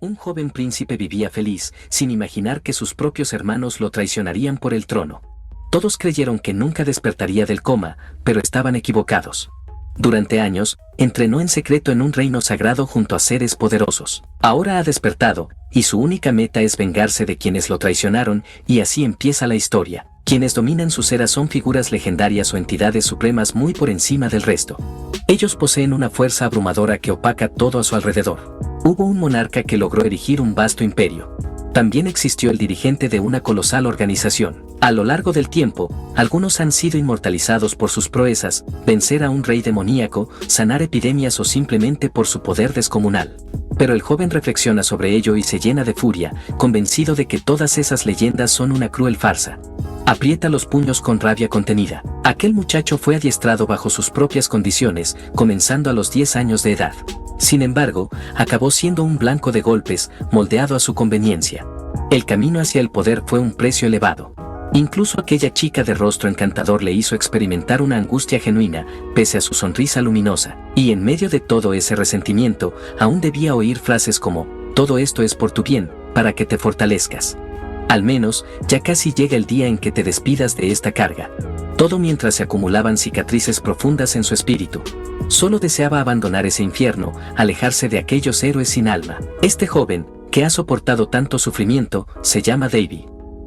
Un joven príncipe vivía feliz, sin imaginar que sus propios hermanos lo traicionarían por el trono. Todos creyeron que nunca despertaría del coma, pero estaban equivocados. Durante años, entrenó en secreto en un reino sagrado junto a seres poderosos. Ahora ha despertado, y su única meta es vengarse de quienes lo traicionaron, y así empieza la historia. Quienes dominan sus eras son figuras legendarias o entidades supremas muy por encima del resto. Ellos poseen una fuerza abrumadora que opaca todo a su alrededor. Hubo un monarca que logró erigir un vasto imperio. También existió el dirigente de una colosal organización. A lo largo del tiempo, algunos han sido inmortalizados por sus proezas, vencer a un rey demoníaco, sanar epidemias o simplemente por su poder descomunal. Pero el joven reflexiona sobre ello y se llena de furia, convencido de que todas esas leyendas son una cruel farsa. Aprieta los puños con rabia contenida. Aquel muchacho fue adiestrado bajo sus propias condiciones, comenzando a los 10 años de edad. Sin embargo, acabó siendo un blanco de golpes, moldeado a su conveniencia. El camino hacia el poder fue un precio elevado. Incluso aquella chica de rostro encantador le hizo experimentar una angustia genuina, pese a su sonrisa luminosa. Y en medio de todo ese resentimiento, aún debía oír frases como: "Todo esto es por tu bien, para que te fortalezcas. Al menos, ya casi llega el día en que te despidas de esta carga". Todo mientras se acumulaban cicatrices profundas en su espíritu. Solo deseaba abandonar ese infierno, alejarse de aquellos héroes sin alma. Este joven, que ha soportado tanto sufrimiento, se llama Davy.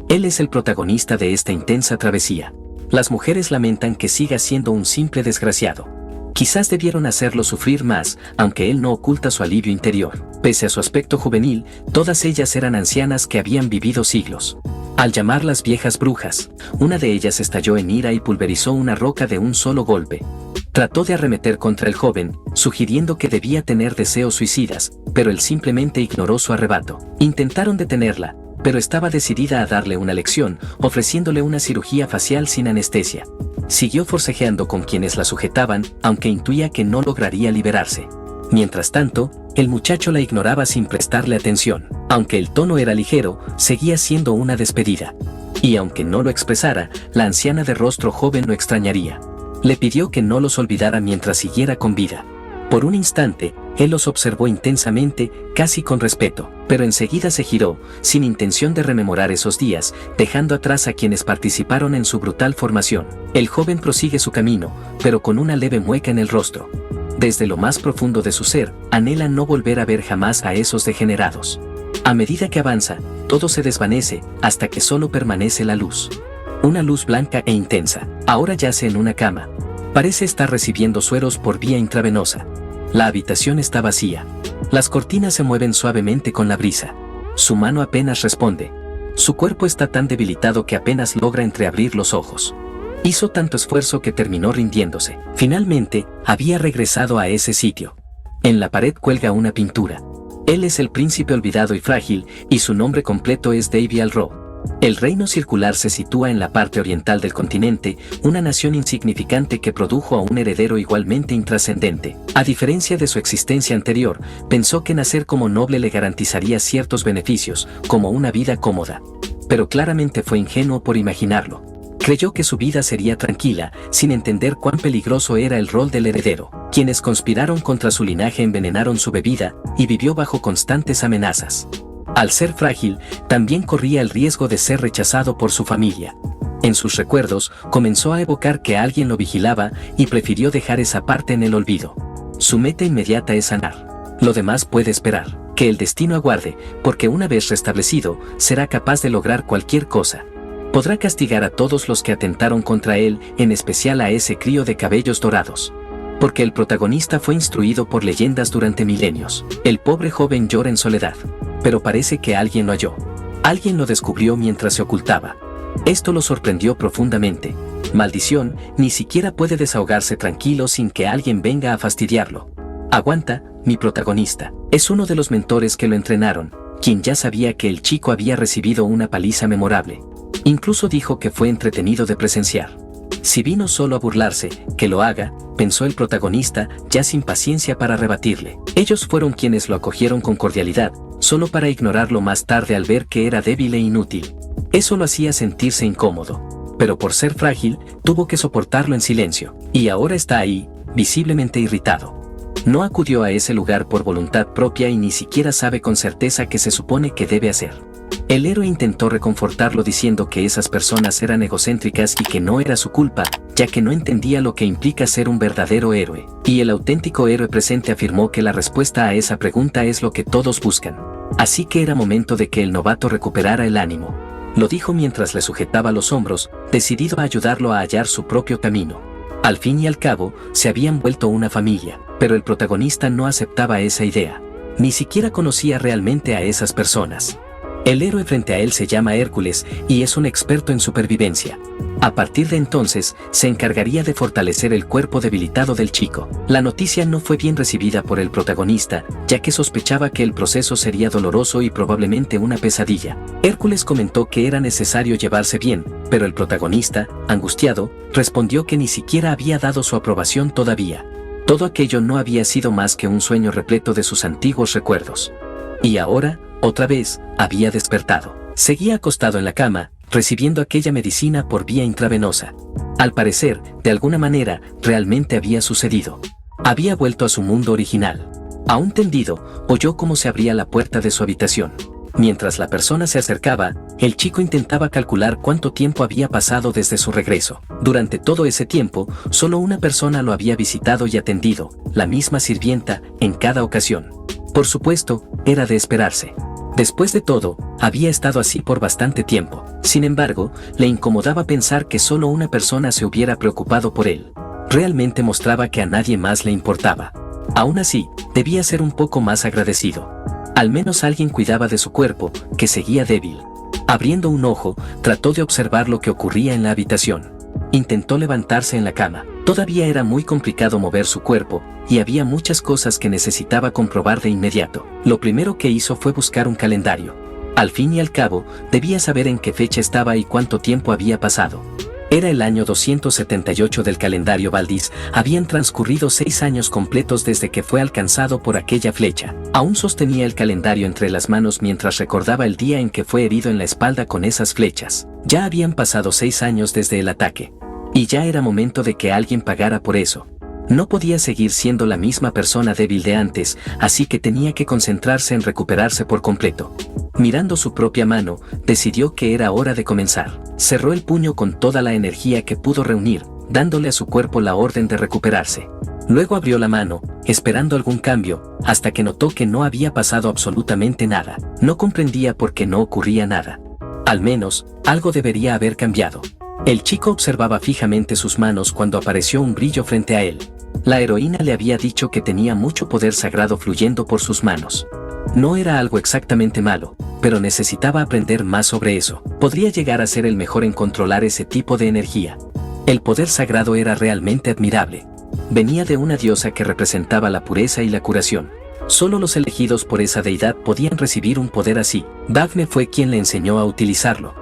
Él es el protagonista de esta intensa travesía. Las mujeres lamentan que siga siendo un simple desgraciado. Quizás debieron hacerlo sufrir más, aunque él no oculta su alivio interior. Pese a su aspecto juvenil, todas ellas eran ancianas que habían vivido siglos. Al llamarlas viejas brujas, una de ellas estalló en ira y pulverizó una roca de un solo golpe. Trató de arremeter contra el joven, sugiriendo que debía tener deseos suicidas, pero él simplemente ignoró su arrebato. Intentaron detenerla, pero estaba decidida a darle una lección, ofreciéndole una cirugía facial sin anestesia. Siguió forcejeando con quienes la sujetaban, aunque intuía que no lograría liberarse. Mientras tanto, el muchacho la ignoraba sin prestarle atención. Aunque el tono era ligero, seguía siendo una despedida. Y aunque no lo expresara, la anciana de rostro joven lo extrañaría. Le pidió que no los olvidara mientras siguiera con vida. Por un instante, él los observó intensamente, casi con respeto, pero enseguida se giró, sin intención de rememorar esos días, dejando atrás a quienes participaron en su brutal formación. El joven prosigue su camino, pero con una leve mueca en el rostro. Desde lo más profundo de su ser, anhela no volver a ver jamás a esos degenerados. A medida que avanza, todo se desvanece, hasta que solo permanece la luz. Una luz blanca e intensa. Ahora yace en una cama. Parece estar recibiendo sueros por vía intravenosa. La habitación está vacía. Las cortinas se mueven suavemente con la brisa. Su mano apenas responde. Su cuerpo está tan debilitado que apenas logra entreabrir los ojos. Hizo tanto esfuerzo que terminó rindiéndose. Finalmente, había regresado a ese sitio. En la pared cuelga una pintura. Él es el príncipe olvidado y frágil, y su nombre completo es Davy Alro. El reino circular se sitúa en la parte oriental del continente, una nación insignificante que produjo a un heredero igualmente intrascendente. A diferencia de su existencia anterior, pensó que nacer como noble le garantizaría ciertos beneficios, como una vida cómoda. Pero claramente fue ingenuo por imaginarlo. Creyó que su vida sería tranquila, sin entender cuán peligroso era el rol del heredero. Quienes conspiraron contra su linaje envenenaron su bebida, y vivió bajo constantes amenazas. Al ser frágil, también corría el riesgo de ser rechazado por su familia. En sus recuerdos, comenzó a evocar que alguien lo vigilaba y prefirió dejar esa parte en el olvido. Su meta inmediata es sanar. Lo demás puede esperar. Que el destino aguarde, porque una vez restablecido, será capaz de lograr cualquier cosa. Podrá castigar a todos los que atentaron contra él, en especial a ese crío de cabellos dorados. Porque el protagonista fue instruido por leyendas durante milenios. El pobre joven llora en soledad. Pero parece que alguien lo halló. Alguien lo descubrió mientras se ocultaba. Esto lo sorprendió profundamente. Maldición, ni siquiera puede desahogarse tranquilo sin que alguien venga a fastidiarlo. Aguanta, mi protagonista. Es uno de los mentores que lo entrenaron, quien ya sabía que el chico había recibido una paliza memorable. Incluso dijo que fue entretenido de presenciar. Si vino solo a burlarse, que lo haga, pensó el protagonista, ya sin paciencia para rebatirle. Ellos fueron quienes lo acogieron con cordialidad, solo para ignorarlo más tarde al ver que era débil e inútil. Eso lo hacía sentirse incómodo. Pero por ser frágil, tuvo que soportarlo en silencio. Y ahora está ahí, visiblemente irritado. No acudió a ese lugar por voluntad propia y ni siquiera sabe con certeza qué se supone que debe hacer. El héroe intentó reconfortarlo diciendo que esas personas eran egocéntricas y que no era su culpa, ya que no entendía lo que implica ser un verdadero héroe. Y el auténtico héroe presente afirmó que la respuesta a esa pregunta es lo que todos buscan. Así que era momento de que el novato recuperara el ánimo. Lo dijo mientras le sujetaba los hombros, decidido a ayudarlo a hallar su propio camino. Al fin y al cabo, se habían vuelto una familia, pero el protagonista no aceptaba esa idea. Ni siquiera conocía realmente a esas personas. El héroe frente a él se llama Hércules y es un experto en supervivencia. A partir de entonces, se encargaría de fortalecer el cuerpo debilitado del chico. La noticia no fue bien recibida por el protagonista, ya que sospechaba que el proceso sería doloroso y probablemente una pesadilla. Hércules comentó que era necesario llevarse bien, pero el protagonista, angustiado, respondió que ni siquiera había dado su aprobación todavía. Todo aquello no había sido más que un sueño repleto de sus antiguos recuerdos. Y ahora, otra vez, había despertado. Seguía acostado en la cama, recibiendo aquella medicina por vía intravenosa. Al parecer, de alguna manera, realmente había sucedido. Había vuelto a su mundo original. Aún tendido, oyó cómo se abría la puerta de su habitación. Mientras la persona se acercaba, el chico intentaba calcular cuánto tiempo había pasado desde su regreso. Durante todo ese tiempo, solo una persona lo había visitado y atendido, la misma sirvienta, en cada ocasión. Por supuesto, era de esperarse. Después de todo, había estado así por bastante tiempo. Sin embargo, le incomodaba pensar que solo una persona se hubiera preocupado por él. Realmente mostraba que a nadie más le importaba. Aún así, debía ser un poco más agradecido. Al menos alguien cuidaba de su cuerpo, que seguía débil. Abriendo un ojo, trató de observar lo que ocurría en la habitación. Intentó levantarse en la cama. Todavía era muy complicado mover su cuerpo, y había muchas cosas que necesitaba comprobar de inmediato. Lo primero que hizo fue buscar un calendario. Al fin y al cabo, debía saber en qué fecha estaba y cuánto tiempo había pasado. Era el año 278 del calendario Valdis, habían transcurrido 6 años completos desde que fue alcanzado por aquella flecha. Aún sostenía el calendario entre las manos mientras recordaba el día en que fue herido en la espalda con esas flechas. Ya habían pasado 6 años desde el ataque. Y ya era momento de que alguien pagara por eso. No podía seguir siendo la misma persona débil de antes, así que tenía que concentrarse en recuperarse por completo. Mirando su propia mano, decidió que era hora de comenzar. Cerró el puño con toda la energía que pudo reunir, dándole a su cuerpo la orden de recuperarse. Luego abrió la mano, esperando algún cambio, hasta que notó que no había pasado absolutamente nada. No comprendía por qué no ocurría nada. Al menos, algo debería haber cambiado. El chico observaba fijamente sus manos cuando apareció un brillo frente a él. La heroína le había dicho que tenía mucho poder sagrado fluyendo por sus manos. No era algo exactamente malo, pero necesitaba aprender más sobre eso. Podría llegar a ser el mejor en controlar ese tipo de energía. El poder sagrado era realmente admirable. Venía de una diosa que representaba la pureza y la curación. Solo los elegidos por esa deidad podían recibir un poder así. Dafne fue quien le enseñó a utilizarlo.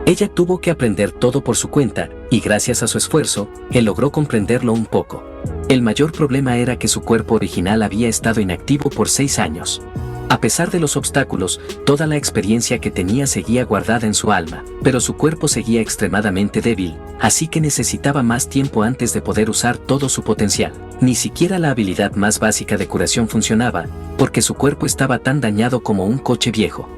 Ella tuvo que aprender todo por su cuenta, y gracias a su esfuerzo, él logró comprenderlo un poco. El mayor problema era que su cuerpo original había estado inactivo por 6 años. A pesar de los obstáculos, toda la experiencia que tenía seguía guardada en su alma, pero su cuerpo seguía extremadamente débil, así que necesitaba más tiempo antes de poder usar todo su potencial. Ni siquiera la habilidad más básica de curación funcionaba, porque su cuerpo estaba tan dañado como un coche viejo.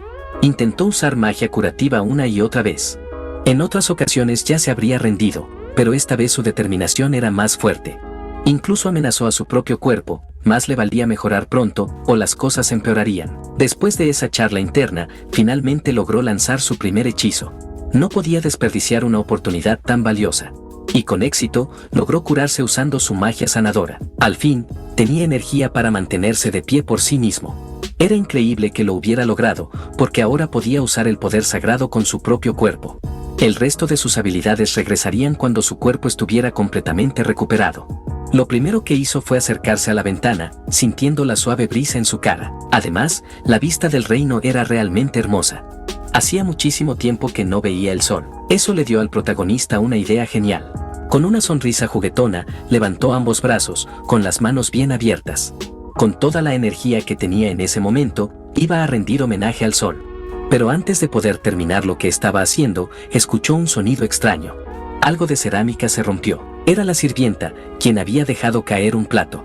Intentó usar magia curativa una y otra vez. En otras ocasiones ya se habría rendido, pero esta vez su determinación era más fuerte. Incluso amenazó a su propio cuerpo, más le valía mejorar pronto, o las cosas empeorarían. Después de esa charla interna, finalmente logró lanzar su primer hechizo. No podía desperdiciar una oportunidad tan valiosa. Y con éxito, logró curarse usando su magia sanadora. Al fin, tenía energía para mantenerse de pie por sí mismo. Era increíble que lo hubiera logrado, porque ahora podía usar el poder sagrado con su propio cuerpo. El resto de sus habilidades regresarían cuando su cuerpo estuviera completamente recuperado. Lo primero que hizo fue acercarse a la ventana, sintiendo la suave brisa en su cara. Además, la vista del reino era realmente hermosa. Hacía muchísimo tiempo que no veía el sol. Eso le dio al protagonista una idea genial. Con una sonrisa juguetona, levantó ambos brazos, con las manos bien abiertas. Con toda la energía que tenía en ese momento, iba a rendir homenaje al sol. Pero antes de poder terminar lo que estaba haciendo, escuchó un sonido extraño. Algo de cerámica se rompió. Era la sirvienta, quien había dejado caer un plato.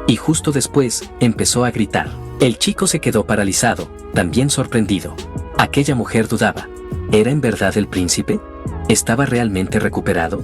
y justo después empezó a gritar. El chico se quedó paralizado, también sorprendido. Aquella mujer dudaba. ¿Era en verdad el príncipe? ¿Estaba realmente recuperado?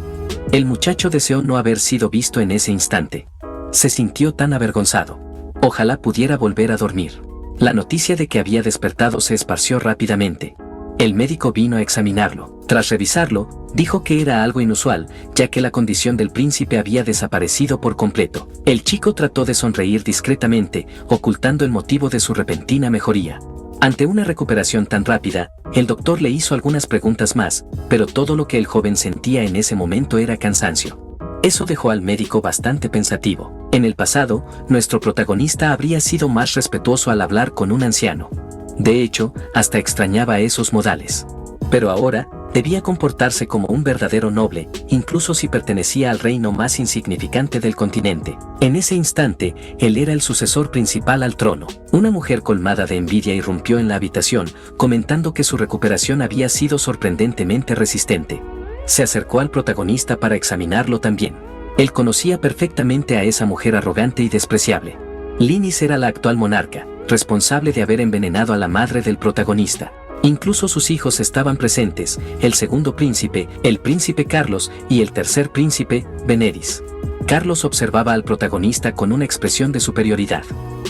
El muchacho deseó no haber sido visto en ese instante. Se sintió tan avergonzado. Ojalá pudiera volver a dormir. La noticia de que había despertado se esparció rápidamente. El médico vino a examinarlo. Tras revisarlo, dijo que era algo inusual, ya que la condición del príncipe había desaparecido por completo. El chico trató de sonreír discretamente, ocultando el motivo de su repentina mejoría. Ante una recuperación tan rápida, el doctor le hizo algunas preguntas más, pero todo lo que el joven sentía en ese momento era cansancio. Eso dejó al médico bastante pensativo. En el pasado, nuestro protagonista habría sido más respetuoso al hablar con un anciano. De hecho, hasta extrañaba esos modales. Pero ahora, debía comportarse como un verdadero noble, incluso si pertenecía al reino más insignificante del continente. En ese instante, él era el sucesor principal al trono. Una mujer colmada de envidia irrumpió en la habitación, comentando que su recuperación había sido sorprendentemente resistente. Se acercó al protagonista para examinarlo también. Él conocía perfectamente a esa mujer arrogante y despreciable. Lynnis era la actual monarca, responsable de haber envenenado a la madre del protagonista. Incluso sus hijos estaban presentes, el segundo príncipe, el príncipe Carlos, y el tercer príncipe, Benedis. Carlos observaba al protagonista con una expresión de superioridad.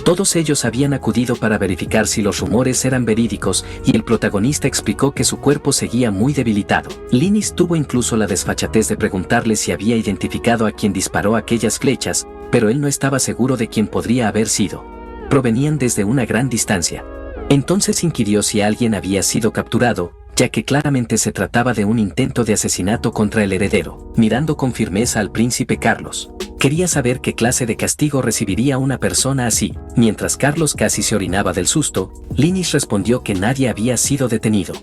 Todos ellos habían acudido para verificar si los rumores eran verídicos, y el protagonista explicó que su cuerpo seguía muy debilitado. Lynnis tuvo incluso la desfachatez de preguntarle si había identificado a quien disparó aquellas flechas, pero él no estaba seguro de quién podría haber sido. Provenían desde una gran distancia. Entonces inquirió si alguien había sido capturado, ya que claramente se trataba de un intento de asesinato contra el heredero. Mirando con firmeza al príncipe Carlos, quería saber qué clase de castigo recibiría una persona así. Mientras Carlos casi se orinaba del susto, Lynnis respondió que nadie había sido detenido.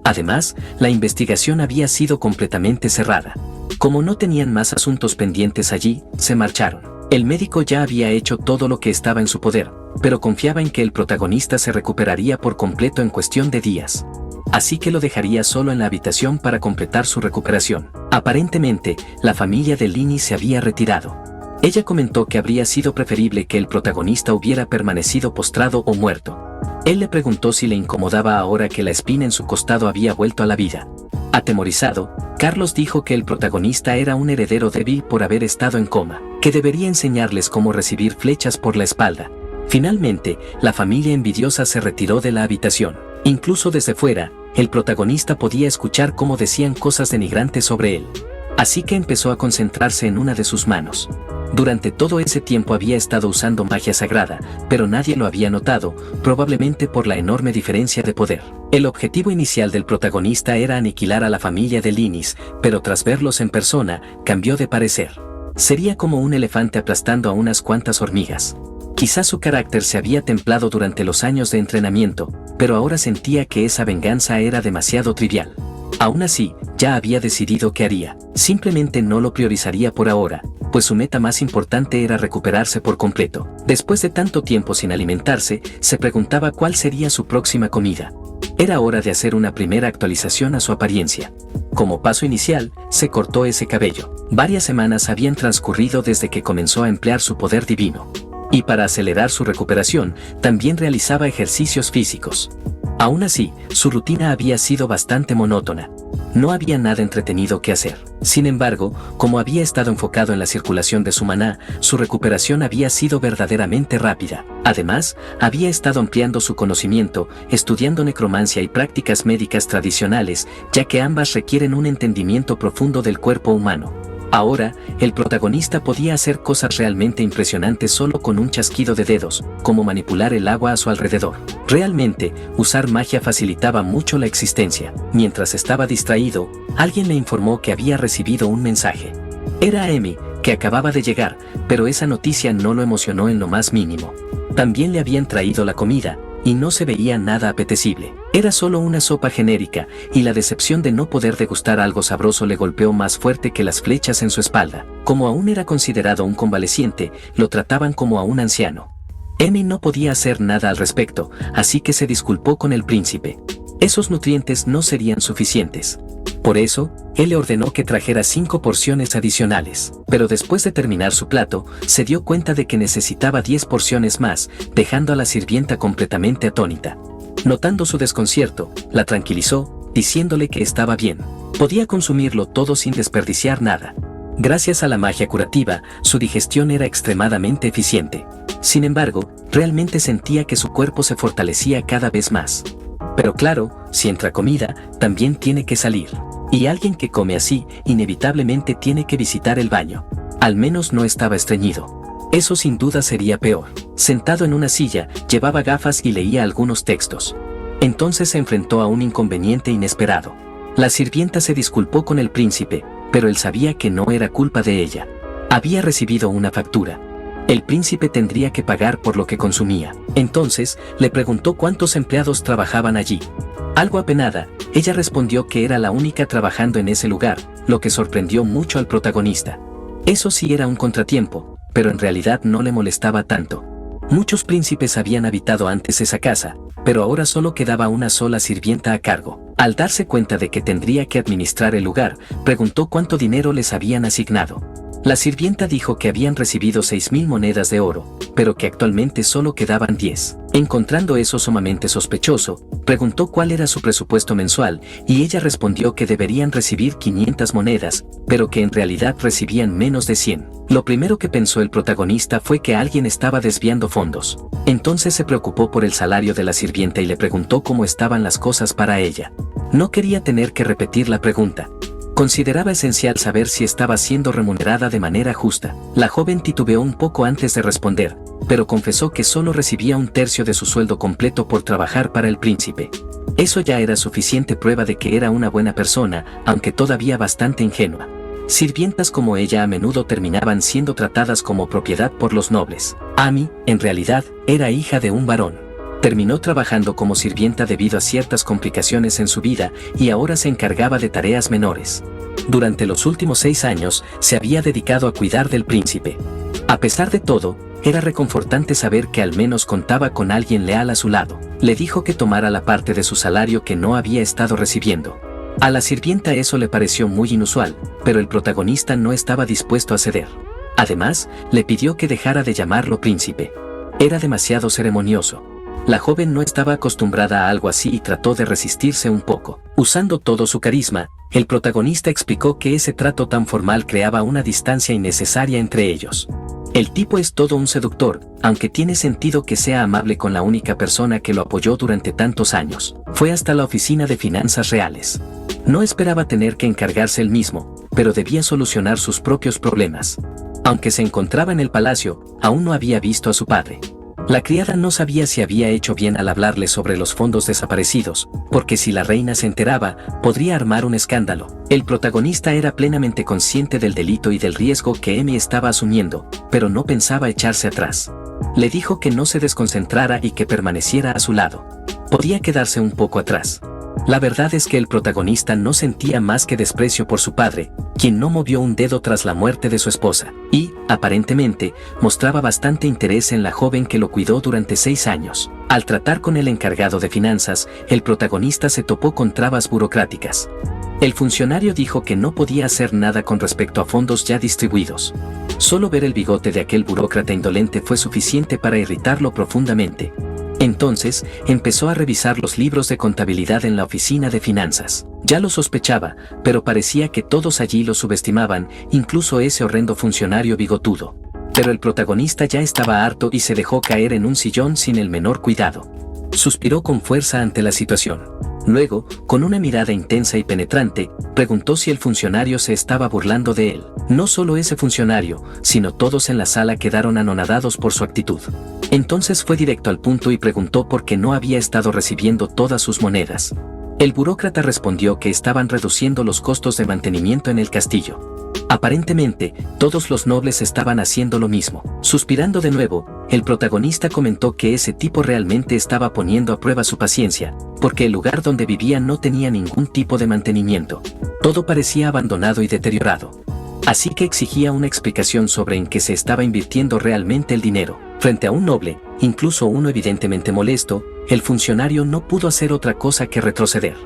Además, la investigación había sido completamente cerrada. Como no tenían más asuntos pendientes allí, se marcharon. El médico ya había hecho todo lo que estaba en su poder, pero confiaba en que el protagonista se recuperaría por completo en cuestión de días. Así que lo dejaría solo en la habitación para completar su recuperación. Aparentemente, la familia de Lynnis se había retirado. Ella comentó que habría sido preferible que el protagonista hubiera permanecido postrado o muerto. Él le preguntó si le incomodaba ahora que la espina en su costado había vuelto a la vida. Atemorizado, Carlos dijo que el protagonista era un heredero débil por haber estado en coma, que debería enseñarles cómo recibir flechas por la espalda. Finalmente, la familia envidiosa se retiró de la habitación. Incluso desde fuera, el protagonista podía escuchar cómo decían cosas denigrantes sobre él. Así que empezó a concentrarse en una de sus manos. Durante todo ese tiempo había estado usando magia sagrada, pero nadie lo había notado, probablemente por la enorme diferencia de poder. El objetivo inicial del protagonista era aniquilar a la familia de Lynnis, pero tras verlos en persona, cambió de parecer. Sería como un elefante aplastando a unas cuantas hormigas. Quizás su carácter se había templado durante los años de entrenamiento, pero ahora sentía que esa venganza era demasiado trivial. Aún así, ya había decidido qué haría. Simplemente no lo priorizaría por ahora, pues su meta más importante era recuperarse por completo. Después de tanto tiempo sin alimentarse, se preguntaba cuál sería su próxima comida. Era hora de hacer una primera actualización a su apariencia. Como paso inicial, se cortó ese cabello. Varias semanas habían transcurrido desde que comenzó a emplear su poder divino. Y para acelerar su recuperación, también realizaba ejercicios físicos. Aún así, su rutina había sido bastante monótona. No había nada entretenido que hacer. Sin embargo, como había estado enfocado en la circulación de su maná, su recuperación había sido verdaderamente rápida. Además, había estado ampliando su conocimiento, estudiando necromancia y prácticas médicas tradicionales, ya que ambas requieren un entendimiento profundo del cuerpo humano. Ahora, el protagonista podía hacer cosas realmente impresionantes solo con un chasquido de dedos, como manipular el agua a su alrededor. Realmente, usar magia facilitaba mucho la existencia. Mientras estaba distraído, alguien le informó que había recibido un mensaje. Era Amy, que acababa de llegar, pero esa noticia no lo emocionó en lo más mínimo. También le habían traído la comida, y no se veía nada apetecible. Era solo una sopa genérica, y la decepción de no poder degustar algo sabroso le golpeó más fuerte que las flechas en su espalda. Como aún era considerado un convaleciente, lo trataban como a un anciano. Amy no podía hacer nada al respecto, así que se disculpó con el príncipe. Esos nutrientes no serían suficientes. Por eso, él le ordenó que trajera 5 porciones adicionales. Pero después de terminar su plato, se dio cuenta de que necesitaba 10 porciones más, dejando a la sirvienta completamente atónita. Notando su desconcierto, la tranquilizó, diciéndole que estaba bien. Podía consumirlo todo sin desperdiciar nada. Gracias a la magia curativa, su digestión era extremadamente eficiente. Sin embargo, realmente sentía que su cuerpo se fortalecía cada vez más. Pero claro, si entra comida, también tiene que salir. Y alguien que come así, inevitablemente tiene que visitar el baño. Al menos no estaba estreñido. Eso sin duda sería peor. Sentado en una silla, llevaba gafas y leía algunos textos. Entonces se enfrentó a un inconveniente inesperado. La sirvienta se disculpó con el príncipe, pero él sabía que no era culpa de ella. Había recibido una factura. El príncipe tendría que pagar por lo que consumía. Entonces, le preguntó cuántos empleados trabajaban allí. Algo apenada, ella respondió que era la única trabajando en ese lugar, lo que sorprendió mucho al protagonista. Eso sí era un contratiempo, pero en realidad no le molestaba tanto. Muchos príncipes habían habitado antes esa casa, pero ahora solo quedaba una sola sirvienta a cargo. Al darse cuenta de que tendría que administrar el lugar, preguntó cuánto dinero les habían asignado. La sirvienta dijo que habían recibido 6.000 monedas de oro, pero que actualmente solo quedaban 10. Encontrando eso sumamente sospechoso, preguntó cuál era su presupuesto mensual, y ella respondió que deberían recibir 500 monedas, pero que en realidad recibían menos de 100. Lo primero que pensó el protagonista fue que alguien estaba desviando fondos. Entonces se preocupó por el salario de la sirvienta y le preguntó cómo estaban las cosas para ella. No quería tener que repetir la pregunta. Consideraba esencial saber si estaba siendo remunerada de manera justa. La joven titubeó un poco antes de responder, pero confesó que solo recibía 1/3 de su sueldo completo por trabajar para el príncipe. Eso ya era suficiente prueba de que era una buena persona, aunque todavía bastante ingenua. Sirvientas como ella a menudo terminaban siendo tratadas como propiedad por los nobles. Amy, en realidad, era hija de un varón. Terminó trabajando como sirvienta debido a ciertas complicaciones en su vida y ahora se encargaba de tareas menores. Durante los últimos 6 años se había dedicado a cuidar del príncipe. A pesar de todo, era reconfortante saber que al menos contaba con alguien leal a su lado. Le dijo que tomara la parte de su salario que no había estado recibiendo. A la sirvienta eso le pareció muy inusual, pero el protagonista no estaba dispuesto a ceder. Además, le pidió que dejara de llamarlo príncipe. Era demasiado ceremonioso. La joven no estaba acostumbrada a algo así y trató de resistirse un poco. Usando todo su carisma, el protagonista explicó que ese trato tan formal creaba una distancia innecesaria entre ellos. El tipo es todo un seductor, aunque tiene sentido que sea amable con la única persona que lo apoyó durante tantos años. Fue hasta la oficina de finanzas reales. No esperaba tener que encargarse él mismo, pero debía solucionar sus propios problemas. Aunque se encontraba en el palacio, aún no había visto a su padre. La criada no sabía si había hecho bien al hablarle sobre los fondos desaparecidos, porque si la reina se enteraba, podría armar un escándalo. El protagonista era plenamente consciente del delito y del riesgo que Amy estaba asumiendo, pero no pensaba echarse atrás. Le dijo que no se desconcentrara y que permaneciera a su lado. Podía quedarse un poco atrás. La verdad es que el protagonista no sentía más que desprecio por su padre, quien no movió un dedo tras la muerte de su esposa, y, aparentemente, mostraba bastante interés en la joven que lo cuidó durante 6 años. Al tratar con el encargado de finanzas, el protagonista se topó con trabas burocráticas. El funcionario dijo que no podía hacer nada con respecto a fondos ya distribuidos. Solo ver el bigote de aquel burócrata indolente fue suficiente para irritarlo profundamente. Entonces, empezó a revisar los libros de contabilidad en la oficina de finanzas. Ya lo sospechaba, pero parecía que todos allí lo subestimaban, incluso ese horrendo funcionario bigotudo. Pero el protagonista ya estaba harto y se dejó caer en un sillón sin el menor cuidado. Suspiró con fuerza ante la situación. Luego, con una mirada intensa y penetrante, preguntó si el funcionario se estaba burlando de él. No solo ese funcionario, sino todos en la sala quedaron anonadados por su actitud. Entonces fue directo al punto y preguntó por qué no había estado recibiendo todas sus monedas. El burócrata respondió que estaban reduciendo los costos de mantenimiento en el castillo. Aparentemente, todos los nobles estaban haciendo lo mismo. Suspirando de nuevo, el protagonista comentó que ese tipo realmente estaba poniendo a prueba su paciencia, porque el lugar donde vivía no tenía ningún tipo de mantenimiento. Todo parecía abandonado y deteriorado. Así que exigía una explicación sobre en qué se estaba invirtiendo realmente el dinero. Frente a un noble, incluso uno evidentemente molesto, el funcionario no pudo hacer otra cosa que retroceder.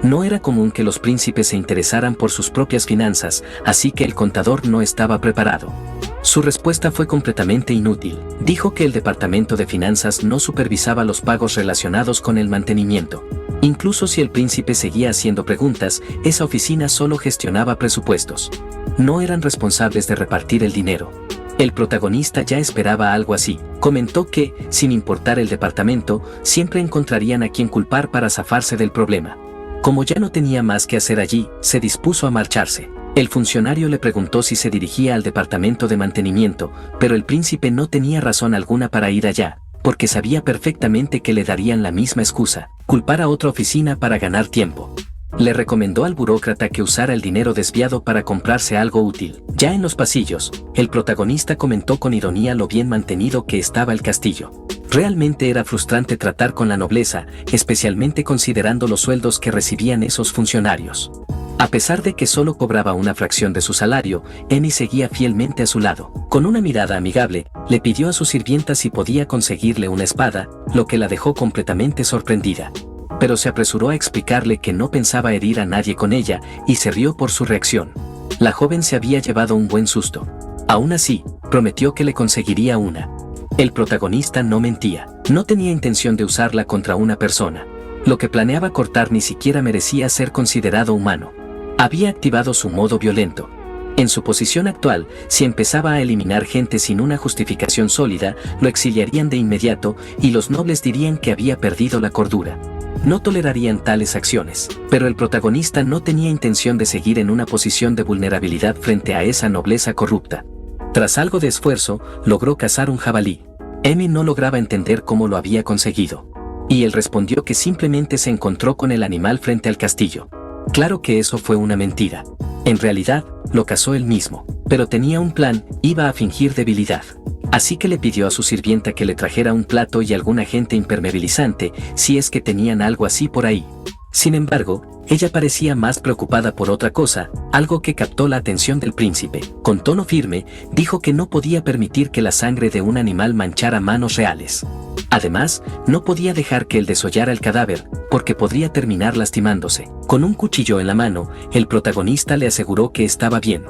No era común que los príncipes se interesaran por sus propias finanzas, así que el contador no estaba preparado. Su respuesta fue completamente inútil. Dijo que el departamento de finanzas no supervisaba los pagos relacionados con el mantenimiento. Incluso si el príncipe seguía haciendo preguntas, esa oficina solo gestionaba presupuestos. No eran responsables de repartir el dinero. El protagonista ya esperaba algo así. Comentó que, sin importar el departamento, siempre encontrarían a quien culpar para zafarse del problema. Como ya no tenía más que hacer allí, se dispuso a marcharse. El funcionario le preguntó si se dirigía al departamento de mantenimiento, pero el príncipe no tenía razón alguna para ir allá, porque sabía perfectamente que le darían la misma excusa, culpar a otra oficina para ganar tiempo. Le recomendó al burócrata que usara el dinero desviado para comprarse algo útil. Ya en los pasillos, el protagonista comentó con ironía lo bien mantenido que estaba el castillo. Realmente era frustrante tratar con la nobleza, especialmente considerando los sueldos que recibían esos funcionarios. A pesar de que solo cobraba una fracción de su salario, Emi seguía fielmente a su lado. Con una mirada amigable, le pidió a su sirvienta si podía conseguirle una espada, lo que la dejó completamente sorprendida. Pero se apresuró a explicarle que no pensaba herir a nadie con ella, y se rió por su reacción. La joven se había llevado un buen susto. Aún así, prometió que le conseguiría una. El protagonista no mentía. No tenía intención de usarla contra una persona. Lo que planeaba cortar ni siquiera merecía ser considerado humano. Había activado su modo violento. En su posición actual, si empezaba a eliminar gente sin una justificación sólida, lo exiliarían de inmediato y los nobles dirían que había perdido la cordura. No tolerarían tales acciones, pero el protagonista no tenía intención de seguir en una posición de vulnerabilidad frente a esa nobleza corrupta. Tras algo de esfuerzo, logró cazar un jabalí. Emi no lograba entender cómo lo había conseguido. Y él respondió que simplemente se encontró con el animal frente al castillo. Claro que eso fue una mentira. En realidad, lo cazó él mismo, pero tenía un plan, iba a fingir debilidad. Así que le pidió a su sirvienta que le trajera un plato y algún agente impermeabilizante, si es que tenían algo así por ahí. Sin embargo, ella parecía más preocupada por otra cosa, algo que captó la atención del príncipe. Con tono firme, dijo que no podía permitir que la sangre de un animal manchara manos reales. Además, no podía dejar que él desollara el cadáver, porque podría terminar lastimándose. Con un cuchillo en la mano, el protagonista le aseguró que estaba bien.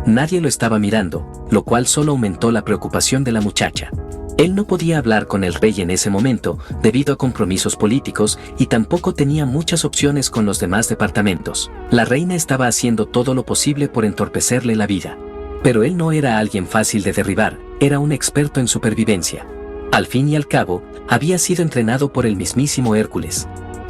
Nadie lo estaba mirando, lo cual solo aumentó la preocupación de la muchacha. Él no podía hablar con el rey en ese momento, debido a compromisos políticos, y tampoco tenía muchas opciones con los demás departamentos. La reina estaba haciendo todo lo posible por entorpecerle la vida. Pero él no era alguien fácil de derribar, era un experto en supervivencia. Al fin y al cabo, había sido entrenado por el mismísimo Hércules.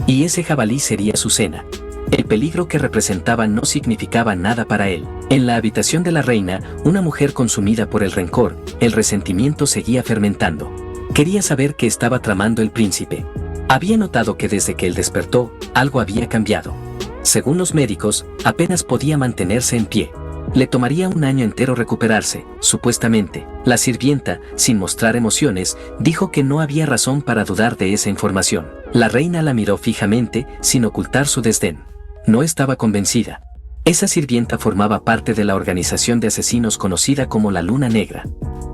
Y ese jabalí sería su cena. El peligro que representaba no significaba nada para él. En la habitación de la reina, una mujer consumida por el rencor, el resentimiento seguía fermentando. Quería saber qué estaba tramando el príncipe. Había notado que desde que él despertó, algo había cambiado. Según los médicos, apenas podía mantenerse en pie. Le tomaría un año entero recuperarse, supuestamente. La sirvienta, sin mostrar emociones, dijo que no había razón para dudar de esa información. La reina la miró fijamente, sin ocultar su desdén. No estaba convencida. Esa sirvienta formaba parte de la organización de asesinos conocida como la Luna Negra.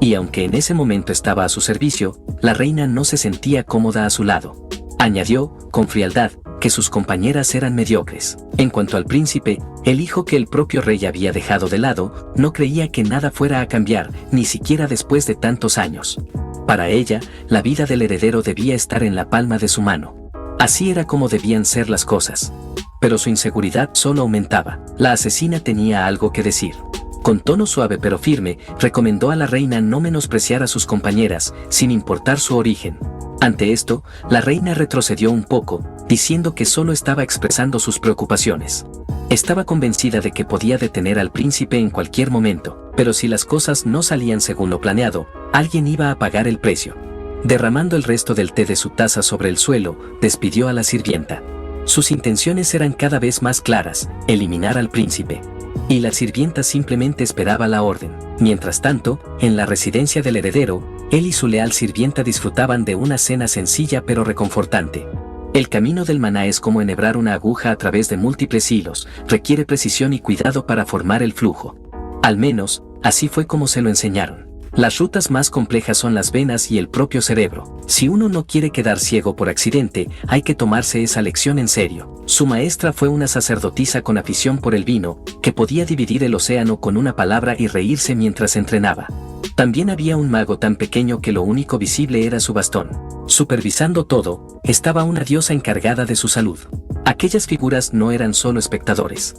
Y aunque en ese momento estaba a su servicio, la reina no se sentía cómoda a su lado. Añadió, con frialdad, que sus compañeras eran mediocres. En cuanto al príncipe, el hijo que el propio rey había dejado de lado, no creía que nada fuera a cambiar, ni siquiera después de tantos años. Para ella, la vida del heredero debía estar en la palma de su mano. Así era como debían ser las cosas. Pero su inseguridad solo aumentaba. La asesina tenía algo que decir. Con tono suave pero firme, recomendó a la reina no menospreciar a sus compañeras, sin importar su origen. Ante esto, la reina retrocedió un poco, diciendo que solo estaba expresando sus preocupaciones. Estaba convencida de que podía detener al príncipe en cualquier momento, pero si las cosas no salían según lo planeado, alguien iba a pagar el precio. Derramando el resto del té de su taza sobre el suelo, despidió a la sirvienta. Sus intenciones eran cada vez más claras, eliminar al príncipe. Y la sirvienta simplemente esperaba la orden. Mientras tanto, en la residencia del heredero, él y su leal sirvienta disfrutaban de una cena sencilla pero reconfortante. El camino del maná es como enhebrar una aguja a través de múltiples hilos, requiere precisión y cuidado para formar el flujo. Al menos, así fue como se lo enseñaron. Las rutas más complejas son las venas y el propio cerebro. Si uno no quiere quedar ciego por accidente, hay que tomarse esa lección en serio. Su maestra fue una sacerdotisa con afición por el vino, que podía dividir el océano con una palabra y reírse mientras entrenaba. También había un mago tan pequeño que lo único visible era su bastón. Supervisando todo, estaba una diosa encargada de su salud. Aquellas figuras no eran solo espectadores.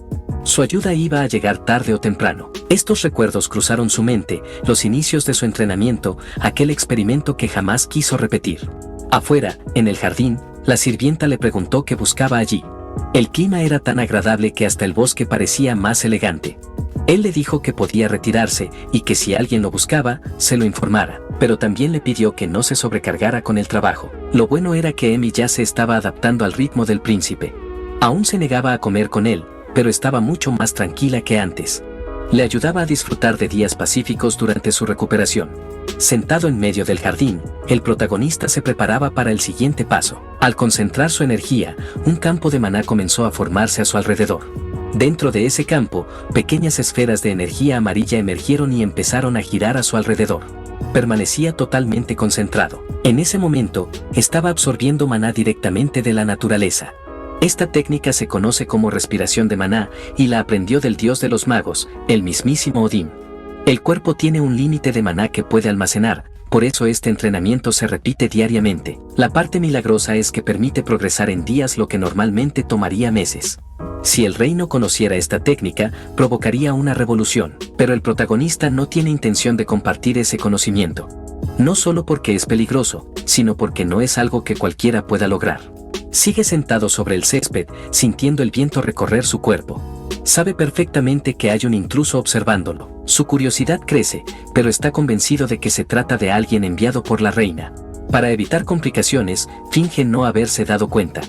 Su ayuda iba a llegar tarde o temprano. Estos recuerdos cruzaron su mente, los inicios de su entrenamiento, aquel experimento que jamás quiso repetir. Afuera, en el jardín, la sirvienta le preguntó qué buscaba allí. El clima era tan agradable que hasta el bosque parecía más elegante. Él le dijo que podía retirarse y que si alguien lo buscaba, se lo informara, pero también le pidió que no se sobrecargara con el trabajo. Lo bueno era que Emi ya se estaba adaptando al ritmo del príncipe. Aún se negaba a comer con él, pero estaba mucho más tranquila que antes. Le ayudaba a disfrutar de días pacíficos durante su recuperación. Sentado en medio del jardín, el protagonista se preparaba para el siguiente paso. Al concentrar su energía, un campo de maná comenzó a formarse a su alrededor. Dentro de ese campo, pequeñas esferas de energía amarilla emergieron y empezaron a girar a su alrededor. Permanecía totalmente concentrado. En ese momento, estaba absorbiendo maná directamente de la naturaleza. Esta técnica se conoce como respiración de maná y la aprendió del dios de los magos, el mismísimo Odín. El cuerpo tiene un límite de maná que puede almacenar, por eso este entrenamiento se repite diariamente. La parte milagrosa es que permite progresar en días lo que normalmente tomaría meses. Si el reino conociera esta técnica, provocaría una revolución, pero el protagonista no tiene intención de compartir ese conocimiento. No solo porque es peligroso, sino porque no es algo que cualquiera pueda lograr. Sigue sentado sobre el césped, sintiendo el viento recorrer su cuerpo. Sabe perfectamente que hay un intruso observándolo. Su curiosidad crece, pero está convencido de que se trata de alguien enviado por la reina. Para evitar complicaciones, finge no haberse dado cuenta.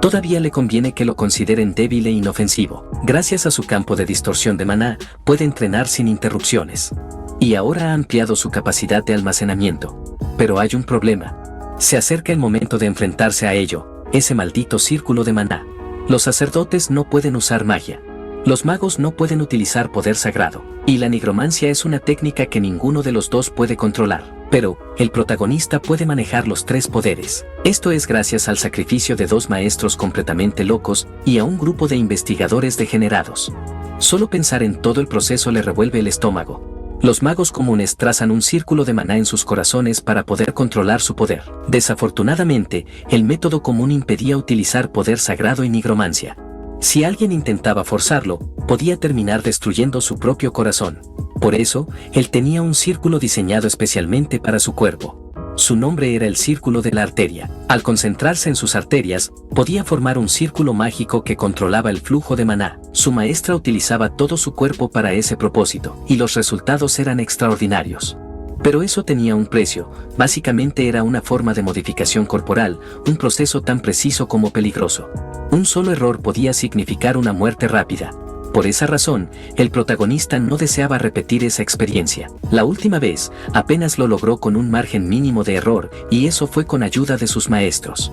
Todavía le conviene que lo consideren débil e inofensivo. Gracias a su campo de distorsión de maná, puede entrenar sin interrupciones. Y ahora ha ampliado su capacidad de almacenamiento. Pero hay un problema. Se acerca el momento de enfrentarse a ello, ese maldito círculo de maná. Los sacerdotes no pueden usar magia. Los magos no pueden utilizar poder sagrado. Y la nigromancia es una técnica que ninguno de los dos puede controlar. Pero, el protagonista puede manejar los tres poderes. Esto es gracias al sacrificio de dos maestros completamente locos y a un grupo de investigadores degenerados. Solo pensar en todo el proceso le revuelve el estómago. Los magos comunes trazan un círculo de maná en sus corazones para poder controlar su poder. Desafortunadamente, el método común impedía utilizar poder sagrado y nigromancia. Si alguien intentaba forzarlo, podía terminar destruyendo su propio corazón. Por eso, él tenía un círculo diseñado especialmente para su cuerpo. Su nombre era el círculo de la arteria. Al concentrarse en sus arterias, podía formar un círculo mágico que controlaba el flujo de maná. Su maestra utilizaba todo su cuerpo para ese propósito, y los resultados eran extraordinarios. Pero eso tenía un precio, básicamente era una forma de modificación corporal, un proceso tan preciso como peligroso. Un solo error podía significar una muerte rápida. Por esa razón, el protagonista no deseaba repetir esa experiencia. La última vez, apenas lo logró con un margen mínimo de error, y eso fue con ayuda de sus maestros.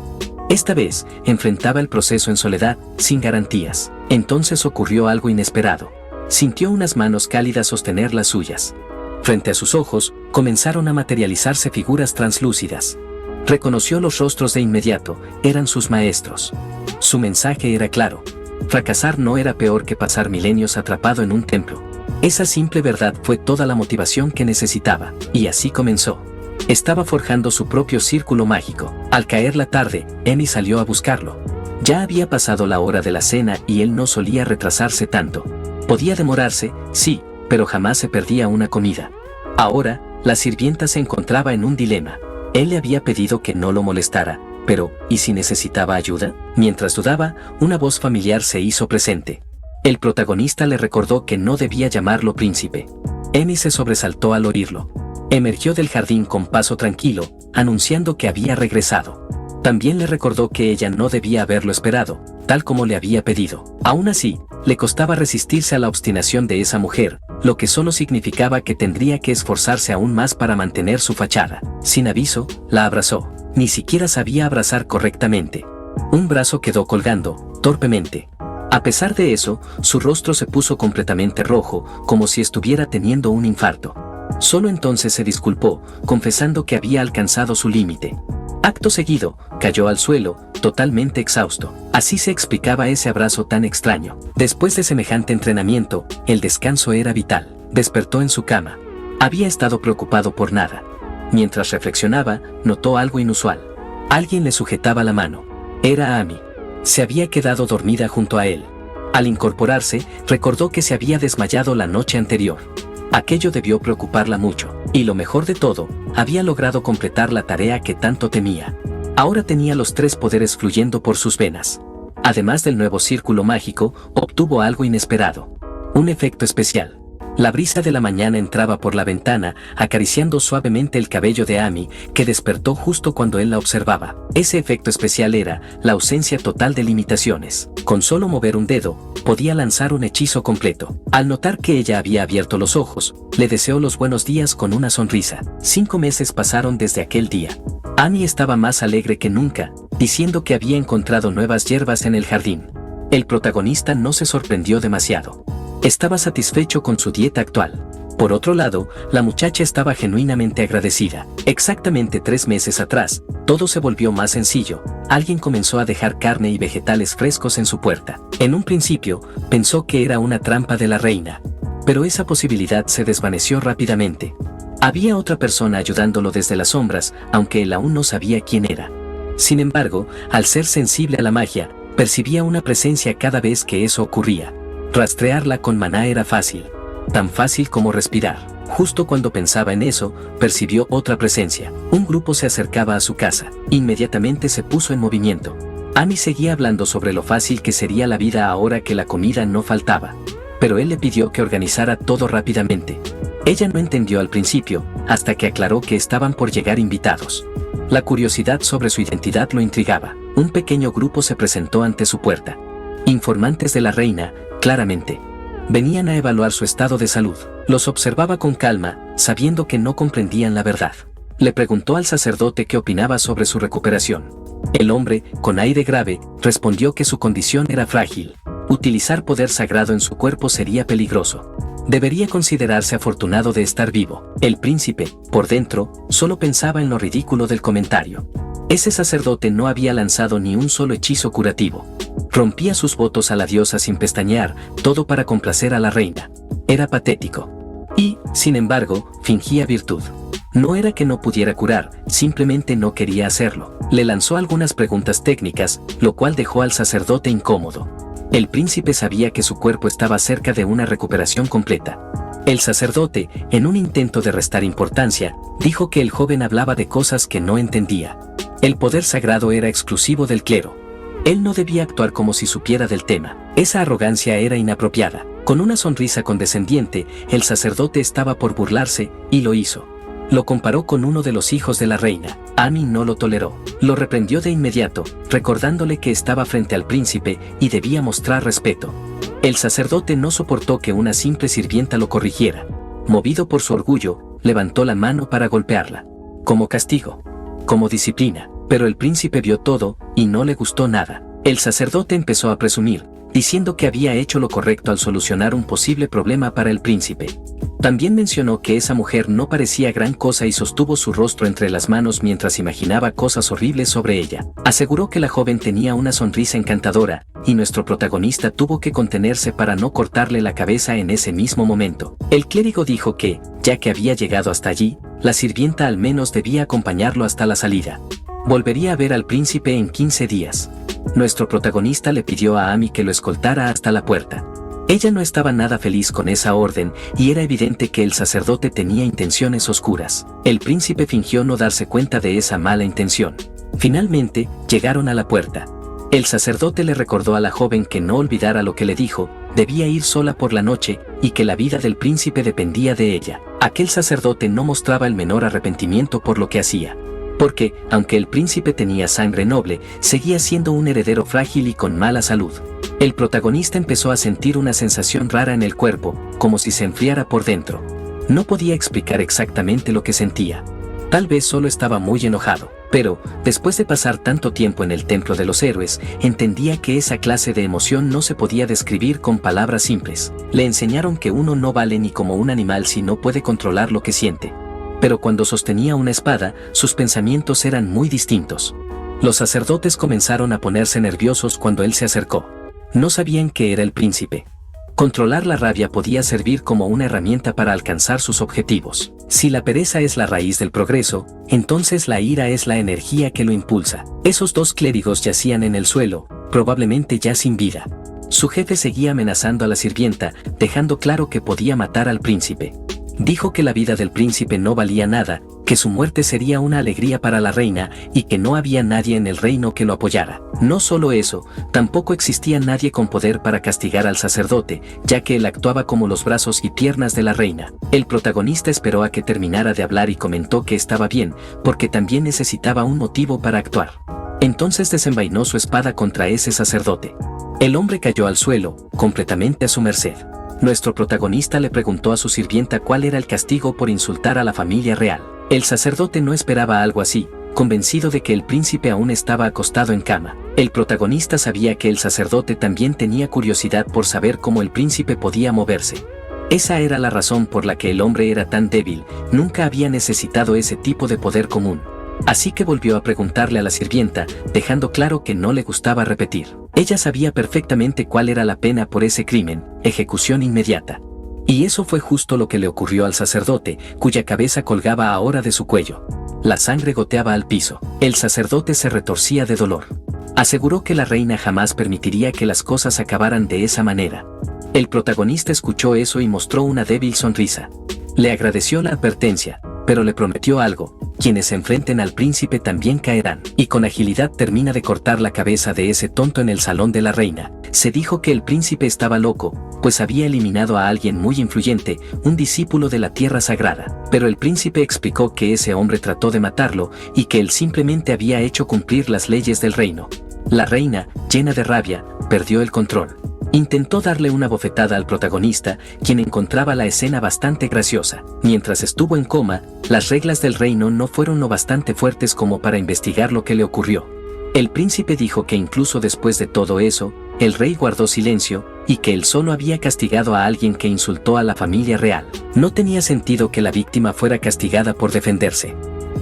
Esta vez, enfrentaba el proceso en soledad, sin garantías. Entonces ocurrió algo inesperado. Sintió unas manos cálidas sostener las suyas. Frente a sus ojos, comenzaron a materializarse figuras translúcidas. Reconoció los rostros de inmediato, eran sus maestros. Su mensaje era claro. Fracasar no era peor que pasar milenios atrapado en un templo. Esa simple verdad fue toda la motivación que necesitaba, y así comenzó. Estaba forjando su propio círculo mágico. Al caer la tarde, Emi salió a buscarlo. Ya había pasado la hora de la cena y él no solía retrasarse tanto. Podía demorarse, sí, pero jamás se perdía una comida. Ahora, la sirvienta se encontraba en un dilema. Él le había pedido que no lo molestara, pero, ¿y si necesitaba ayuda? Mientras dudaba, una voz familiar se hizo presente. El protagonista le recordó que no debía llamarlo príncipe. Emi se sobresaltó al oírlo. Emergió del jardín con paso tranquilo, anunciando que había regresado. También le recordó que ella no debía haberlo esperado, tal como le había pedido. Aún así, le costaba resistirse a la obstinación de esa mujer, lo que solo significaba que tendría que esforzarse aún más para mantener su fachada. Sin aviso, la abrazó. Ni siquiera sabía abrazar correctamente. Un brazo quedó colgando, torpemente. A pesar de eso, su rostro se puso completamente rojo, como si estuviera teniendo un infarto. Solo entonces se disculpó, confesando que había alcanzado su límite. Acto seguido, cayó al suelo, totalmente exhausto. Así se explicaba ese abrazo tan extraño. Después de semejante entrenamiento, el descanso era vital. Despertó en su cama. Había estado preocupado por nada. Mientras reflexionaba, notó algo inusual. Alguien le sujetaba la mano. Era Amy. Se había quedado dormida junto a él. Al incorporarse, recordó que se había desmayado la noche anterior. Aquello debió preocuparla mucho. Y lo mejor de todo, había logrado completar la tarea que tanto temía. Ahora tenía los 3 poderes fluyendo por sus venas. Además del nuevo círculo mágico, obtuvo algo inesperado. Un efecto especial. La brisa de la mañana entraba por la ventana, acariciando suavemente el cabello de Amy, que despertó justo cuando él la observaba. Ese efecto especial era la ausencia total de limitaciones. Con solo mover un dedo, podía lanzar un hechizo completo. Al notar que ella había abierto los ojos, le deseó los buenos días con una sonrisa. 5 meses pasaron desde aquel día. Amy estaba más alegre que nunca, diciendo que había encontrado nuevas hierbas en el jardín. El protagonista no se sorprendió demasiado. Estaba satisfecho con su dieta actual. Por otro lado, la muchacha estaba genuinamente agradecida. Exactamente 3 meses atrás, todo se volvió más sencillo. Alguien comenzó a dejar carne y vegetales frescos en su puerta. En un principio, pensó que era una trampa de la reina. Pero esa posibilidad se desvaneció rápidamente. Había otra persona ayudándolo desde las sombras, aunque él aún no sabía quién era. Sin embargo, al ser sensible a la magia, percibía una presencia cada vez que eso ocurría. Rastrearla con maná era fácil, tan fácil como respirar. Justo cuando pensaba en eso, percibió otra presencia. Un grupo se acercaba a su casa. Inmediatamente se puso en movimiento. Amy seguía hablando sobre lo fácil que sería la vida ahora que la comida no faltaba. Pero él le pidió que organizara todo rápidamente. Ella no entendió al principio, hasta que aclaró que estaban por llegar invitados. La curiosidad sobre su identidad lo intrigaba. Un pequeño grupo se presentó ante su puerta. Informantes de la reina, claramente. Venían a evaluar su estado de salud. Los observaba con calma, sabiendo que no comprendían la verdad. Le preguntó al sacerdote qué opinaba sobre su recuperación. El hombre, con aire grave, respondió que su condición era frágil. Utilizar poder sagrado en su cuerpo sería peligroso. Debería considerarse afortunado de estar vivo. El príncipe, por dentro, solo pensaba en lo ridículo del comentario. Ese sacerdote no había lanzado ni un solo hechizo curativo. Rompía sus votos a la diosa sin pestañear, todo para complacer a la reina. Era patético. Y, sin embargo, fingía virtud. No era que no pudiera curar, simplemente no quería hacerlo. Le lanzó algunas preguntas técnicas, lo cual dejó al sacerdote incómodo. El príncipe sabía que su cuerpo estaba cerca de una recuperación completa. El sacerdote, en un intento de restar importancia, dijo que el joven hablaba de cosas que no entendía. El poder sagrado era exclusivo del clero. Él no debía actuar como si supiera del tema. Esa arrogancia era inapropiada. Con una sonrisa condescendiente, el sacerdote estaba por burlarse, y lo hizo. Lo comparó con uno de los hijos de la reina. Amy no lo toleró. Lo reprendió de inmediato, recordándole que estaba frente al príncipe y debía mostrar respeto. El sacerdote no soportó que una simple sirvienta lo corrigiera. Movido por su orgullo, levantó la mano para golpearla. Como castigo. Como disciplina. Pero el príncipe vio todo, y no le gustó nada. El sacerdote empezó a presumir, diciendo que había hecho lo correcto al solucionar un posible problema para el príncipe. También mencionó que esa mujer no parecía gran cosa y sostuvo su rostro entre las manos mientras imaginaba cosas horribles sobre ella. Aseguró que la joven tenía una sonrisa encantadora, y nuestro protagonista tuvo que contenerse para no cortarle la cabeza en ese mismo momento. El clérigo dijo que, ya que había llegado hasta allí, la sirvienta al menos debía acompañarlo hasta la salida. Volvería a ver al príncipe en 15 días. Nuestro protagonista le pidió a Amy que lo escoltara hasta la puerta. Ella no estaba nada feliz con esa orden, y era evidente que el sacerdote tenía intenciones oscuras. El príncipe fingió no darse cuenta de esa mala intención. Finalmente, llegaron a la puerta. El sacerdote le recordó a la joven que no olvidara lo que le dijo, debía ir sola por la noche, y que la vida del príncipe dependía de ella. Aquel sacerdote no mostraba el menor arrepentimiento por lo que hacía. Porque, aunque el príncipe tenía sangre noble, seguía siendo un heredero frágil y con mala salud. El protagonista empezó a sentir una sensación rara en el cuerpo, como si se enfriara por dentro. No podía explicar exactamente lo que sentía. Tal vez solo estaba muy enojado. Pero, después de pasar tanto tiempo en el templo de los héroes, entendía que esa clase de emoción no se podía describir con palabras simples. Le enseñaron que uno no vale ni como un animal si no puede controlar lo que siente. Pero cuando sostenía una espada, sus pensamientos eran muy distintos. Los sacerdotes comenzaron a ponerse nerviosos cuando él se acercó. No sabían que era el príncipe. Controlar la rabia podía servir como una herramienta para alcanzar sus objetivos. Si la pereza es la raíz del progreso, entonces la ira es la energía que lo impulsa. Esos dos clérigos yacían en el suelo, probablemente ya sin vida. Su jefe seguía amenazando a la sirvienta, dejando claro que podía matar al príncipe. Dijo que la vida del príncipe no valía nada, que su muerte sería una alegría para la reina y que no había nadie en el reino que lo apoyara. No solo eso, tampoco existía nadie con poder para castigar al sacerdote, ya que él actuaba como los brazos y piernas de la reina. El protagonista esperó a que terminara de hablar y comentó que estaba bien, porque también necesitaba un motivo para actuar. Entonces desenvainó su espada contra ese sacerdote. El hombre cayó al suelo, completamente a su merced. Nuestro protagonista le preguntó a su sirvienta cuál era el castigo por insultar a la familia real. El sacerdote no esperaba algo así, convencido de que el príncipe aún estaba acostado en cama. El protagonista sabía que el sacerdote también tenía curiosidad por saber cómo el príncipe podía moverse. Esa era la razón por la que el hombre era tan débil, nunca había necesitado ese tipo de poder común. Así que volvió a preguntarle a la sirvienta, dejando claro que no le gustaba repetir. Ella sabía perfectamente cuál era la pena por ese crimen, ejecución inmediata. Y eso fue justo lo que le ocurrió al sacerdote, cuya cabeza colgaba ahora de su cuello. La sangre goteaba al piso. El sacerdote se retorcía de dolor. Aseguró que la reina jamás permitiría que las cosas acabaran de esa manera. El protagonista escuchó eso y mostró una débil sonrisa. Le agradeció la advertencia, pero le prometió algo: quienes se enfrenten al príncipe también caerán. Y con agilidad termina de cortar la cabeza de ese tonto en el salón de la reina. Se dijo que el príncipe estaba loco, pues había eliminado a alguien muy influyente, un discípulo de la tierra sagrada. Pero el príncipe explicó que ese hombre trató de matarlo y que él simplemente había hecho cumplir las leyes del reino. La reina, llena de rabia, perdió el control. Intentó darle una bofetada al protagonista, quien encontraba la escena bastante graciosa. Mientras estuvo en coma, las reglas del reino no fueron lo bastante fuertes como para investigar lo que le ocurrió. El príncipe dijo que incluso después de todo eso, el rey guardó silencio, y que él solo había castigado a alguien que insultó a la familia real. No tenía sentido que la víctima fuera castigada por defenderse.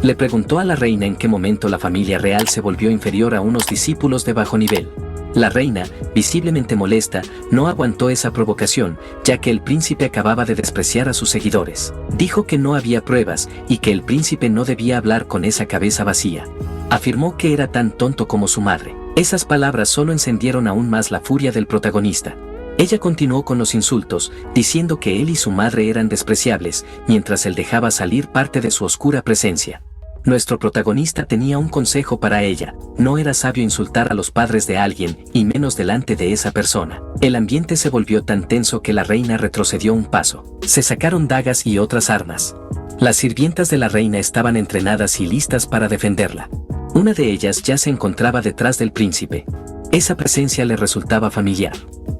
Le preguntó a la reina en qué momento la familia real se volvió inferior a unos discípulos de bajo nivel. La reina, visiblemente molesta, no aguantó esa provocación, ya que el príncipe acababa de despreciar a sus seguidores. Dijo que no había pruebas y que el príncipe no debía hablar con esa cabeza vacía. Afirmó que era tan tonto como su madre. Esas palabras solo encendieron aún más la furia del protagonista. Ella continuó con los insultos, diciendo que él y su madre eran despreciables, mientras él dejaba salir parte de su oscura presencia. Nuestro protagonista tenía un consejo para ella: no era sabio insultar a los padres de alguien, y menos delante de esa persona. El ambiente se volvió tan tenso que la reina retrocedió un paso. Se sacaron dagas y otras armas. Las sirvientas de la reina estaban entrenadas y listas para defenderla. Una de ellas ya se encontraba detrás del príncipe. Esa presencia le resultaba familiar.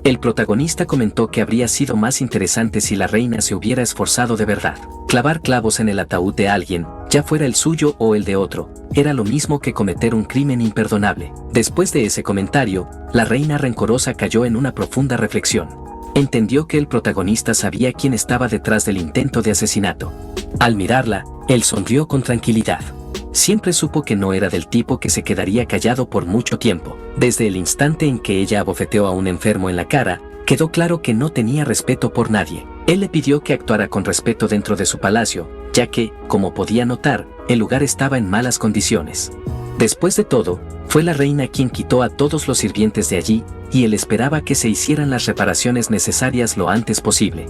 El protagonista comentó que habría sido más interesante si la reina se hubiera esforzado de verdad. Clavar clavos en el ataúd de alguien, ya fuera el suyo o el de otro, era lo mismo que cometer un crimen imperdonable. Después de ese comentario, la reina rencorosa cayó en una profunda reflexión. Entendió que el protagonista sabía quién estaba detrás del intento de asesinato. Al mirarla, él sonrió con tranquilidad. Siempre supo que no era del tipo que se quedaría callado por mucho tiempo. Desde el instante en que ella abofeteó a un enfermo en la cara, quedó claro que no tenía respeto por nadie. Él le pidió que actuara con respeto dentro de su palacio, ya que, como podía notar, el lugar estaba en malas condiciones. Después de todo, fue la reina quien quitó a todos los sirvientes de allí, y él esperaba que se hicieran las reparaciones necesarias lo antes posible.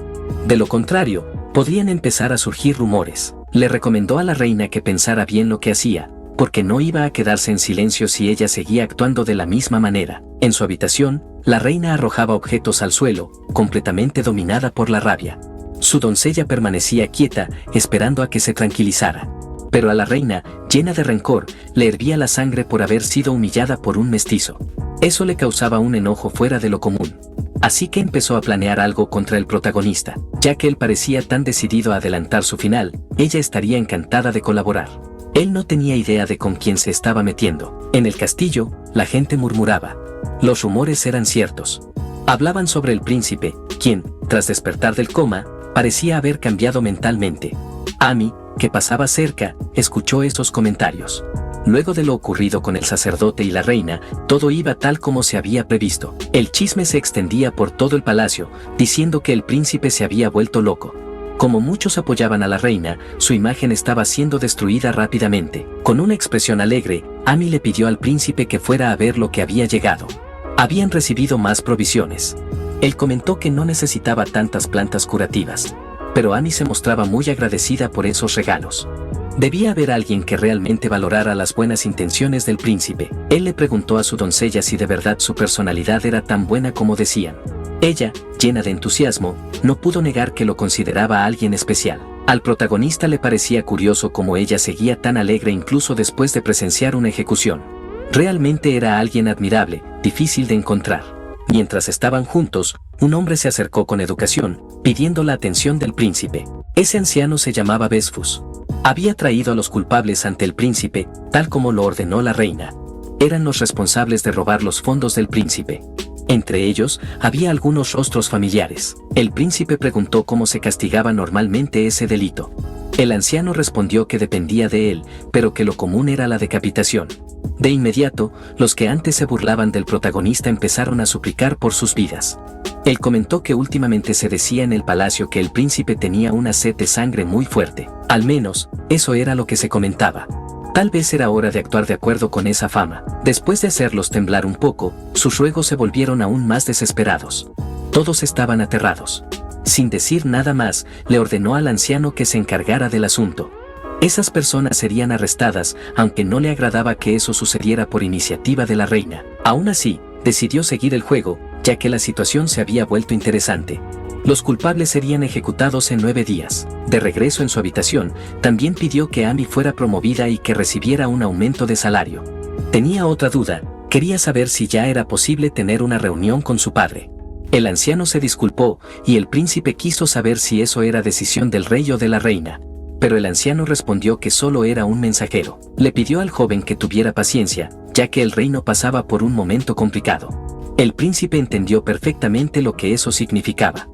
De lo contrario, podrían empezar a surgir rumores. Le recomendó a la reina que pensara bien lo que hacía, porque no iba a quedarse en silencio si ella seguía actuando de la misma manera. En su habitación, la reina arrojaba objetos al suelo, completamente dominada por la rabia. Su doncella permanecía quieta, esperando a que se tranquilizara. Pero a la reina, llena de rencor, le hervía la sangre por haber sido humillada por un mestizo. Eso le causaba un enojo fuera de lo común. Así que empezó a planear algo contra el protagonista. Ya que él parecía tan decidido a adelantar su final, ella estaría encantada de colaborar. Él no tenía idea de con quién se estaba metiendo. En el castillo, la gente murmuraba. Los rumores eran ciertos. Hablaban sobre el príncipe, quien, tras despertar del coma, parecía haber cambiado mentalmente. Amy, que pasaba cerca, escuchó esos comentarios. Luego de lo ocurrido con el sacerdote y la reina, todo iba tal como se había previsto. El chisme se extendía por todo el palacio, diciendo que el príncipe se había vuelto loco. Como muchos apoyaban a la reina, su imagen estaba siendo destruida rápidamente. Con una expresión alegre, Amy le pidió al príncipe que fuera a ver lo que había llegado. Habían recibido más provisiones. Él comentó que no necesitaba tantas plantas curativas. Pero Amy se mostraba muy agradecida por esos regalos. Debía haber alguien que realmente valorara las buenas intenciones del príncipe. Él le preguntó a su doncella si de verdad su personalidad era tan buena como decían. Ella, llena de entusiasmo, no pudo negar que lo consideraba alguien especial. Al protagonista le parecía curioso cómo ella seguía tan alegre incluso después de presenciar una ejecución. Realmente era alguien admirable, difícil de encontrar. Mientras estaban juntos, un hombre se acercó con educación, pidiendo la atención del príncipe. Ese anciano se llamaba Vesfus. Había traído a los culpables ante el príncipe, tal como lo ordenó la reina. Eran los responsables de robar los fondos del príncipe. Entre ellos, había algunos rostros familiares. El príncipe preguntó cómo se castigaba normalmente ese delito. El anciano respondió que dependía de él, pero que lo común era la decapitación. De inmediato, los que antes se burlaban del protagonista empezaron a suplicar por sus vidas. Él comentó que últimamente se decía en el palacio que el príncipe tenía una sed de sangre muy fuerte. Al menos, eso era lo que se comentaba. Tal vez era hora de actuar de acuerdo con esa fama. Después de hacerlos temblar un poco, sus ruegos se volvieron aún más desesperados. Todos estaban aterrados. Sin decir nada más, le ordenó al anciano que se encargara del asunto. Esas personas serían arrestadas, aunque no le agradaba que eso sucediera por iniciativa de la reina. Aún así, decidió seguir el juego, ya que la situación se había vuelto interesante. Los culpables serían ejecutados en 9 días. De regreso en su habitación, también pidió que Amy fuera promovida y que recibiera un aumento de salario. Tenía otra duda, quería saber si ya era posible tener una reunión con su padre. El anciano se disculpó, y el príncipe quiso saber si eso era decisión del rey o de la reina. Pero el anciano respondió que solo era un mensajero. Le pidió al joven que tuviera paciencia, ya que el reino pasaba por un momento complicado. El príncipe entendió perfectamente lo que eso significaba.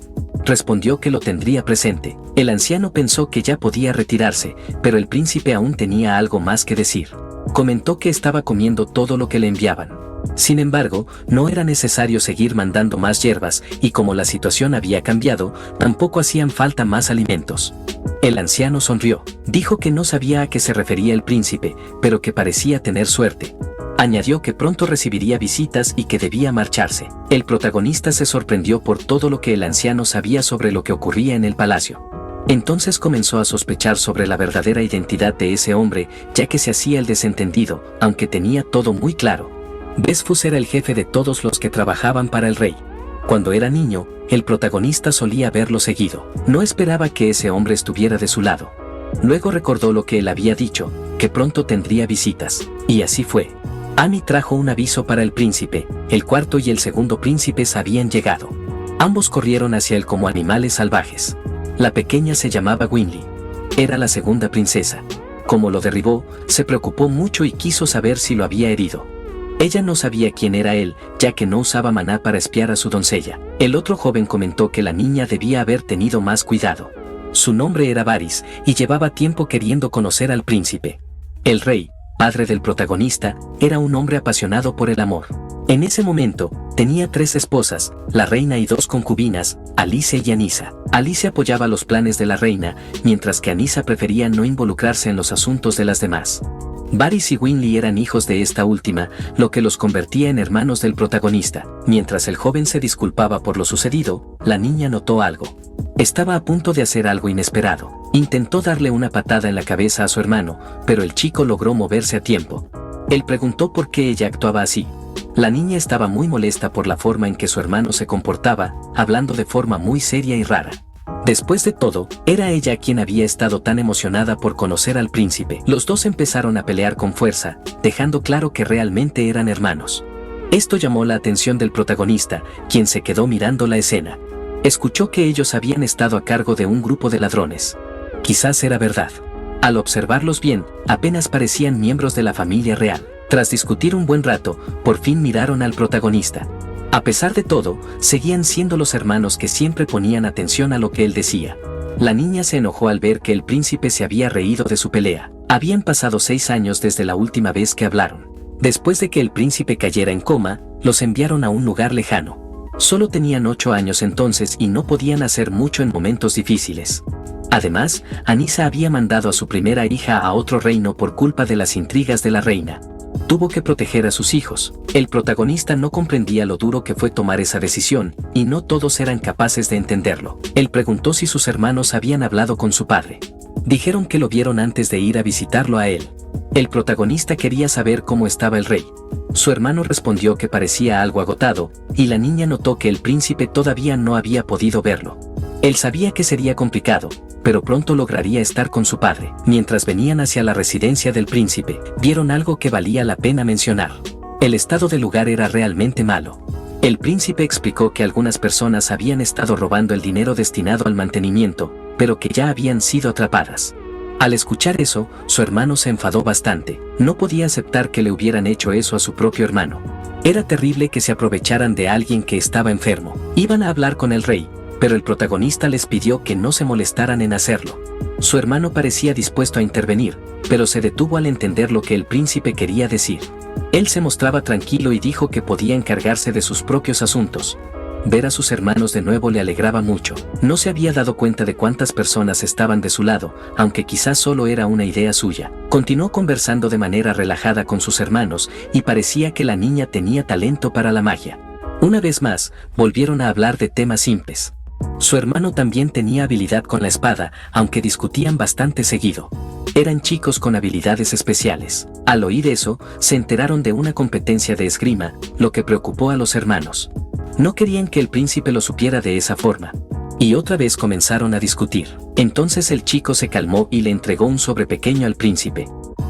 Respondió que lo tendría presente. El anciano pensó que ya podía retirarse, pero el príncipe aún tenía algo más que decir. Comentó que estaba comiendo todo lo que le enviaban. Sin embargo, no era necesario seguir mandando más hierbas, y como la situación había cambiado, tampoco hacían falta más alimentos. El anciano sonrió. Dijo que no sabía a qué se refería el príncipe, pero que parecía tener suerte. Añadió que pronto recibiría visitas y que debía marcharse. El protagonista se sorprendió por todo lo que el anciano sabía sobre lo que ocurría en el palacio. Entonces comenzó a sospechar sobre la verdadera identidad de ese hombre, ya que se hacía el desentendido, aunque tenía todo muy claro. Vesfus era el jefe de todos los que trabajaban para el rey. Cuando era niño, el protagonista solía verlo seguido. No esperaba que ese hombre estuviera de su lado. Luego recordó lo que él había dicho, que pronto tendría visitas. Y así fue. Amy trajo un aviso para el príncipe. El cuarto y el segundo príncipes habían llegado. Ambos corrieron hacia él como animales salvajes. La pequeña se llamaba Winley. Era la segunda princesa. Como lo derribó, se preocupó mucho y quiso saber si lo había herido. Ella no sabía quién era él, ya que no usaba maná para espiar a su doncella. El otro joven comentó que la niña debía haber tenido más cuidado. Su nombre era Varys, y llevaba tiempo queriendo conocer al príncipe. El rey, padre del protagonista, era un hombre apasionado por el amor. En ese momento, tenía 3 esposas, la reina y 2 concubinas, Alicia y Anisa. Alicia apoyaba los planes de la reina, mientras que Anisa prefería no involucrarse en los asuntos de las demás. Varys y Winley eran hijos de esta última, lo que los convertía en hermanos del protagonista. Mientras el joven se disculpaba por lo sucedido, la niña notó algo. Estaba a punto de hacer algo inesperado. Intentó darle una patada en la cabeza a su hermano, pero el chico logró moverse a tiempo. Él preguntó por qué ella actuaba así. La niña estaba muy molesta por la forma en que su hermano se comportaba, hablando de forma muy seria y rara. Después de todo, era ella quien había estado tan emocionada por conocer al príncipe. Los dos empezaron a pelear con fuerza, dejando claro que realmente eran hermanos. Esto llamó la atención del protagonista, quien se quedó mirando la escena. Escuchó que ellos habían estado a cargo de un grupo de ladrones. Quizás era verdad. Al observarlos bien, apenas parecían miembros de la familia real. Tras discutir un buen rato, por fin miraron al protagonista. A pesar de todo, seguían siendo los hermanos que siempre ponían atención a lo que él decía. La niña se enojó al ver que el príncipe se había reído de su pelea. Habían pasado 6 años desde la última vez que hablaron. Después de que el príncipe cayera en coma, los enviaron a un lugar lejano. Solo tenían 8 años entonces y no podían hacer mucho en momentos difíciles. Además, Anisa había mandado a su primera hija a otro reino por culpa de las intrigas de la reina. Tuvo que proteger a sus hijos. El protagonista no comprendía lo duro que fue tomar esa decisión, y no todos eran capaces de entenderlo. Él preguntó si sus hermanos habían hablado con su padre. Dijeron que lo vieron antes de ir a visitarlo a él. El protagonista quería saber cómo estaba el rey. Su hermano respondió que parecía algo agotado, y la niña notó que el príncipe todavía no había podido verlo. Él sabía que sería complicado, pero pronto lograría estar con su padre. Mientras venían hacia la residencia del príncipe, vieron algo que valía la pena mencionar. El estado del lugar era realmente malo. El príncipe explicó que algunas personas habían estado robando el dinero destinado al mantenimiento, pero que ya habían sido atrapadas. Al escuchar eso, su hermano se enfadó bastante. No podía aceptar que le hubieran hecho eso a su propio hermano. Era terrible que se aprovecharan de alguien que estaba enfermo. Iban a hablar con el rey, pero el protagonista les pidió que no se molestaran en hacerlo. Su hermano parecía dispuesto a intervenir, pero se detuvo al entender lo que el príncipe quería decir. Él se mostraba tranquilo y dijo que podía encargarse de sus propios asuntos. Ver a sus hermanos de nuevo le alegraba mucho. No se había dado cuenta de cuántas personas estaban de su lado, aunque quizás solo era una idea suya. Continuó conversando de manera relajada con sus hermanos y parecía que la niña tenía talento para la magia. Una vez más, volvieron a hablar de temas simples. Su hermano también tenía habilidad con la espada, aunque discutían bastante seguido. Eran chicos con habilidades especiales. Al oír eso, se enteraron de una competencia de esgrima, lo que preocupó a los hermanos. No querían que el príncipe lo supiera de esa forma. Y otra vez comenzaron a discutir. Entonces el chico se calmó y le entregó un sobre pequeño al príncipe.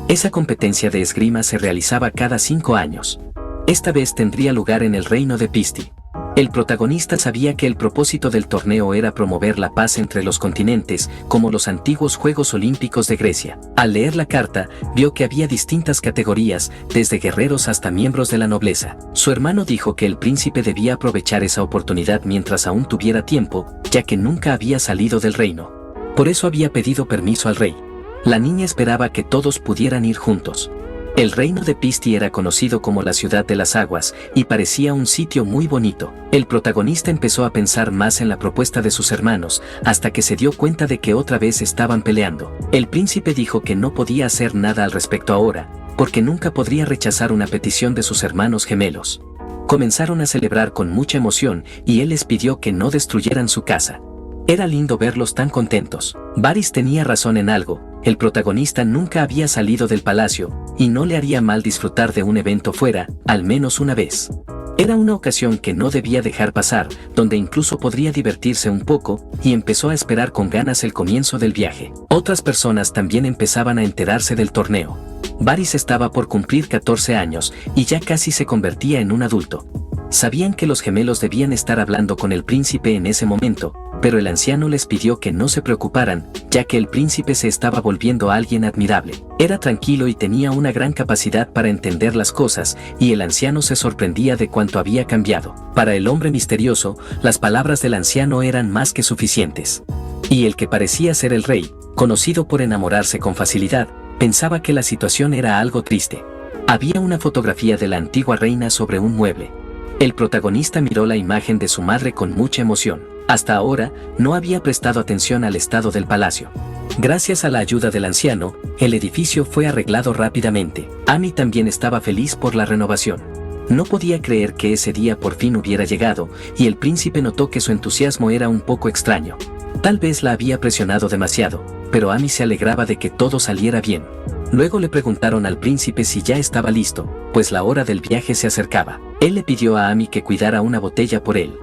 Esa competencia de esgrima se realizaba cada 5 años. Esta vez tendría lugar en el reino de Pisti. El protagonista sabía que el propósito del torneo era promover la paz entre los continentes, como los antiguos Juegos Olímpicos de Grecia. Al leer la carta, vio que había distintas categorías, desde guerreros hasta miembros de la nobleza. Su hermano dijo que el príncipe debía aprovechar esa oportunidad mientras aún tuviera tiempo, ya que nunca había salido del reino. Por eso había pedido permiso al rey. La niña esperaba que todos pudieran ir juntos. El reino de Pisti era conocido como la ciudad de las aguas y parecía un sitio muy bonito. El protagonista empezó a pensar más en la propuesta de sus hermanos, hasta que se dio cuenta de que otra vez estaban peleando. El príncipe dijo que no podía hacer nada al respecto ahora, porque nunca podría rechazar una petición de sus hermanos gemelos. Comenzaron a celebrar con mucha emoción y él les pidió que no destruyeran su casa. Era lindo verlos tan contentos. Varys tenía razón en algo. El protagonista nunca había salido del palacio, y no le haría mal disfrutar de un evento fuera, al menos una vez. Era una ocasión que no debía dejar pasar, donde incluso podría divertirse un poco, y empezó a esperar con ganas el comienzo del viaje. Otras personas también empezaban a enterarse del torneo. Varys estaba por cumplir 14 años, y ya casi se convertía en un adulto. Sabían que los gemelos debían estar hablando con el príncipe en ese momento, pero el anciano les pidió que no se preocuparan, ya que el príncipe se estaba volviendo alguien admirable. Era tranquilo y tenía una gran capacidad para entender las cosas, y el anciano se sorprendía de cuánto había cambiado. Para el hombre misterioso, las palabras del anciano eran más que suficientes. Y el que parecía ser el rey, conocido por enamorarse con facilidad, pensaba que la situación era algo triste. Había una fotografía de la antigua reina sobre un mueble. El protagonista miró la imagen de su madre con mucha emoción. Hasta ahora, no había prestado atención al estado del palacio. Gracias a la ayuda del anciano, el edificio fue arreglado rápidamente. Amy también estaba feliz por la renovación. No podía creer que ese día por fin hubiera llegado, y el príncipe notó que su entusiasmo era un poco extraño. Tal vez la había presionado demasiado, pero Amy se alegraba de que todo saliera bien. Luego le preguntaron al príncipe si ya estaba listo, pues la hora del viaje se acercaba. Él le pidió a Amy que cuidara una botella por él.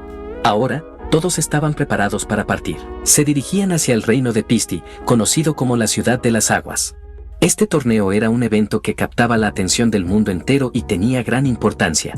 Ahora, todos estaban preparados para partir. Se dirigían hacia el reino de Pisti, conocido como la ciudad de las aguas. Este torneo era un evento que captaba la atención del mundo entero y tenía gran importancia.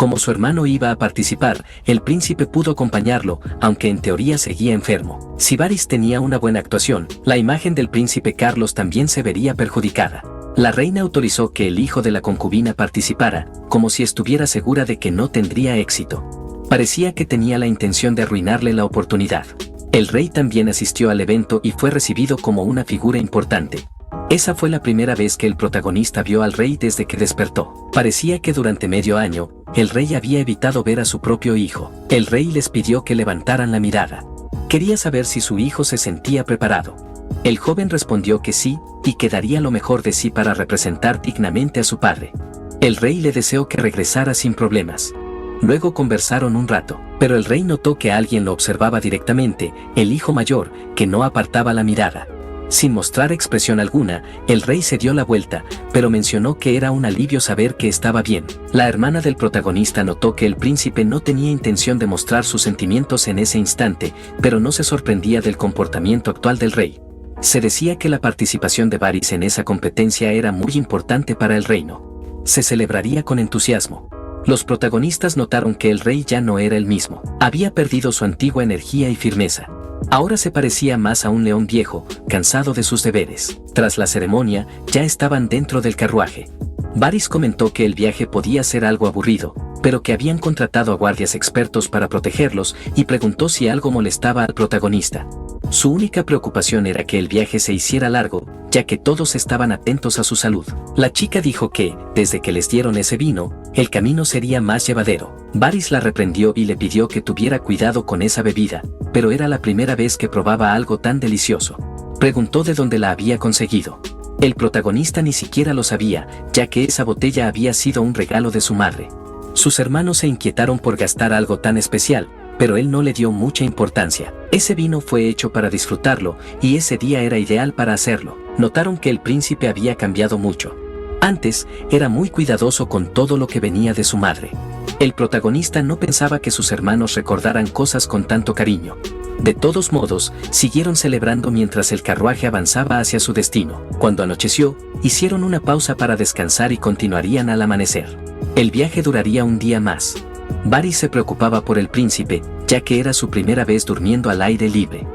Como su hermano iba a participar, el príncipe pudo acompañarlo, aunque en teoría seguía enfermo. Si Varys tenía una buena actuación, la imagen del príncipe Carlos también se vería perjudicada. La reina autorizó que el hijo de la concubina participara, como si estuviera segura de que no tendría éxito. Parecía que tenía la intención de arruinarle la oportunidad. El rey también asistió al evento y fue recibido como una figura importante. Esa fue la primera vez que el protagonista vio al rey desde que despertó. Parecía que durante medio año, el rey había evitado ver a su propio hijo. El rey les pidió que levantaran la mirada. Quería saber si su hijo se sentía preparado. El joven respondió que sí, y que daría lo mejor de sí para representar dignamente a su padre. El rey le deseó que regresara sin problemas. Luego conversaron un rato, pero el rey notó que alguien lo observaba directamente, el hijo mayor, que no apartaba la mirada. Sin mostrar expresión alguna, el rey se dio la vuelta, pero mencionó que era un alivio saber que estaba bien. La hermana del protagonista notó que el príncipe no tenía intención de mostrar sus sentimientos en ese instante, pero no se sorprendía del comportamiento actual del rey. Se decía que la participación de Varys en esa competencia era muy importante para el reino. Se celebraría con entusiasmo. Los protagonistas notaron que el rey ya no era el mismo. Había perdido su antigua energía y firmeza. Ahora se parecía más a un león viejo, cansado de sus deberes. Tras la ceremonia, ya estaban dentro del carruaje. Varys comentó que el viaje podía ser algo aburrido, pero que habían contratado a guardias expertos para protegerlos y preguntó si algo molestaba al protagonista. Su única preocupación era que el viaje se hiciera largo, ya que todos estaban atentos a su salud. La chica dijo que, desde que les dieron ese vino, el camino sería más llevadero. Varys la reprendió y le pidió que tuviera cuidado con esa bebida, pero era la primera vez que probaba algo tan delicioso. Preguntó de dónde la había conseguido. El protagonista ni siquiera lo sabía, ya que esa botella había sido un regalo de su madre. Sus hermanos se inquietaron por gastar algo tan especial, pero él no le dio mucha importancia. Ese vino fue hecho para disfrutarlo, y ese día era ideal para hacerlo. Notaron que el príncipe había cambiado mucho. Antes, era muy cuidadoso con todo lo que venía de su madre. El protagonista no pensaba que sus hermanos recordaran cosas con tanto cariño. De todos modos, siguieron celebrando mientras el carruaje avanzaba hacia su destino. Cuando anocheció, hicieron una pausa para descansar y continuarían al amanecer. El viaje duraría un día más. Varys se preocupaba por el príncipe, ya que era su primera vez durmiendo al aire libre.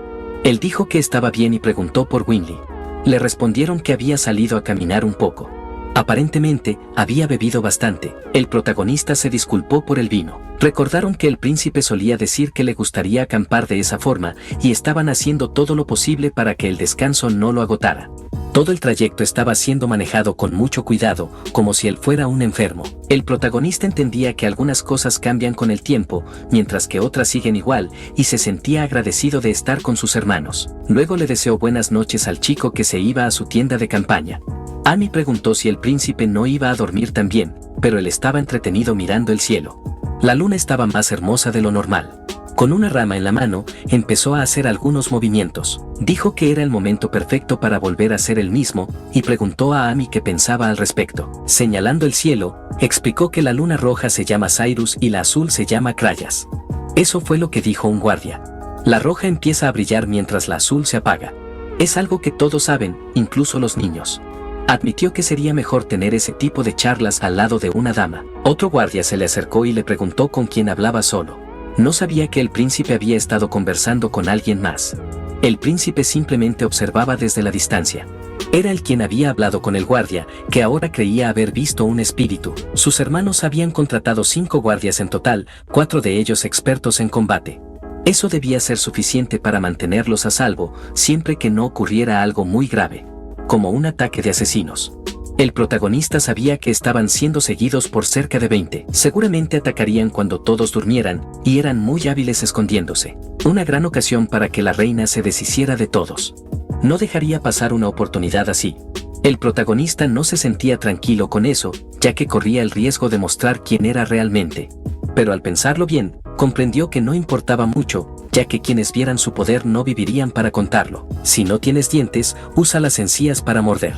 Él dijo que estaba bien y preguntó por Winley. Le respondieron que había salido a caminar un poco. Aparentemente, había bebido bastante. El protagonista se disculpó por el vino. Recordaron que el príncipe solía decir que le gustaría acampar de esa forma, y estaban haciendo todo lo posible para que el descanso no lo agotara. Todo el trayecto estaba siendo manejado con mucho cuidado, como si él fuera un enfermo. El protagonista entendía que algunas cosas cambian con el tiempo, mientras que otras siguen igual, y se sentía agradecido de estar con sus hermanos. Luego le deseó buenas noches al chico que se iba a su tienda de campaña. Amy preguntó si el príncipe no iba a dormir también, pero él estaba entretenido mirando el cielo. La luna estaba más hermosa de lo normal. Con una rama en la mano, empezó a hacer algunos movimientos. Dijo que era el momento perfecto para volver a ser el mismo, y preguntó a Amy qué pensaba al respecto. Señalando el cielo, explicó que la luna roja se llama Cyrus y la azul se llama Crayas. Eso fue lo que dijo un guardia. La roja empieza a brillar mientras la azul se apaga. Es algo que todos saben, incluso los niños. Admitió que sería mejor tener ese tipo de charlas al lado de una dama. Otro guardia se le acercó y le preguntó con quién hablaba solo. No sabía que el príncipe había estado conversando con alguien más. El príncipe simplemente observaba desde la distancia. Era él quien había hablado con el guardia, que ahora creía haber visto un espíritu. Sus hermanos habían contratado 5 guardias en total, 4 de ellos expertos en combate. Eso debía ser suficiente para mantenerlos a salvo, siempre que no ocurriera algo muy grave, como un ataque de asesinos. El protagonista sabía que estaban siendo seguidos por cerca de 20. Seguramente atacarían cuando todos durmieran, y eran muy hábiles escondiéndose. Una gran ocasión para que la reina se deshiciera de todos. No dejaría pasar una oportunidad así. El protagonista no se sentía tranquilo con eso, ya que corría el riesgo de mostrar quién era realmente. Pero al pensarlo bien, comprendió que no importaba mucho, ya que quienes vieran su poder no vivirían para contarlo. Si no tienes dientes, usa las encías para morder.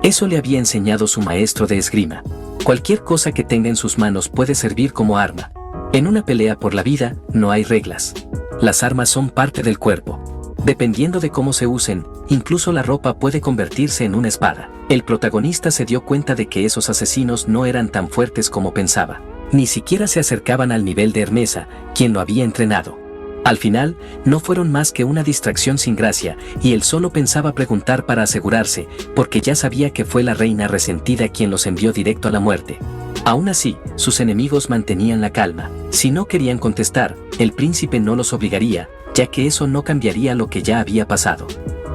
Eso le había enseñado su maestro de esgrima. Cualquier cosa que tenga en sus manos puede servir como arma. En una pelea por la vida, no hay reglas. Las armas son parte del cuerpo. Dependiendo de cómo se usen, incluso la ropa puede convertirse en una espada. El protagonista se dio cuenta de que esos asesinos no eran tan fuertes como pensaba. Ni siquiera se acercaban al nivel de Hermesa, quien lo había entrenado. Al final, no fueron más que una distracción sin gracia, y él solo pensaba preguntar para asegurarse, porque ya sabía que fue la reina resentida quien los envió directo a la muerte. Aún así, sus enemigos mantenían la calma. Si no querían contestar, el príncipe no los obligaría, ya que eso no cambiaría lo que ya había pasado.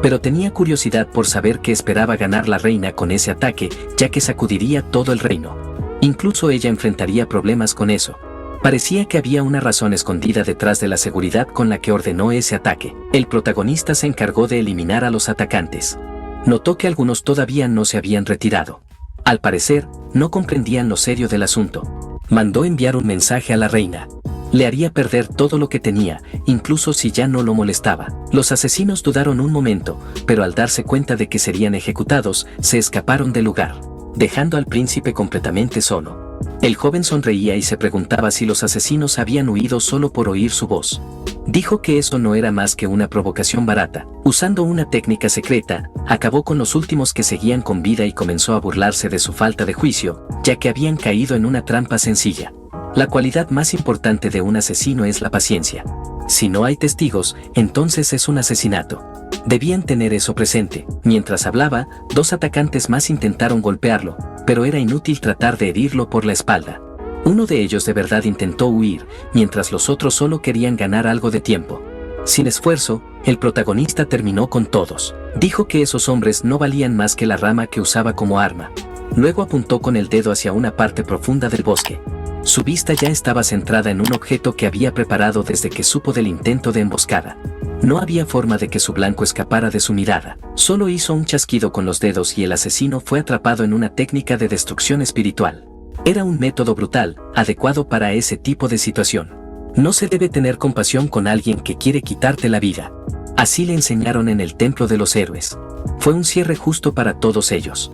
Pero tenía curiosidad por saber qué esperaba ganar la reina con ese ataque, ya que sacudiría todo el reino. Incluso ella enfrentaría problemas con eso. Parecía que había una razón escondida detrás de la seguridad con la que ordenó ese ataque. El protagonista se encargó de eliminar a los atacantes. Notó que algunos todavía no se habían retirado. Al parecer, no comprendían lo serio del asunto. Mandó enviar un mensaje a la reina. Le haría perder todo lo que tenía, incluso si ya no lo molestaba. Los asesinos dudaron un momento, pero al darse cuenta de que serían ejecutados, se escaparon del lugar, dejando al príncipe completamente solo. El joven sonreía y se preguntaba si los asesinos habían huido solo por oír su voz. Dijo que eso no era más que una provocación barata. Usando una técnica secreta, acabó con los últimos que seguían con vida y comenzó a burlarse de su falta de juicio, ya que habían caído en una trampa sencilla. La cualidad más importante de un asesino es la paciencia. Si no hay testigos, entonces es un asesinato. Debían tener eso presente. Mientras hablaba, 2 atacantes más intentaron golpearlo, pero era inútil tratar de herirlo por la espalda. Uno de ellos de verdad intentó huir, mientras los otros solo querían ganar algo de tiempo. Sin esfuerzo, el protagonista terminó con todos. Dijo que esos hombres no valían más que la rama que usaba como arma. Luego apuntó con el dedo hacia una parte profunda del bosque. Su vista ya estaba centrada en un objeto que había preparado desde que supo del intento de emboscada. No había forma de que su blanco escapara de su mirada. Solo hizo un chasquido con los dedos y el asesino fue atrapado en una técnica de destrucción espiritual. Era un método brutal, adecuado para ese tipo de situación. No se debe tener compasión con alguien que quiere quitarte la vida. Así le enseñaron en el Templo de los Héroes. Fue un cierre justo para todos ellos.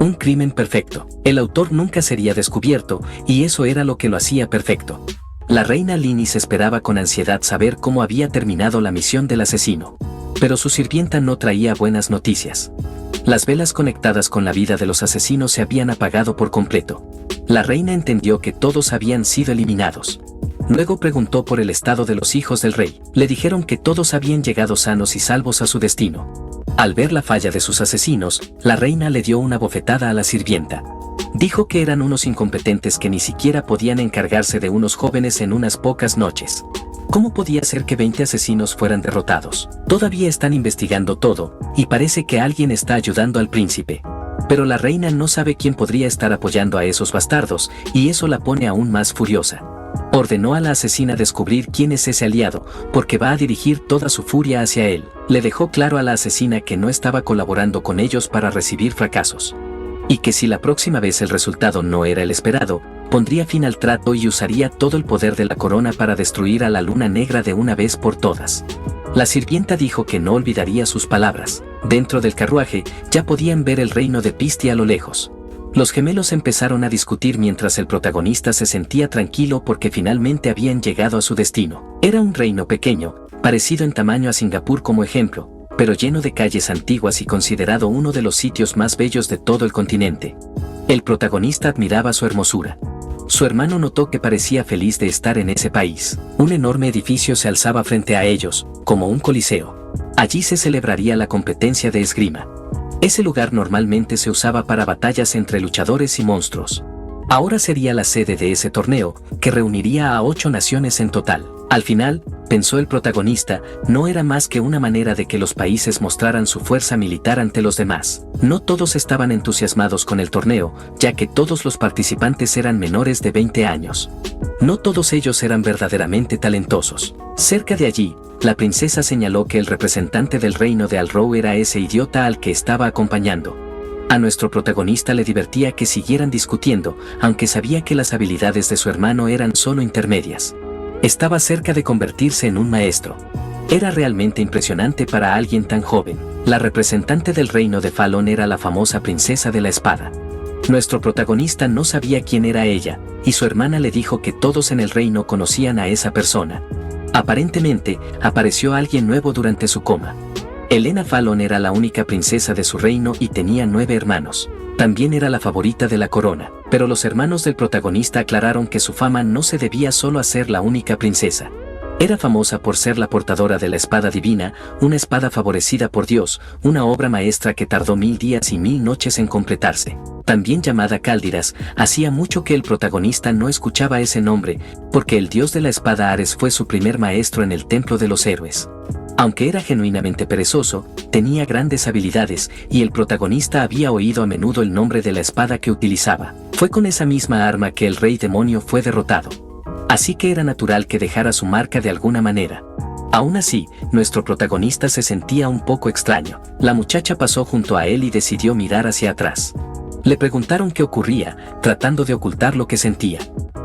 Un crimen perfecto. El autor nunca sería descubierto, y eso era lo que lo hacía perfecto. La reina Linis esperaba con ansiedad saber cómo había terminado la misión del asesino. Pero su sirvienta no traía buenas noticias. Las velas conectadas con la vida de los asesinos se habían apagado por completo. La reina entendió que todos habían sido eliminados. Luego preguntó por el estado de los hijos del rey. Le dijeron que todos habían llegado sanos y salvos a su destino. Al ver la falla de sus asesinos, la reina le dio una bofetada a la sirvienta. Dijo que eran unos incompetentes que ni siquiera podían encargarse de unos jóvenes en unas pocas noches. ¿Cómo podía ser que 20 asesinos fueran derrotados? Todavía están investigando todo, y parece que alguien está ayudando al príncipe. Pero la reina no sabe quién podría estar apoyando a esos bastardos, y eso la pone aún más furiosa. Ordenó a la asesina descubrir quién es ese aliado, porque va a dirigir toda su furia hacia él. Le dejó claro a la asesina que no estaba colaborando con ellos para recibir fracasos. Y que si la próxima vez el resultado no era el esperado, pondría fin al trato y usaría todo el poder de la corona para destruir a la luna negra de una vez por todas. La sirvienta dijo que no olvidaría sus palabras. Dentro del carruaje, ya podían ver el reino de Pisti a lo lejos. Los gemelos empezaron a discutir mientras el protagonista se sentía tranquilo porque finalmente habían llegado a su destino. Era un reino pequeño, parecido en tamaño a Singapur como ejemplo, pero lleno de calles antiguas y considerado uno de los sitios más bellos de todo el continente. El protagonista admiraba su hermosura. Su hermano notó que parecía feliz de estar en ese país. Un enorme edificio se alzaba frente a ellos, como un coliseo. Allí se celebraría la competencia de esgrima. Ese lugar normalmente se usaba para batallas entre luchadores y monstruos. Ahora sería la sede de ese torneo, que reuniría a 8 naciones en total. Al final, pensó el protagonista, no era más que una manera de que los países mostraran su fuerza militar ante los demás. No todos estaban entusiasmados con el torneo, ya que todos los participantes eran menores de 20 años. No todos ellos eran verdaderamente talentosos. Cerca de allí, la princesa señaló que el representante del reino de Alrow era ese idiota al que estaba acompañando. A nuestro protagonista le divertía que siguieran discutiendo, aunque sabía que las habilidades de su hermano eran solo intermedias. Estaba cerca de convertirse en un maestro. Era realmente impresionante para alguien tan joven. La representante del reino de Falon era la famosa princesa de la espada. Nuestro protagonista no sabía quién era ella, y su hermana le dijo que todos en el reino conocían a esa persona. Aparentemente, apareció alguien nuevo durante su coma. Helena Falon era la única princesa de su reino y tenía 9 hermanos. También era la favorita de la corona. Pero los hermanos del protagonista aclararon que su fama no se debía solo a ser la única princesa. Era famosa por ser la portadora de la espada divina, una espada favorecida por Dios, una obra maestra que tardó 1000 días y 1000 noches en completarse. También llamada Caldiras, hacía mucho que el protagonista no escuchaba ese nombre, porque el dios de la espada Ares fue su primer maestro en el templo de los héroes. Aunque era genuinamente perezoso, tenía grandes habilidades, y el protagonista había oído a menudo el nombre de la espada que utilizaba. Fue con esa misma arma que el rey demonio fue derrotado. Así que era natural que dejara su marca de alguna manera. Aún así, nuestro protagonista se sentía un poco extraño. La muchacha pasó junto a él y decidió mirar hacia atrás. Le preguntaron qué ocurría, tratando de ocultar lo que sentía.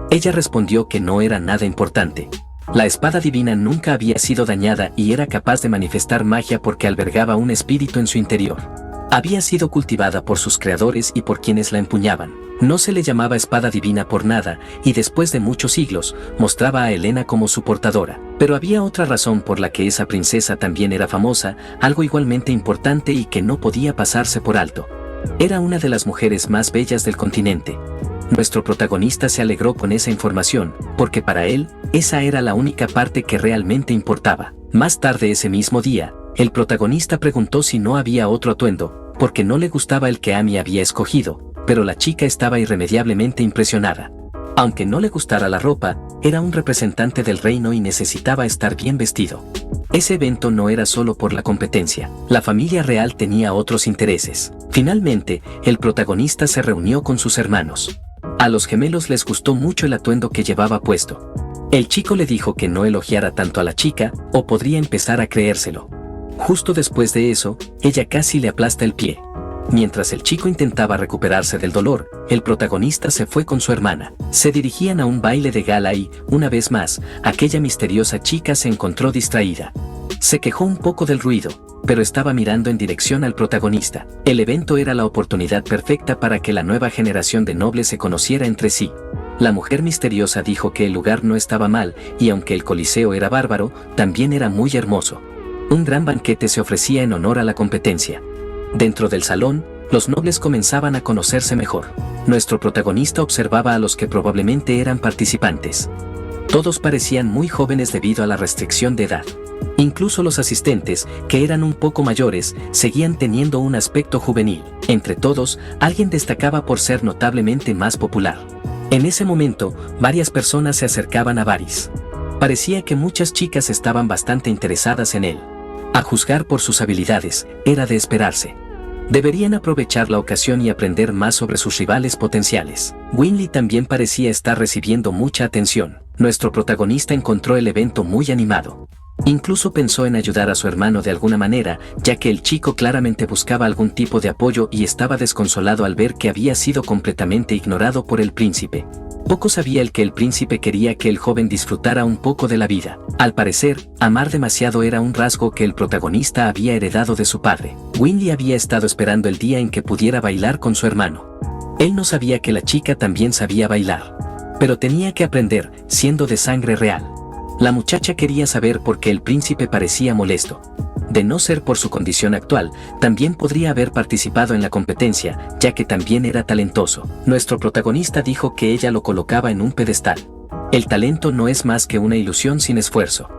Ella respondió que no era nada importante. La espada divina nunca había sido dañada y era capaz de manifestar magia porque albergaba un espíritu en su interior. Había sido cultivada por sus creadores y por quienes la empuñaban. No se le llamaba espada divina por nada, y después de muchos siglos, mostraba a Helena como su portadora. Pero había otra razón por la que esa princesa también era famosa, algo igualmente importante y que no podía pasarse por alto. Era una de las mujeres más bellas del continente. Nuestro protagonista se alegró con esa información, porque para él, esa era la única parte que realmente importaba. Más tarde ese mismo día, el protagonista preguntó si no había otro atuendo, porque no le gustaba el que Amy había escogido, pero la chica estaba irremediablemente impresionada. Aunque no le gustara la ropa, era un representante del reino y necesitaba estar bien vestido. Ese evento no era solo por la competencia, la familia real tenía otros intereses. Finalmente, el protagonista se reunió con sus hermanos. A los gemelos les gustó mucho el atuendo que llevaba puesto. El chico le dijo que no elogiara tanto a la chica, o podría empezar a creérselo. Justo después de eso, ella casi le aplasta el pie. Mientras el chico intentaba recuperarse del dolor, el protagonista se fue con su hermana. Se dirigían a un baile de gala y, una vez más, aquella misteriosa chica se encontró distraída. Se quejó un poco del ruido, pero estaba mirando en dirección al protagonista. El evento era la oportunidad perfecta para que la nueva generación de nobles se conociera entre sí. La mujer misteriosa dijo que el lugar no estaba mal, y aunque el coliseo era bárbaro, también era muy hermoso. Un gran banquete se ofrecía en honor a la competencia. Dentro del salón, los nobles comenzaban a conocerse mejor. Nuestro protagonista observaba a los que probablemente eran participantes. Todos parecían muy jóvenes debido a la restricción de edad. Incluso los asistentes, que eran un poco mayores, seguían teniendo un aspecto juvenil. Entre todos, alguien destacaba por ser notablemente más popular. En ese momento, varias personas se acercaban a Varys. Parecía que muchas chicas estaban bastante interesadas en él. A juzgar por sus habilidades, era de esperarse. Deberían aprovechar la ocasión y aprender más sobre sus rivales potenciales. Winley también parecía estar recibiendo mucha atención. Nuestro protagonista encontró el evento muy animado. Incluso pensó en ayudar a su hermano de alguna manera, ya que el chico claramente buscaba algún tipo de apoyo y estaba desconsolado al ver que había sido completamente ignorado por el príncipe. Poco sabía el que el príncipe quería que el joven disfrutara un poco de la vida. Al parecer, amar demasiado era un rasgo que el protagonista había heredado de su padre. Winley había estado esperando el día en que pudiera bailar con su hermano. Él no sabía que la chica también sabía bailar. Pero tenía que aprender, siendo de sangre real. La muchacha quería saber por qué el príncipe parecía molesto. De no ser por su condición actual, también podría haber participado en la competencia, ya que también era talentoso. Nuestro protagonista dijo que ella lo colocaba en un pedestal. El talento no es más que una ilusión sin esfuerzo.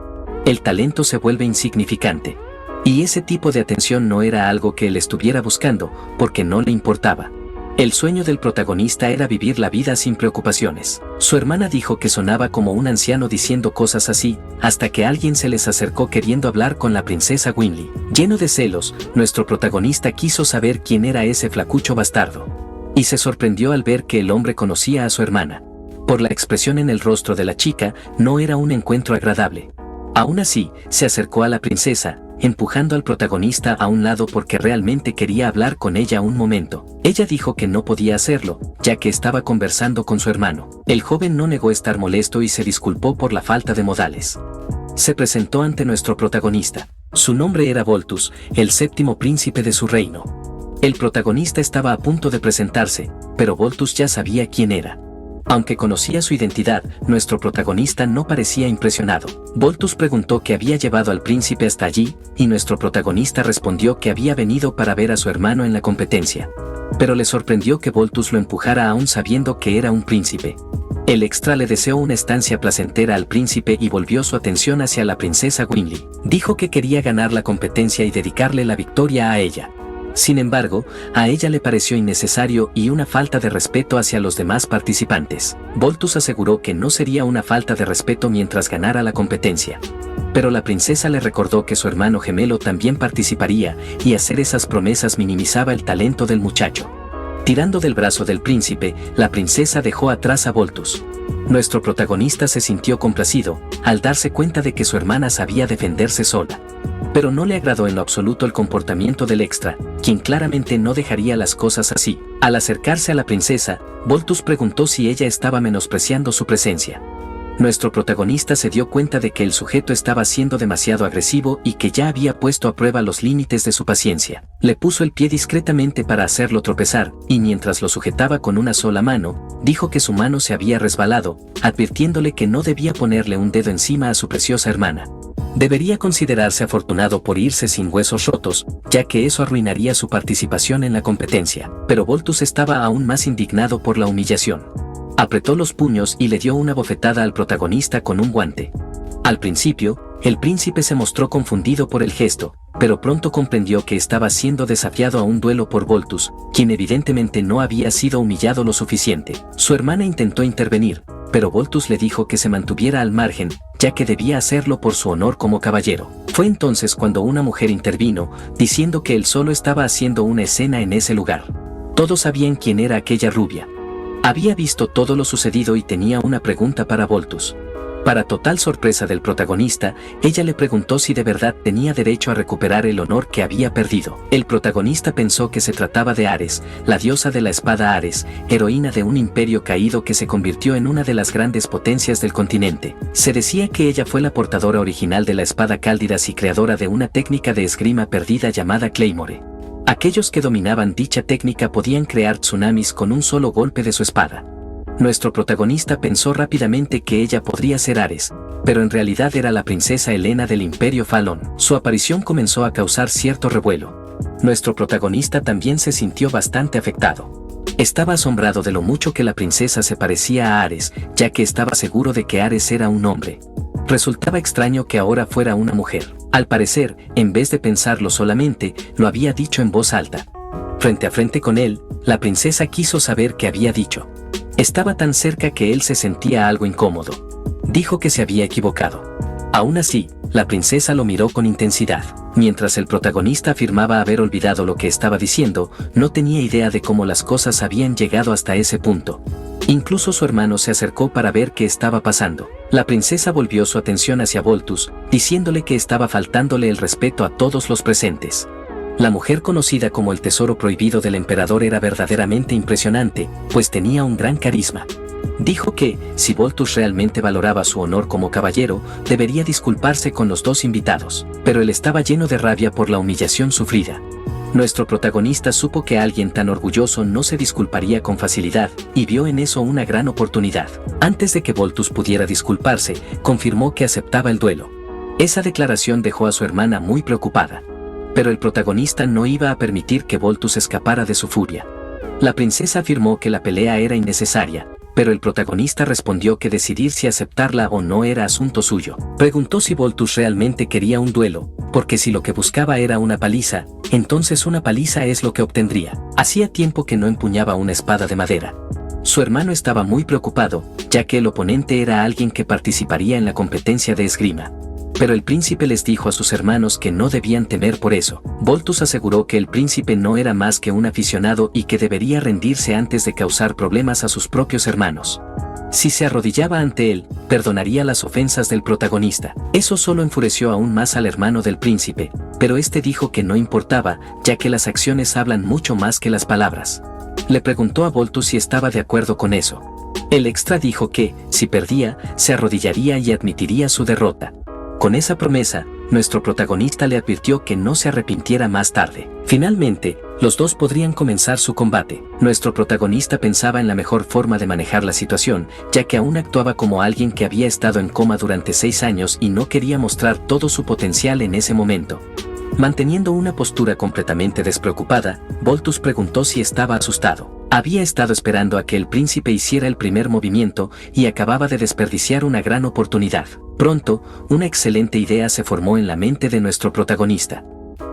El talento se vuelve insignificante. Y ese tipo de atención no era algo que él estuviera buscando, porque no le importaba. El sueño del protagonista era vivir la vida sin preocupaciones. Su hermana dijo que sonaba como un anciano diciendo cosas así, hasta que alguien se les acercó queriendo hablar con la princesa Winley. Lleno de celos, nuestro protagonista quiso saber quién era ese flacucho bastardo. Y se sorprendió al ver que el hombre conocía a su hermana. Por la expresión en el rostro de la chica, no era un encuentro agradable. Aún así, se acercó a la princesa, empujando al protagonista a un lado porque realmente quería hablar con ella un momento. Ella dijo que no podía hacerlo, ya que estaba conversando con su hermano. El joven no negó estar molesto y se disculpó por la falta de modales. Se presentó ante nuestro protagonista. Su nombre era Voltus, el séptimo príncipe de su reino. El protagonista estaba a punto de presentarse, pero Voltus ya sabía quién era. Aunque conocía su identidad, nuestro protagonista no parecía impresionado. Voltus preguntó qué había llevado al príncipe hasta allí, y nuestro protagonista respondió que había venido para ver a su hermano en la competencia. Pero le sorprendió que Voltus lo empujara aún sabiendo que era un príncipe. El extra le deseó una estancia placentera al príncipe y volvió su atención hacia la princesa Winley. Dijo que quería ganar la competencia y dedicarle la victoria a ella. Sin embargo, a ella le pareció innecesario y una falta de respeto hacia los demás participantes. Voltus aseguró que no sería una falta de respeto mientras ganara la competencia. Pero la princesa le recordó que su hermano gemelo también participaría, y hacer esas promesas minimizaba el talento del muchacho. Tirando del brazo del príncipe, la princesa dejó atrás a Voltus. Nuestro protagonista se sintió complacido, al darse cuenta de que su hermana sabía defenderse sola. Pero no le agradó en lo absoluto el comportamiento del extra, quien claramente no dejaría las cosas así. Al acercarse a la princesa, Voltus preguntó si ella estaba menospreciando su presencia. Nuestro protagonista se dio cuenta de que el sujeto estaba siendo demasiado agresivo y que ya había puesto a prueba los límites de su paciencia. Le puso el pie discretamente para hacerlo tropezar, y mientras lo sujetaba con una sola mano, dijo que su mano se había resbalado, advirtiéndole que no debía ponerle un dedo encima a su preciosa hermana. Debería considerarse afortunado por irse sin huesos rotos, ya que eso arruinaría su participación en la competencia. Pero Voltus estaba aún más indignado por la humillación. Apretó los puños y le dio una bofetada al protagonista con un guante. Al principio, el príncipe se mostró confundido por el gesto, pero pronto comprendió que estaba siendo desafiado a un duelo por Voltus, quien evidentemente no había sido humillado lo suficiente. Su hermana intentó intervenir, pero Voltus le dijo que se mantuviera al margen, ya que debía hacerlo por su honor como caballero. Fue entonces cuando una mujer intervino, diciendo que él solo estaba haciendo una escena en ese lugar. Todos sabían quién era aquella rubia. Había visto todo lo sucedido y tenía una pregunta para Voltus. Para total sorpresa del protagonista, ella le preguntó si de verdad tenía derecho a recuperar el honor que había perdido. El protagonista pensó que se trataba de Ares, la diosa de la espada Ares, heroína de un imperio caído que se convirtió en una de las grandes potencias del continente. Se decía que ella fue la portadora original de la espada Cáldidas y creadora de una técnica de esgrima perdida llamada Claymore. Aquellos que dominaban dicha técnica podían crear tsunamis con un solo golpe de su espada. Nuestro protagonista pensó rápidamente que ella podría ser Ares, pero en realidad era la princesa Helena del Imperio Falón. Su aparición comenzó a causar cierto revuelo. Nuestro protagonista también se sintió bastante afectado. Estaba asombrado de lo mucho que la princesa se parecía a Ares, ya que estaba seguro de que Ares era un hombre. Resultaba extraño que ahora fuera una mujer. Al parecer, en vez de pensarlo solamente, lo había dicho en voz alta. Frente a frente con él, la princesa quiso saber qué había dicho. Estaba tan cerca que él se sentía algo incómodo. Dijo que se había equivocado. Aún así, la princesa lo miró con intensidad. Mientras el protagonista afirmaba haber olvidado lo que estaba diciendo, no tenía idea de cómo las cosas habían llegado hasta ese punto. Incluso su hermano se acercó para ver qué estaba pasando. La princesa volvió su atención hacia Voltus, diciéndole que estaba faltándole el respeto a todos los presentes. La mujer conocida como el tesoro prohibido del emperador era verdaderamente impresionante, pues tenía un gran carisma. Dijo que, si Voltus realmente valoraba su honor como caballero, debería disculparse con los dos invitados, pero él estaba lleno de rabia por la humillación sufrida. Nuestro protagonista supo que alguien tan orgulloso no se disculparía con facilidad, y vio en eso una gran oportunidad. Antes de que Voltus pudiera disculparse, confirmó que aceptaba el duelo. Esa declaración dejó a su hermana muy preocupada. Pero el protagonista no iba a permitir que Voltus escapara de su furia. La princesa afirmó que la pelea era innecesaria, pero el protagonista respondió que decidir si aceptarla o no era asunto suyo. Preguntó si Voltus realmente quería un duelo, porque si lo que buscaba era una paliza, entonces una paliza es lo que obtendría. Hacía tiempo que no empuñaba una espada de madera. Su hermano estaba muy preocupado, ya que el oponente era alguien que participaría en la competencia de esgrima. Pero el príncipe les dijo a sus hermanos que no debían temer por eso. Voltus aseguró que el príncipe no era más que un aficionado y que debería rendirse antes de causar problemas a sus propios hermanos. Si se arrodillaba ante él, perdonaría las ofensas del protagonista. Eso solo enfureció aún más al hermano del príncipe, pero este dijo que no importaba, ya que las acciones hablan mucho más que las palabras. Le preguntó a Voltus si estaba de acuerdo con eso. El extra dijo que, si perdía, se arrodillaría y admitiría su derrota. Con esa promesa, nuestro protagonista le advirtió que no se arrepintiera más tarde. Finalmente, Los dos podrían comenzar su combate. Nuestro protagonista pensaba en la mejor forma de manejar la situación, ya que aún actuaba como alguien que había estado en coma durante 6 años y no quería mostrar todo su potencial en ese momento. Manteniendo una postura completamente despreocupada, Voltus preguntó si estaba asustado. Había estado esperando a que el príncipe hiciera el primer movimiento y acababa de desperdiciar una gran oportunidad. Pronto, una excelente idea se formó en la mente de nuestro protagonista.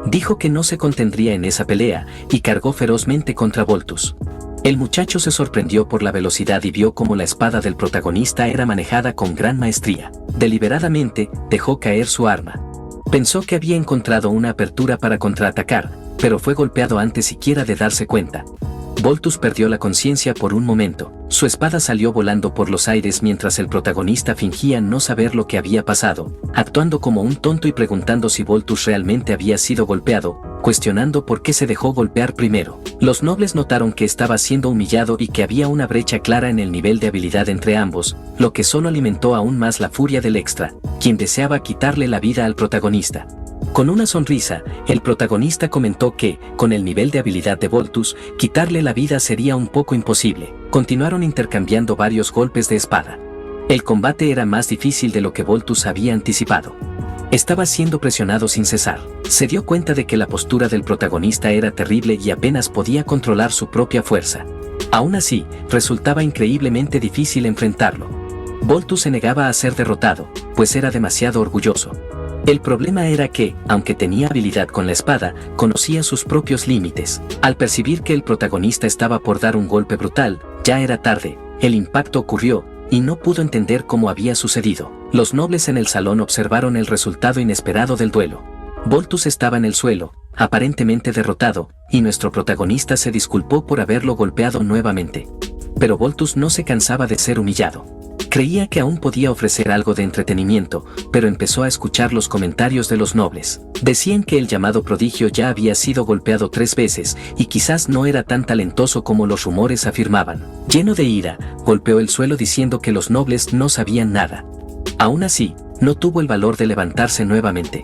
Dijo que no se contendría en esa pelea y cargó ferozmente contra Voltus. El muchacho se sorprendió por la velocidad y vio cómo la espada del protagonista era manejada con gran maestría. Deliberadamente, dejó caer su arma. Pensó que había encontrado una apertura para contraatacar, pero fue golpeado antes siquiera de darse cuenta. Voltus perdió la conciencia por un momento. Su espada salió volando por los aires mientras el protagonista fingía no saber lo que había pasado, actuando como un tonto y preguntando si Voltus realmente había sido golpeado, cuestionando por qué se dejó golpear primero. Los nobles notaron que estaba siendo humillado y que había una brecha clara en el nivel de habilidad entre ambos, lo que solo alimentó aún más la furia del extra, quien deseaba quitarle la vida al protagonista. Con una sonrisa, el protagonista comentó que, con el nivel de habilidad de Voltus, quitarle la vida sería un poco imposible. Continuaron intercambiando varios golpes de espada. El combate era más difícil de lo que Voltus había anticipado. Estaba siendo presionado sin cesar. Se dio cuenta de que la postura del protagonista era terrible y apenas podía controlar su propia fuerza. Aún así, resultaba increíblemente difícil enfrentarlo. Voltus se negaba a ser derrotado, pues era demasiado orgulloso. El problema era que, aunque tenía habilidad con la espada, conocía sus propios límites. Al percibir que el protagonista estaba por dar un golpe brutal, ya era tarde, el impacto ocurrió, y no pudo entender cómo había sucedido. Los nobles en el salón observaron el resultado inesperado del duelo. Voltus estaba en el suelo, aparentemente derrotado, y nuestro protagonista se disculpó por haberlo golpeado nuevamente. Pero Voltus no se cansaba de ser humillado. Creía que aún podía ofrecer algo de entretenimiento, pero empezó a escuchar los comentarios de los nobles. Decían que el llamado prodigio ya había sido golpeado 3 veces, y quizás no era tan talentoso como los rumores afirmaban. Lleno de ira, golpeó el suelo diciendo que los nobles no sabían nada. Aún así, no tuvo el valor de levantarse nuevamente.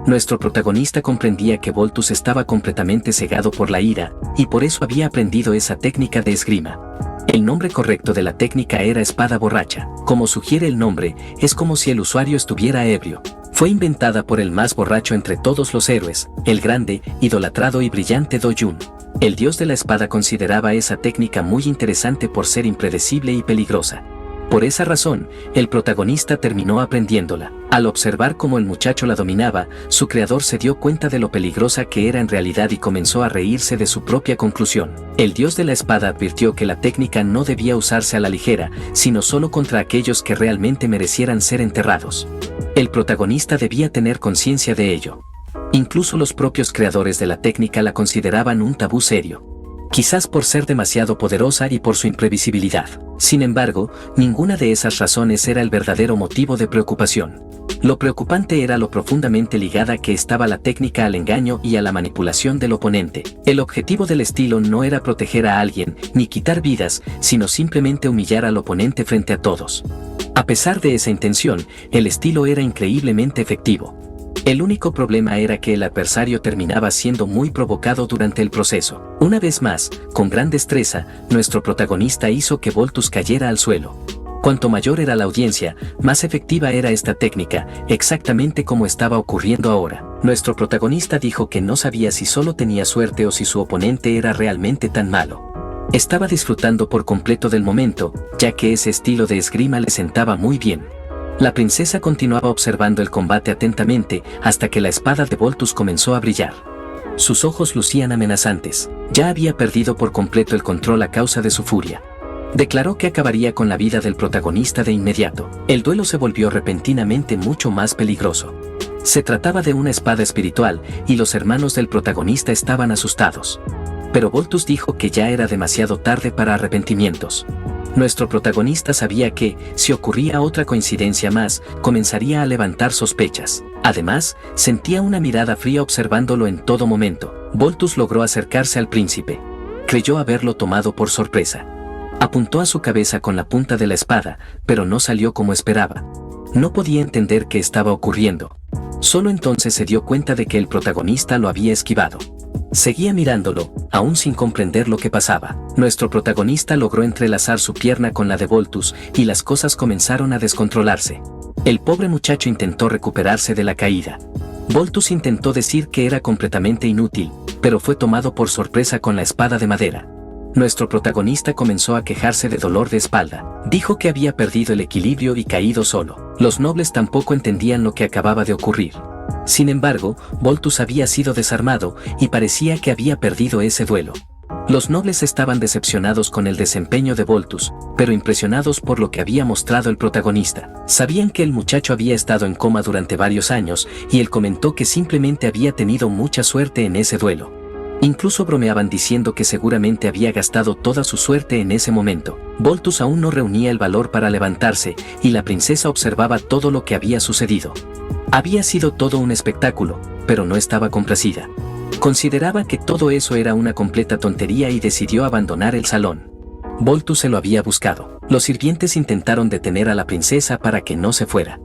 Nuestro protagonista comprendía que Voltus estaba completamente cegado por la ira, y por eso había aprendido esa técnica de esgrima. El nombre correcto de la técnica era espada borracha. Como sugiere el nombre, es como si el usuario estuviera ebrio. Fue inventada por el más borracho entre todos los héroes, el grande, idolatrado y brillante Do Jun. El dios de la espada consideraba esa técnica muy interesante por ser impredecible y peligrosa. Por esa razón, el protagonista terminó aprendiéndola. Al observar cómo el muchacho la dominaba, su creador se dio cuenta de lo peligrosa que era en realidad y comenzó a reírse de su propia conclusión. El dios de la espada advirtió que la técnica no debía usarse a la ligera, sino solo contra aquellos que realmente merecieran ser enterrados. El protagonista debía tener conciencia de ello. Incluso los propios creadores de la técnica la consideraban un tabú serio. Quizás por ser demasiado poderosa y por su imprevisibilidad. Sin embargo, ninguna de esas razones era el verdadero motivo de preocupación. Lo preocupante era lo profundamente ligada que estaba la técnica al engaño y a la manipulación del oponente. El objetivo del estilo no era proteger a alguien, ni quitar vidas, sino simplemente humillar al oponente frente a todos. A pesar de esa intención, el estilo era increíblemente efectivo. El único problema era que el adversario terminaba siendo muy provocado durante el proceso. Una vez más, con gran destreza, nuestro protagonista hizo que Voltus cayera al suelo. Cuanto mayor era la audiencia, más efectiva era esta técnica, exactamente como estaba ocurriendo ahora. Nuestro protagonista dijo que no sabía si solo tenía suerte o si su oponente era realmente tan malo. Estaba disfrutando por completo del momento, ya que ese estilo de esgrima le sentaba muy bien. La princesa continuaba observando el combate atentamente hasta que la espada de Voltus comenzó a brillar. Sus ojos lucían amenazantes. Ya había perdido por completo el control a causa de su furia. Declaró que acabaría con la vida del protagonista de inmediato. El duelo se volvió repentinamente mucho más peligroso. Se trataba de una espada espiritual y los hermanos del protagonista estaban asustados. Pero Voltus dijo que ya era demasiado tarde para arrepentimientos. Nuestro protagonista sabía que, si ocurría otra coincidencia más, comenzaría a levantar sospechas. Además, sentía una mirada fría observándolo en todo momento. Voltus logró acercarse al príncipe. Creyó haberlo tomado por sorpresa. Apuntó a su cabeza con la punta de la espada, pero no salió como esperaba. No podía entender qué estaba ocurriendo. Solo entonces se dio cuenta de que el protagonista lo había esquivado. Seguía mirándolo, aún sin comprender lo que pasaba. Nuestro protagonista logró entrelazar su pierna con la de Voltus y las cosas comenzaron a descontrolarse. El pobre muchacho intentó recuperarse de la caída. Voltus intentó decir que era completamente inútil, pero fue tomado por sorpresa con la espada de madera. Nuestro protagonista comenzó a quejarse de dolor de espalda. Dijo que había perdido el equilibrio y caído solo. Los nobles tampoco entendían lo que acababa de ocurrir. Sin embargo, Voltus había sido desarmado y parecía que había perdido ese duelo. Los nobles estaban decepcionados con el desempeño de Voltus, pero impresionados por lo que había mostrado el protagonista. Sabían que el muchacho había estado en coma durante varios años y él comentó que simplemente había tenido mucha suerte en ese duelo. Incluso bromeaban diciendo que seguramente había gastado toda su suerte en ese momento. Voltus aún no reunía el valor para levantarse y la princesa observaba todo lo que había sucedido. Había sido todo un espectáculo, pero no estaba complacida. Consideraba que todo eso era una completa tontería y decidió abandonar el salón. Voltus se lo había buscado. Los sirvientes intentaron detener a la princesa para que no se fuera.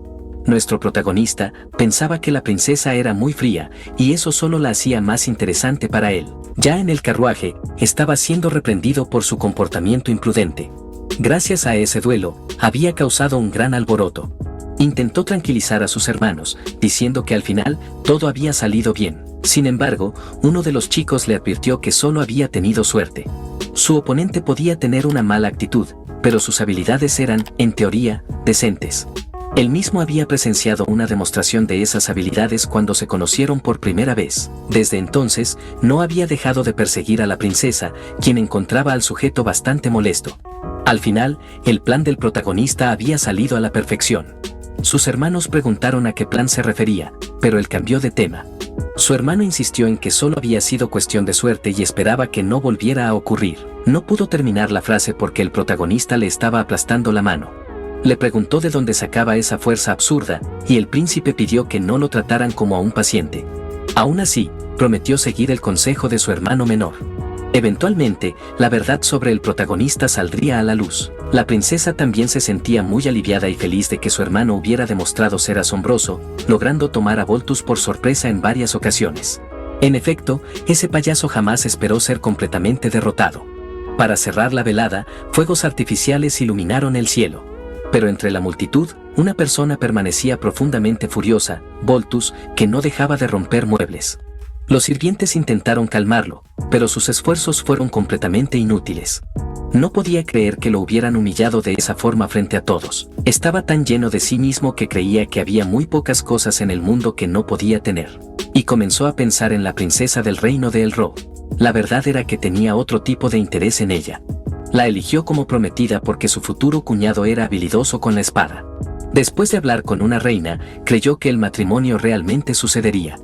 Nuestro protagonista pensaba que la princesa era muy fría y eso solo la hacía más interesante para él. Ya en el carruaje, estaba siendo reprendido por su comportamiento imprudente. Gracias a ese duelo, había causado un gran alboroto. Intentó tranquilizar a sus hermanos, diciendo que al final todo había salido bien. Sin embargo, uno de los chicos le advirtió que solo había tenido suerte. Su oponente podía tener una mala actitud, pero sus habilidades eran, en teoría, decentes. Él mismo había presenciado una demostración de esas habilidades cuando se conocieron por primera vez. Desde entonces, no había dejado de perseguir a la princesa, quien encontraba al sujeto bastante molesto. Al final, el plan del protagonista había salido a la perfección. Sus hermanos preguntaron a qué plan se refería, pero él cambió de tema. Su hermano insistió en que solo había sido cuestión de suerte y esperaba que no volviera a ocurrir. No pudo terminar la frase porque el protagonista le estaba aplastando la mano. Le preguntó de dónde sacaba esa fuerza absurda, y el príncipe pidió que no lo trataran como a un paciente. Aún así, prometió seguir el consejo de su hermano menor. Eventualmente, la verdad sobre el protagonista saldría a la luz. La princesa también se sentía muy aliviada y feliz de que su hermano hubiera demostrado ser asombroso, logrando tomar a Voltus por sorpresa en varias ocasiones. En efecto, ese payaso jamás esperó ser completamente derrotado. Para cerrar la velada, fuegos artificiales iluminaron el cielo. Pero entre la multitud, una persona permanecía profundamente furiosa, Voltus, que no dejaba de romper muebles. Los sirvientes intentaron calmarlo, pero sus esfuerzos fueron completamente inútiles. No podía creer que lo hubieran humillado de esa forma frente a todos. Estaba tan lleno de sí mismo que creía que había muy pocas cosas en el mundo que no podía tener. Y comenzó a pensar en la princesa del reino de Elro. La verdad era que tenía otro tipo de interés en ella. La eligió como prometida porque su futuro cuñado era habilidoso con la espada. Después de hablar con una reina, creyó que el matrimonio realmente sucedería.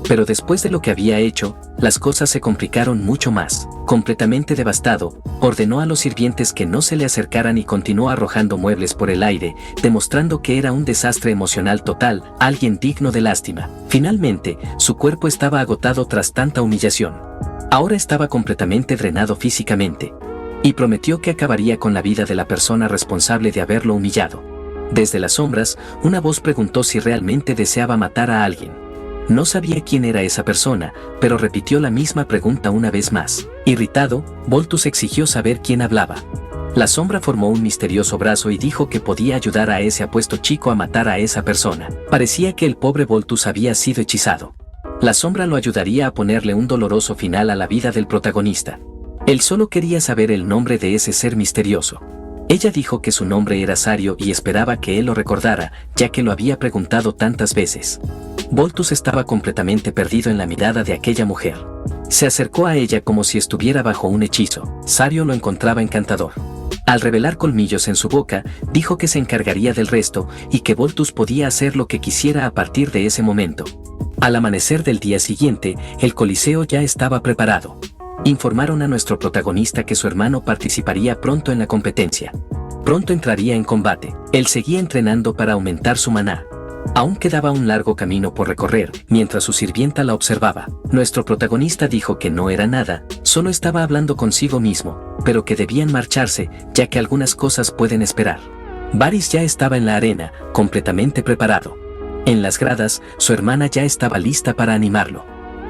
Pero después de lo que había hecho, las cosas se complicaron mucho más. Completamente devastado, ordenó a los sirvientes que no se le acercaran y continuó arrojando muebles por el aire, demostrando que era un desastre emocional total, alguien digno de lástima. Finalmente, su cuerpo estaba agotado tras tanta humillación. Ahora estaba completamente drenado físicamente. Y prometió que acabaría con la vida de la persona responsable de haberlo humillado. Desde las sombras, una voz preguntó si realmente deseaba matar a alguien. No sabía quién era esa persona, pero repitió la misma pregunta una vez más. Irritado, Voltus exigió saber quién hablaba. La sombra formó un misterioso brazo y dijo que podía ayudar a ese apuesto chico a matar a esa persona. Parecía que el pobre Voltus había sido hechizado. La sombra lo ayudaría a ponerle un doloroso final a la vida del protagonista. Él solo quería saber el nombre de ese ser misterioso. Ella dijo que su nombre era Sario y esperaba que él lo recordara, ya que lo había preguntado tantas veces. Voltus estaba completamente perdido en la mirada de aquella mujer. Se acercó a ella como si estuviera bajo un hechizo. Sario lo encontraba encantador. Al revelar colmillos en su boca, dijo que se encargaría del resto y que Voltus podía hacer lo que quisiera a partir de ese momento. Al amanecer del día siguiente, el coliseo ya estaba preparado. Informaron a nuestro protagonista que su hermano participaría pronto en la competencia. Pronto entraría en combate. Él seguía entrenando para aumentar su maná. Aún quedaba un largo camino por recorrer, mientras su sirvienta la observaba. Nuestro protagonista dijo que no era nada, solo estaba hablando consigo mismo, pero que debían marcharse, ya que algunas cosas pueden esperar. Varys ya estaba en la arena, completamente preparado. En las gradas, su hermana ya estaba lista para animarlo.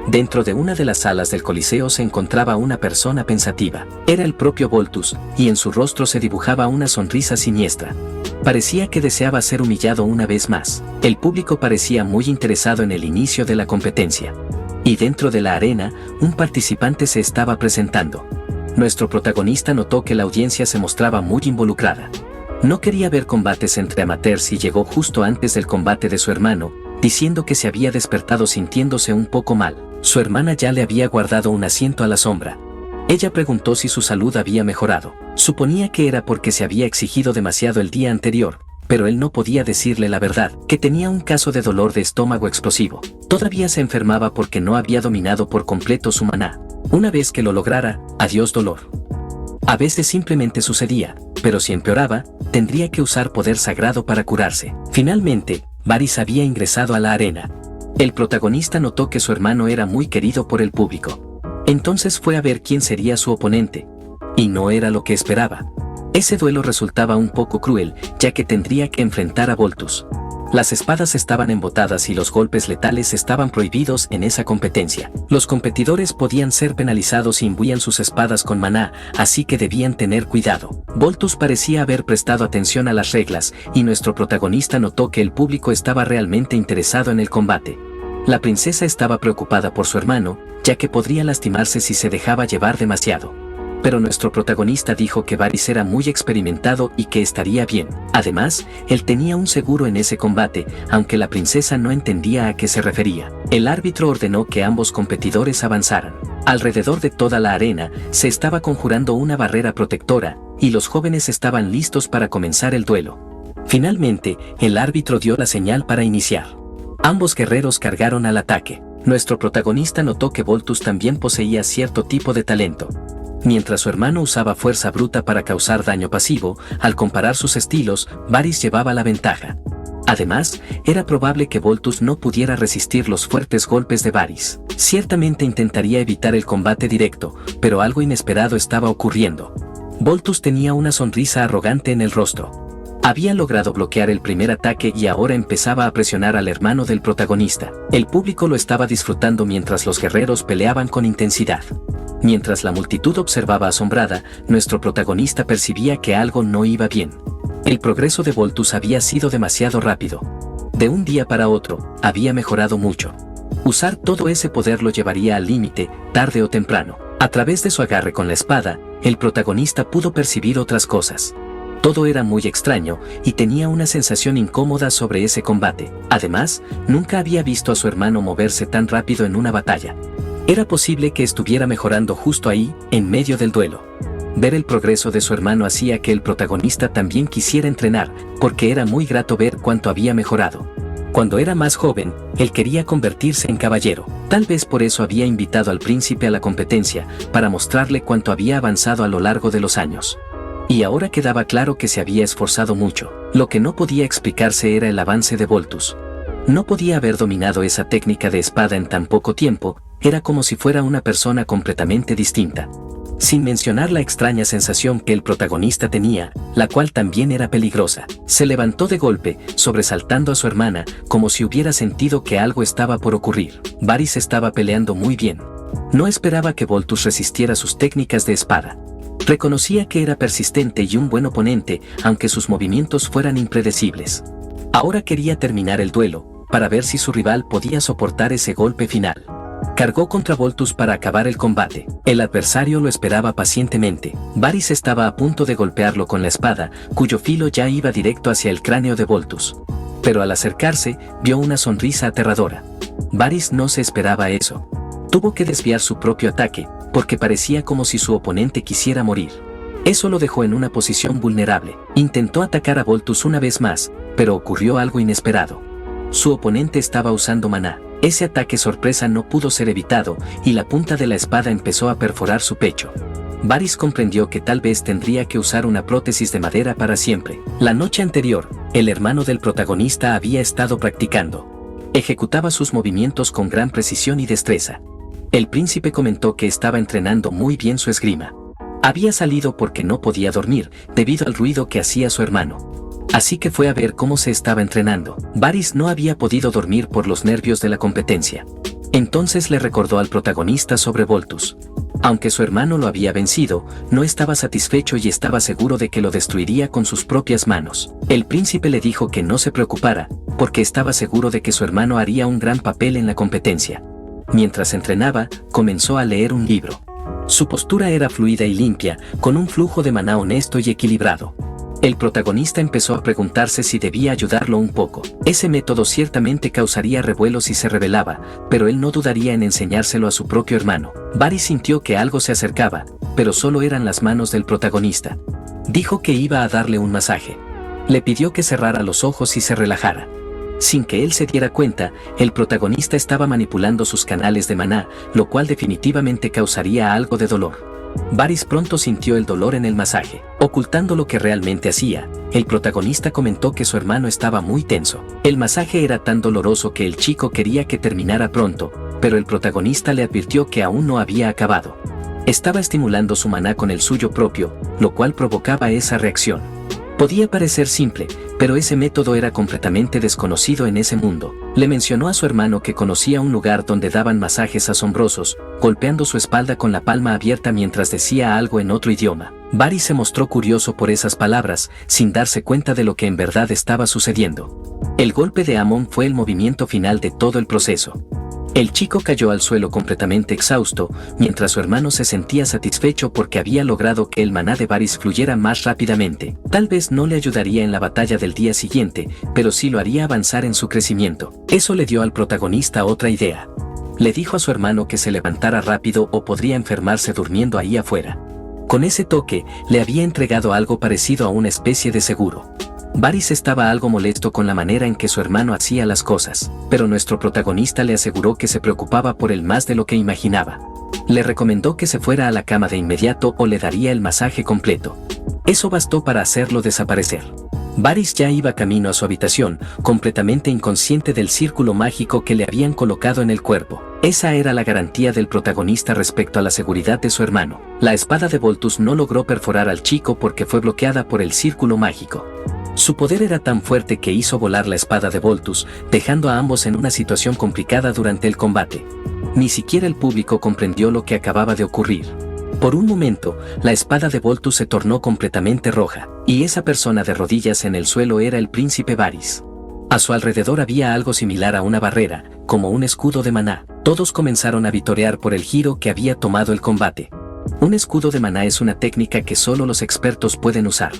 Dentro de una de las salas del Coliseo se encontraba una persona pensativa. Era el propio Voltus, y en su rostro se dibujaba una sonrisa siniestra. Parecía que deseaba ser humillado una vez más. El público parecía muy interesado en el inicio de la competencia. Y dentro de la arena, un participante se estaba presentando. Nuestro protagonista notó que la audiencia se mostraba muy involucrada. No quería ver combates entre amateurs y llegó justo antes del combate de su hermano, diciendo que se había despertado sintiéndose un poco mal. Su hermana ya le había guardado un asiento a la sombra. Ella preguntó si su salud había mejorado. Suponía que era porque se había exigido demasiado el día anterior, pero él no podía decirle la verdad, que tenía un caso de dolor de estómago explosivo. Todavía se enfermaba porque no había dominado por completo su maná. Una vez que lo lograra, adiós dolor. A veces simplemente sucedía, pero si empeoraba, tendría que usar poder sagrado para curarse. Finalmente, Varys había ingresado a la arena. El protagonista notó que su hermano era muy querido por el público. Entonces fue a ver quién sería su oponente. Y no era lo que esperaba. Ese duelo resultaba un poco cruel, ya que tendría que enfrentar a Voltus. Las espadas estaban embotadas y los golpes letales estaban prohibidos en esa competencia. Los competidores podían ser penalizados si imbuían sus espadas con maná, así que debían tener cuidado. Voltus parecía haber prestado atención a las reglas, y nuestro protagonista notó que el público estaba realmente interesado en el combate. La princesa estaba preocupada por su hermano, ya que podría lastimarse si se dejaba llevar demasiado. Pero nuestro protagonista dijo que Varys era muy experimentado y que estaría bien. Además, él tenía un seguro en ese combate, aunque la princesa no entendía a qué se refería. El árbitro ordenó que ambos competidores avanzaran. Alrededor de toda la arena, se estaba conjurando una barrera protectora, y los jóvenes estaban listos para comenzar el duelo. Finalmente, el árbitro dio la señal para iniciar. Ambos guerreros cargaron al ataque. Nuestro protagonista notó que Voltus también poseía cierto tipo de talento. Mientras su hermano usaba fuerza bruta para causar daño pasivo, al comparar sus estilos, Varys llevaba la ventaja. Además, era probable que Voltus no pudiera resistir los fuertes golpes de Varys. Ciertamente intentaría evitar el combate directo, pero algo inesperado estaba ocurriendo. Voltus tenía una sonrisa arrogante en el rostro. Había logrado bloquear el primer ataque y ahora empezaba a presionar al hermano del protagonista. El público lo estaba disfrutando mientras los guerreros peleaban con intensidad. Mientras la multitud observaba asombrada, nuestro protagonista percibía que algo no iba bien. El progreso de Voltus había sido demasiado rápido. De un día para otro, había mejorado mucho. Usar todo ese poder lo llevaría al límite, tarde o temprano. A través de su agarre con la espada, el protagonista pudo percibir otras cosas. Todo era muy extraño, y tenía una sensación incómoda sobre ese combate. Además, nunca había visto a su hermano moverse tan rápido en una batalla. Era posible que estuviera mejorando justo ahí, en medio del duelo. Ver el progreso de su hermano hacía que el protagonista también quisiera entrenar, porque era muy grato ver cuánto había mejorado. Cuando era más joven, él quería convertirse en caballero. Tal vez por eso había invitado al príncipe a la competencia, para mostrarle cuánto había avanzado a lo largo de los años. Y ahora quedaba claro que se había esforzado mucho. Lo que no podía explicarse era el avance de Voltus. No podía haber dominado esa técnica de espada en tan poco tiempo, era como si fuera una persona completamente distinta. Sin mencionar la extraña sensación que el protagonista tenía, la cual también era peligrosa. Se levantó de golpe, sobresaltando a su hermana, como si hubiera sentido que algo estaba por ocurrir. Varys estaba peleando muy bien. No esperaba que Voltus resistiera sus técnicas de espada. Reconocía que era persistente y un buen oponente, aunque sus movimientos fueran impredecibles. Ahora quería terminar el duelo, para ver si su rival podía soportar ese golpe final. Cargó contra Voltus para acabar el combate. El adversario lo esperaba pacientemente. Varys estaba a punto de golpearlo con la espada, cuyo filo ya iba directo hacia el cráneo de Voltus. Pero al acercarse, vio una sonrisa aterradora. Varys no se esperaba eso. Tuvo que desviar su propio ataque, porque parecía como si su oponente quisiera morir. Eso lo dejó en una posición vulnerable. Intentó atacar a Voltus una vez más, pero ocurrió algo inesperado. Su oponente estaba usando maná. Ese ataque sorpresa no pudo ser evitado, y la punta de la espada empezó a perforar su pecho. Varys comprendió que tal vez tendría que usar una prótesis de madera para siempre. La noche anterior, el hermano del protagonista había estado practicando. Ejecutaba sus movimientos con gran precisión y destreza. El príncipe comentó que estaba entrenando muy bien su esgrima. Había salido porque no podía dormir, debido al ruido que hacía su hermano. Así que fue a ver cómo se estaba entrenando. Varys no había podido dormir por los nervios de la competencia. Entonces le recordó al protagonista sobre Voltus. Aunque su hermano lo había vencido, no estaba satisfecho y estaba seguro de que lo destruiría con sus propias manos. El príncipe le dijo que no se preocupara, porque estaba seguro de que su hermano haría un gran papel en la competencia. Mientras entrenaba, comenzó a leer un libro. Su postura era fluida y limpia, con un flujo de maná honesto y equilibrado. El protagonista empezó a preguntarse si debía ayudarlo un poco. Ese método ciertamente causaría revuelo si se revelaba, pero él no dudaría en enseñárselo a su propio hermano. Varys sintió que algo se acercaba, pero solo eran las manos del protagonista. Dijo que iba a darle un masaje. Le pidió que cerrara los ojos y se relajara. Sin que él se diera cuenta, el protagonista estaba manipulando sus canales de maná, lo cual definitivamente causaría algo de dolor. Varys pronto sintió el dolor en el masaje. Ocultando lo que realmente hacía, el protagonista comentó que su hermano estaba muy tenso. El masaje era tan doloroso que el chico quería que terminara pronto, pero el protagonista le advirtió que aún no había acabado. Estaba estimulando su maná con el suyo propio, lo cual provocaba esa reacción. Podía parecer simple, pero ese método era completamente desconocido en ese mundo. Le mencionó a su hermano que conocía un lugar donde daban masajes asombrosos, golpeando su espalda con la palma abierta mientras decía algo en otro idioma. Varys se mostró curioso por esas palabras, sin darse cuenta de lo que en verdad estaba sucediendo. El golpe de Aemon fue el movimiento final de todo el proceso. El chico cayó al suelo completamente exhausto, mientras su hermano se sentía satisfecho porque había logrado que el maná de Varys fluyera más rápidamente. Tal vez no le ayudaría en la batalla del día siguiente, pero sí lo haría avanzar en su crecimiento. Eso le dio al protagonista otra idea. Le dijo a su hermano que se levantara rápido o podría enfermarse durmiendo ahí afuera. Con ese toque, le había entregado algo parecido a una especie de seguro. Varys estaba algo molesto con la manera en que su hermano hacía las cosas, pero nuestro protagonista le aseguró que se preocupaba por él más de lo que imaginaba. Le recomendó que se fuera a la cama de inmediato o le daría el masaje completo. Eso bastó para hacerlo desaparecer. Varys ya iba camino a su habitación, completamente inconsciente del círculo mágico que le habían colocado en el cuerpo. Esa era la garantía del protagonista respecto a la seguridad de su hermano. La espada de Voltus no logró perforar al chico porque fue bloqueada por el círculo mágico. Su poder era tan fuerte que hizo volar la espada de Voltus, dejando a ambos en una situación complicada durante el combate. Ni siquiera el público comprendió lo que acababa de ocurrir. Por un momento, la espada de Voltus se tornó completamente roja, y esa persona de rodillas en el suelo era el príncipe Varys. A su alrededor había algo similar a una barrera, como un escudo de maná. Todos comenzaron a vitorear por el giro que había tomado el combate. Un escudo de maná es una técnica que solo los expertos pueden usar.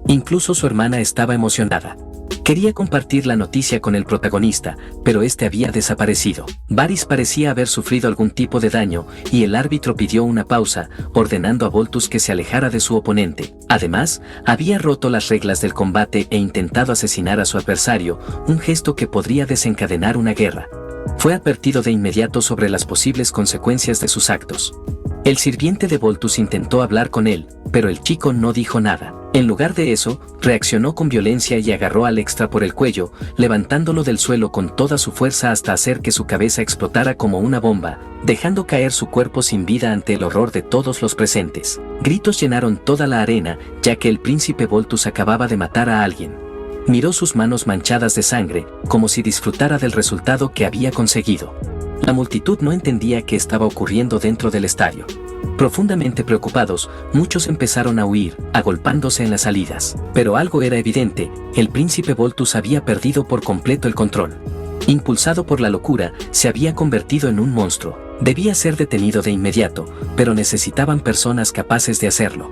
Incluso su hermana estaba emocionada. Quería compartir la noticia con el protagonista, pero este había desaparecido. Varys parecía haber sufrido algún tipo de daño, y el árbitro pidió una pausa, ordenando a Voltus que se alejara de su oponente. Además, había roto las reglas del combate e intentado asesinar a su adversario, un gesto que podría desencadenar una guerra. Fue advertido de inmediato sobre las posibles consecuencias de sus actos. El sirviente de Voltus intentó hablar con él, pero el chico no dijo nada. En lugar de eso, reaccionó con violencia y agarró al extra por el cuello, levantándolo del suelo con toda su fuerza hasta hacer que su cabeza explotara como una bomba, dejando caer su cuerpo sin vida ante el horror de todos los presentes. Gritos llenaron toda la arena, ya que el príncipe Voltus acababa de matar a alguien. Miró sus manos manchadas de sangre, como si disfrutara del resultado que había conseguido. La multitud no entendía qué estaba ocurriendo dentro del estadio. Profundamente preocupados, muchos empezaron a huir, agolpándose en las salidas. Pero algo era evidente, el príncipe Voltus había perdido por completo el control. Impulsado por la locura, se había convertido en un monstruo. Debía ser detenido de inmediato, pero necesitaban personas capaces de hacerlo.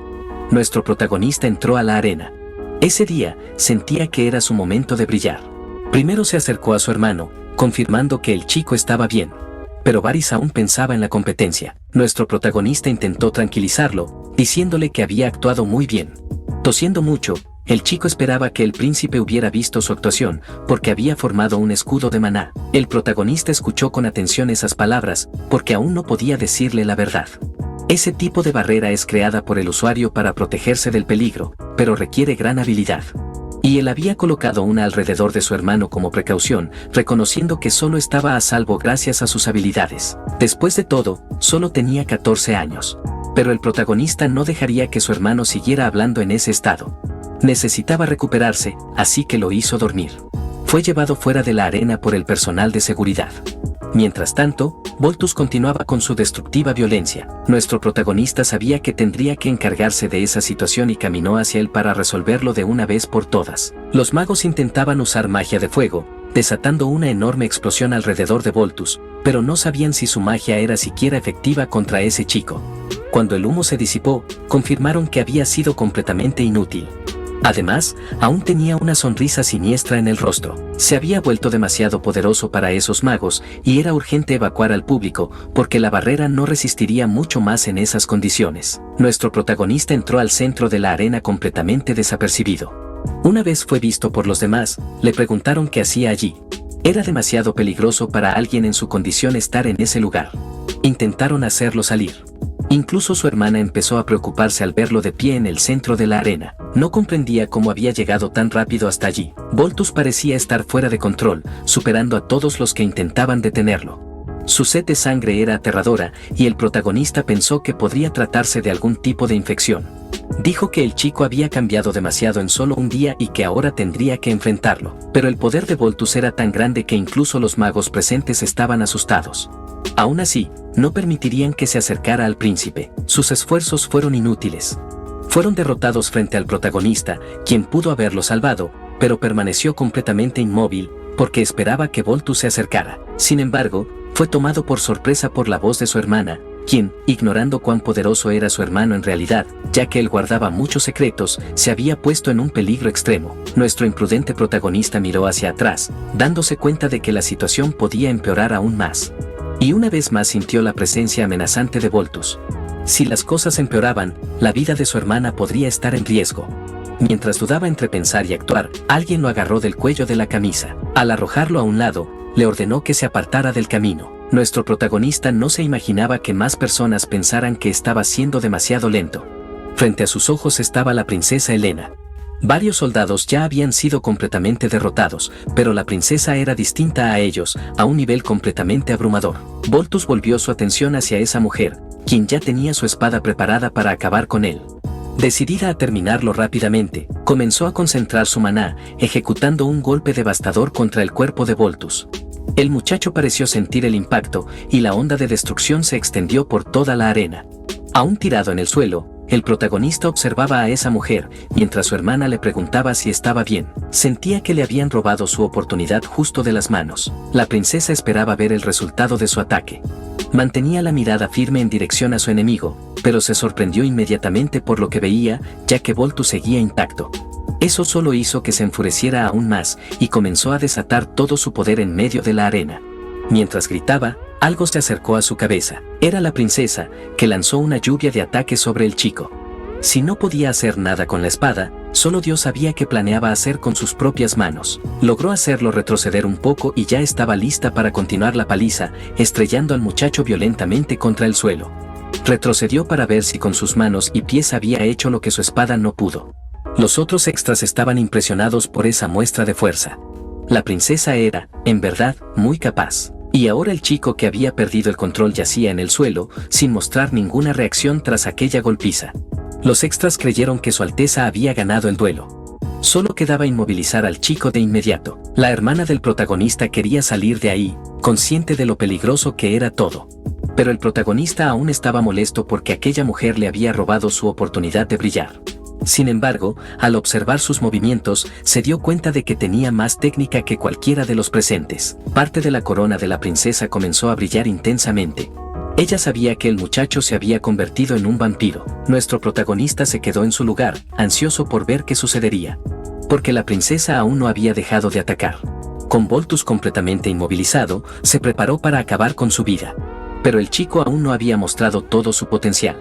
Nuestro protagonista entró a la arena. Ese día, sentía que era su momento de brillar. Primero se acercó a su hermano, confirmando que el chico estaba bien. Pero Varys aún pensaba en la competencia. Nuestro protagonista intentó tranquilizarlo, diciéndole que había actuado muy bien. Tosiendo mucho, el chico esperaba que el príncipe hubiera visto su actuación, porque había formado un escudo de maná. El protagonista escuchó con atención esas palabras, porque aún no podía decirle la verdad. Ese tipo de barrera es creada por el usuario para protegerse del peligro, pero requiere gran habilidad. Y él había colocado una alrededor de su hermano como precaución, reconociendo que solo estaba a salvo gracias a sus habilidades. Después de todo, solo tenía 14 años. Pero el protagonista no dejaría que su hermano siguiera hablando en ese estado. Necesitaba recuperarse, así que lo hizo dormir. Fue llevado fuera de la arena por el personal de seguridad. Mientras tanto, Voltus continuaba con su destructiva violencia. Nuestro protagonista sabía que tendría que encargarse de esa situación y caminó hacia él para resolverlo de una vez por todas. Los magos intentaban usar magia de fuego, desatando una enorme explosión alrededor de Voltus, pero no sabían si su magia era siquiera efectiva contra ese chico. Cuando el humo se disipó, confirmaron que había sido completamente inútil. Además, aún tenía una sonrisa siniestra en el rostro. Se había vuelto demasiado poderoso para esos magos y era urgente evacuar al público porque la barrera no resistiría mucho más en esas condiciones. Nuestro protagonista entró al centro de la arena completamente desapercibido. Una vez fue visto por los demás, le preguntaron qué hacía allí. Era demasiado peligroso para alguien en su condición estar en ese lugar. Intentaron hacerlo salir. Incluso su hermana empezó a preocuparse al verlo de pie en el centro de la arena. No comprendía cómo había llegado tan rápido hasta allí. Voltus parecía estar fuera de control, superando a todos los que intentaban detenerlo. Su sed de sangre era aterradora y el protagonista pensó que podría tratarse de algún tipo de infección. Dijo que el chico había cambiado demasiado en solo un día y que ahora tendría que enfrentarlo. Pero el poder de Voltus era tan grande que incluso los magos presentes estaban asustados. Aún así, no permitirían que se acercara al príncipe. Sus esfuerzos fueron inútiles. Fueron derrotados frente al protagonista, quien pudo haberlo salvado, pero permaneció completamente inmóvil, porque esperaba que Voltus se acercara. Sin embargo, fue tomado por sorpresa por la voz de su hermana, quien, ignorando cuán poderoso era su hermano en realidad, ya que él guardaba muchos secretos, se había puesto en un peligro extremo. Nuestro imprudente protagonista miró hacia atrás, dándose cuenta de que la situación podía empeorar aún más. Y una vez más sintió la presencia amenazante de Voltus. Si las cosas empeoraban, la vida de su hermana podría estar en riesgo. Mientras dudaba entre pensar y actuar, alguien lo agarró del cuello de la camisa. Al arrojarlo a un lado, le ordenó que se apartara del camino. Nuestro protagonista no se imaginaba que más personas pensaran que estaba siendo demasiado lento. Frente a sus ojos estaba la princesa Helena. Varios soldados ya habían sido completamente derrotados, pero la princesa era distinta a ellos, a un nivel completamente abrumador. Voltus volvió su atención hacia esa mujer, quien ya tenía su espada preparada para acabar con él. Decidida a terminarlo rápidamente, comenzó a concentrar su maná, ejecutando un golpe devastador contra el cuerpo de Voltus. El muchacho pareció sentir el impacto, y la onda de destrucción se extendió por toda la arena. Aún tirado en el suelo, el protagonista observaba a esa mujer, mientras su hermana le preguntaba si estaba bien. Sentía que le habían robado su oportunidad justo de las manos. La princesa esperaba ver el resultado de su ataque. Mantenía la mirada firme en dirección a su enemigo, pero se sorprendió inmediatamente por lo que veía, ya que Voltus seguía intacto. Eso solo hizo que se enfureciera aún más, y comenzó a desatar todo su poder en medio de la arena. Mientras gritaba, algo se acercó a su cabeza. Era la princesa, que lanzó una lluvia de ataques sobre el chico. Si no podía hacer nada con la espada, solo Dios sabía qué planeaba hacer con sus propias manos. Logró hacerlo retroceder un poco y ya estaba lista para continuar la paliza, estrellando al muchacho violentamente contra el suelo. Retrocedió para ver si con sus manos y pies había hecho lo que su espada no pudo. Los otros extras estaban impresionados por esa muestra de fuerza. La princesa era, en verdad, muy capaz. Y ahora el chico que había perdido el control yacía en el suelo, sin mostrar ninguna reacción tras aquella golpiza. Los extras creyeron que su alteza había ganado el duelo. Solo quedaba inmovilizar al chico de inmediato. La hermana del protagonista quería salir de ahí, consciente de lo peligroso que era todo. Pero el protagonista aún estaba molesto porque aquella mujer le había robado su oportunidad de brillar. Sin embargo, al observar sus movimientos, se dio cuenta de que tenía más técnica que cualquiera de los presentes. Parte de la corona de la princesa comenzó a brillar intensamente. Ella sabía que el muchacho se había convertido en un vampiro. Nuestro protagonista se quedó en su lugar, ansioso por ver qué sucedería. Porque la princesa aún no había dejado de atacar. Con Voltus completamente inmovilizado, se preparó para acabar con su vida. Pero el chico aún no había mostrado todo su potencial.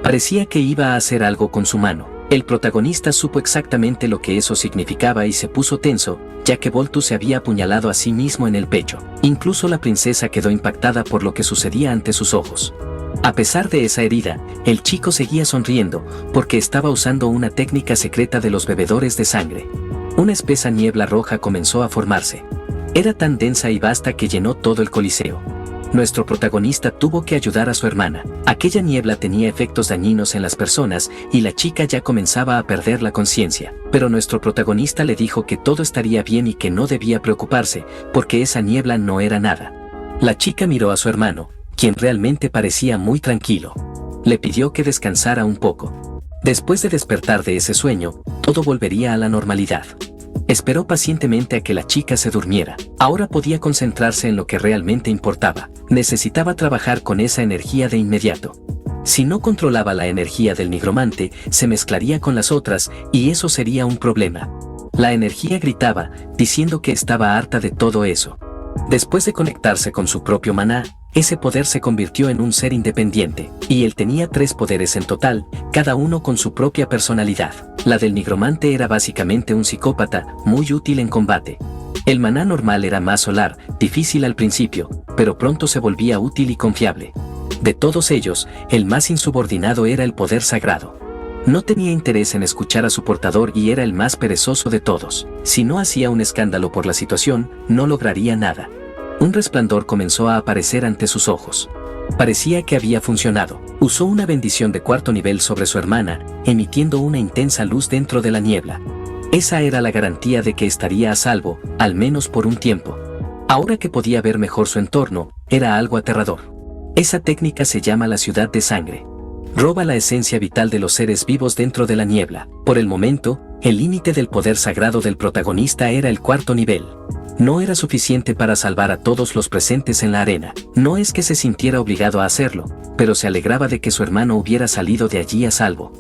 Parecía que iba a hacer algo con su mano. El protagonista supo exactamente lo que eso significaba y se puso tenso, ya que Voltus se había apuñalado a sí mismo en el pecho. Incluso la princesa quedó impactada por lo que sucedía ante sus ojos. A pesar de esa herida, el chico seguía sonriendo, porque estaba usando una técnica secreta de los bebedores de sangre. Una espesa niebla roja comenzó a formarse. Era tan densa y vasta que llenó todo el coliseo. Nuestro protagonista tuvo que ayudar a su hermana. Aquella niebla tenía efectos dañinos en las personas y la chica ya comenzaba a perder la conciencia. Pero nuestro protagonista le dijo que todo estaría bien y que no debía preocuparse, porque esa niebla no era nada. La chica miró a su hermano, quien realmente parecía muy tranquilo. Le pidió que descansara un poco. Después de despertar de ese sueño, todo volvería a la normalidad. Esperó pacientemente a que la chica se durmiera. Ahora podía concentrarse en lo que realmente importaba. Necesitaba trabajar con esa energía de inmediato. Si no controlaba la energía del nigromante, se mezclaría con las otras y eso sería un problema. La energía gritaba, diciendo que estaba harta de todo eso. Después de conectarse con su propio maná, ese poder se convirtió en un ser independiente, y él tenía 3 poderes en total, cada uno con su propia personalidad. La del nigromante era básicamente un psicópata, muy útil en combate. El maná normal era más solar, difícil al principio, pero pronto se volvía útil y confiable. De todos ellos, el más insubordinado era el poder sagrado. No tenía interés en escuchar a su portador y era el más perezoso de todos. Si no hacía un escándalo por la situación, no lograría nada. Un resplandor comenzó a aparecer ante sus ojos. Parecía que había funcionado. Usó una bendición de 4º nivel sobre su hermana, emitiendo una intensa luz dentro de la niebla. Esa era la garantía de que estaría a salvo, al menos por un tiempo. Ahora que podía ver mejor su entorno, era algo aterrador. Esa técnica se llama la ciudad de sangre. Roba la esencia vital de los seres vivos dentro de la niebla. Por el momento, el límite del poder sagrado del protagonista era el 4º nivel. No era suficiente para salvar a todos los presentes en la arena. No es que se sintiera obligado a hacerlo, pero se alegraba de que su hermano hubiera salido de allí a salvo.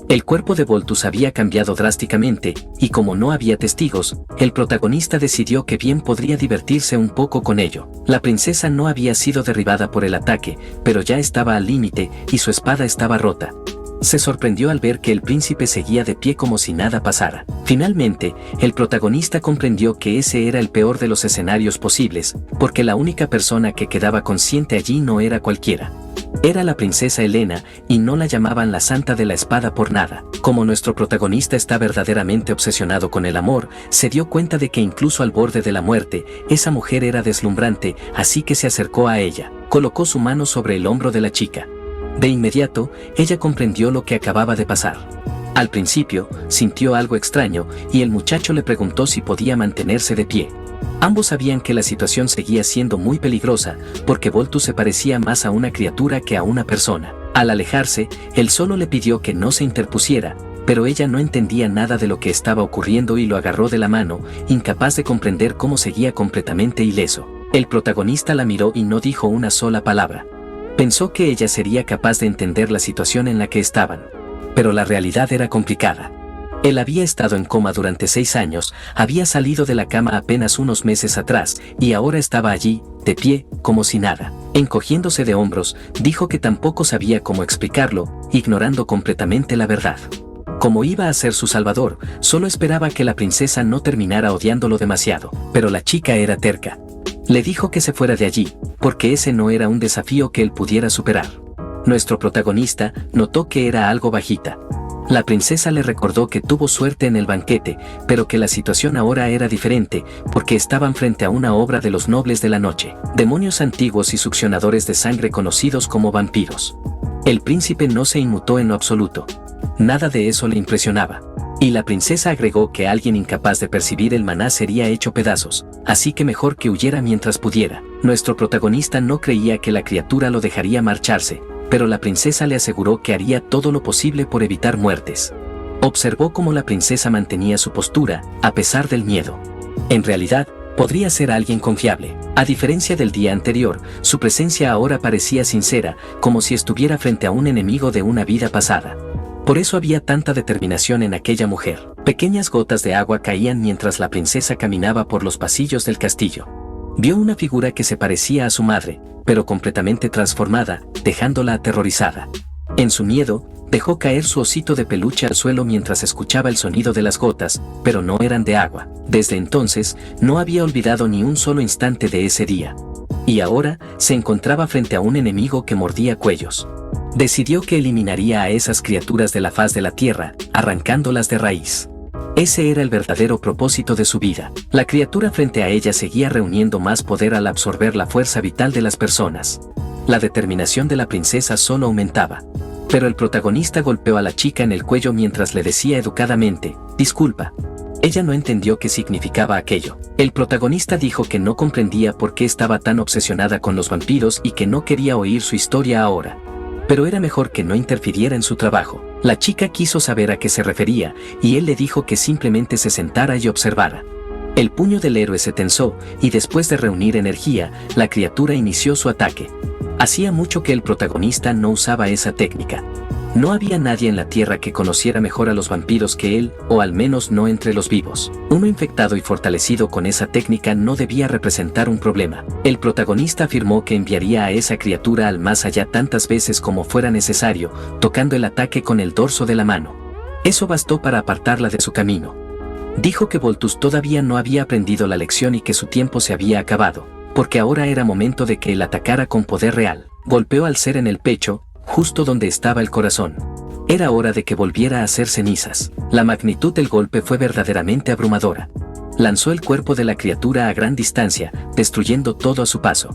El cuerpo de Voltus había cambiado drásticamente, y como no había testigos, el protagonista decidió que bien podría divertirse un poco con ello. La princesa no había sido derribada por el ataque, pero ya estaba al límite, y su espada estaba rota. Se sorprendió al ver que el príncipe seguía de pie como si nada pasara. Finalmente, el protagonista comprendió que ese era el peor de los escenarios posibles, porque la única persona que quedaba consciente allí no era cualquiera. Era la princesa Helena, y no la llamaban la Santa de la Espada por nada. Como nuestro protagonista está verdaderamente obsesionado con el amor, se dio cuenta de que incluso al borde de la muerte, esa mujer era deslumbrante, así que se acercó a ella. Colocó su mano sobre el hombro de la chica. De inmediato, ella comprendió lo que acababa de pasar. Al principio, sintió algo extraño, y el muchacho le preguntó si podía mantenerse de pie. Ambos sabían que la situación seguía siendo muy peligrosa, porque Voltus se parecía más a una criatura que a una persona. Al alejarse, él solo le pidió que no se interpusiera, pero ella no entendía nada de lo que estaba ocurriendo y lo agarró de la mano, incapaz de comprender cómo seguía completamente ileso. El protagonista la miró y no dijo una sola palabra. Pensó que ella sería capaz de entender la situación en la que estaban. Pero la realidad era complicada. Él había estado en coma durante 6 años, había salido de la cama apenas unos meses atrás, y ahora estaba allí, de pie, como si nada. Encogiéndose de hombros, dijo que tampoco sabía cómo explicarlo, ignorando completamente la verdad. Como iba a ser su salvador, solo esperaba que la princesa no terminara odiándolo demasiado, pero la chica era terca. Le dijo que se fuera de allí, porque ese no era un desafío que él pudiera superar. Nuestro protagonista notó que era algo bajita. La princesa le recordó que tuvo suerte en el banquete, pero que la situación ahora era diferente, porque estaban frente a una obra de los nobles de la noche, demonios antiguos y succionadores de sangre conocidos como vampiros. El príncipe no se inmutó en lo absoluto. Nada de eso le impresionaba. Y la princesa agregó que alguien incapaz de percibir el maná sería hecho pedazos, así que mejor que huyera mientras pudiera. Nuestro protagonista no creía que la criatura lo dejaría marcharse, pero la princesa le aseguró que haría todo lo posible por evitar muertes. Observó cómo la princesa mantenía su postura, a pesar del miedo. En realidad, podría ser alguien confiable. A diferencia del día anterior, su presencia ahora parecía sincera, como si estuviera frente a un enemigo de una vida pasada. Por eso había tanta determinación en aquella mujer. Pequeñas gotas de agua caían mientras la princesa caminaba por los pasillos del castillo. Vio una figura que se parecía a su madre, pero completamente transformada, dejándola aterrorizada. En su miedo, dejó caer su osito de peluche al suelo mientras escuchaba el sonido de las gotas, pero no eran de agua. Desde entonces, no había olvidado ni un solo instante de ese día. Y ahora, se encontraba frente a un enemigo que mordía cuellos. Decidió que eliminaría a esas criaturas de la faz de la tierra, arrancándolas de raíz. Ese era el verdadero propósito de su vida. La criatura frente a ella seguía reuniendo más poder al absorber la fuerza vital de las personas. La determinación de la princesa solo aumentaba. Pero el protagonista golpeó a la chica en el cuello mientras le decía educadamente, «Disculpa». Ella no entendió qué significaba aquello. El protagonista dijo que no comprendía por qué estaba tan obsesionada con los vampiros y que no quería oír su historia ahora. Pero era mejor que no interfiriera en su trabajo. La chica quiso saber a qué se refería, y él le dijo que simplemente se sentara y observara. El puño del héroe se tensó, y después de reunir energía, la criatura inició su ataque. Hacía mucho que el protagonista no usaba esa técnica. No había nadie en la Tierra que conociera mejor a los vampiros que él, o al menos no entre los vivos. Uno infectado y fortalecido con esa técnica no debía representar un problema. El protagonista afirmó que enviaría a esa criatura al más allá tantas veces como fuera necesario, tocando el ataque con el dorso de la mano. Eso bastó para apartarla de su camino. Dijo que Voltus todavía no había aprendido la lección y que su tiempo se había acabado, porque ahora era momento de que él atacara con poder real. Golpeó al ser en el pecho, justo donde estaba el corazón. Era hora de que volviera a ser cenizas. La magnitud del golpe fue verdaderamente abrumadora. Lanzó el cuerpo de la criatura a gran distancia, destruyendo todo a su paso.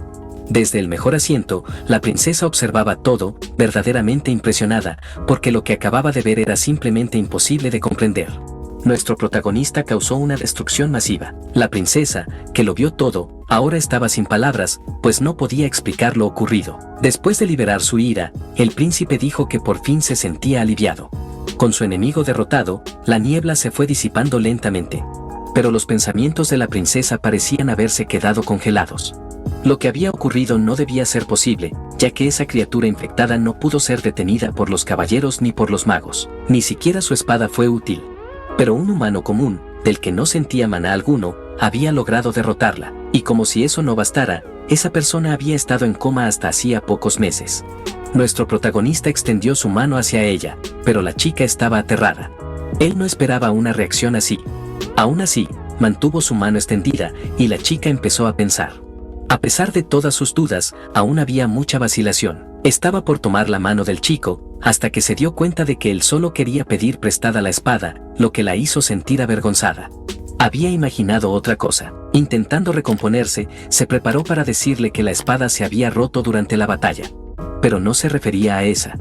Desde el mejor asiento, la princesa observaba todo, verdaderamente impresionada, porque lo que acababa de ver era simplemente imposible de comprender. Nuestro protagonista causó una destrucción masiva. La princesa, que lo vio todo, ahora estaba sin palabras, pues no podía explicar lo ocurrido. Después de liberar su ira, el príncipe dijo que por fin se sentía aliviado. Con su enemigo derrotado, la niebla se fue disipando lentamente. Pero los pensamientos de la princesa parecían haberse quedado congelados. Lo que había ocurrido no debía ser posible, ya que esa criatura infectada no pudo ser detenida por los caballeros ni por los magos. Ni siquiera su espada fue útil. Pero un humano común, del que no sentía maná alguno, había logrado derrotarla. Y como si eso no bastara, esa persona había estado en coma hasta hacía pocos meses. Nuestro protagonista extendió su mano hacia ella, pero la chica estaba aterrada. Él no esperaba una reacción así. Aún así, mantuvo su mano extendida, y la chica empezó a pensar. A pesar de todas sus dudas, aún había mucha vacilación. Estaba por tomar la mano del chico, hasta que se dio cuenta de que él solo quería pedir prestada la espada, lo que la hizo sentir avergonzada. Había imaginado otra cosa. Intentando recomponerse, se preparó para decirle que la espada se había roto durante la batalla. Pero no se refería a esa.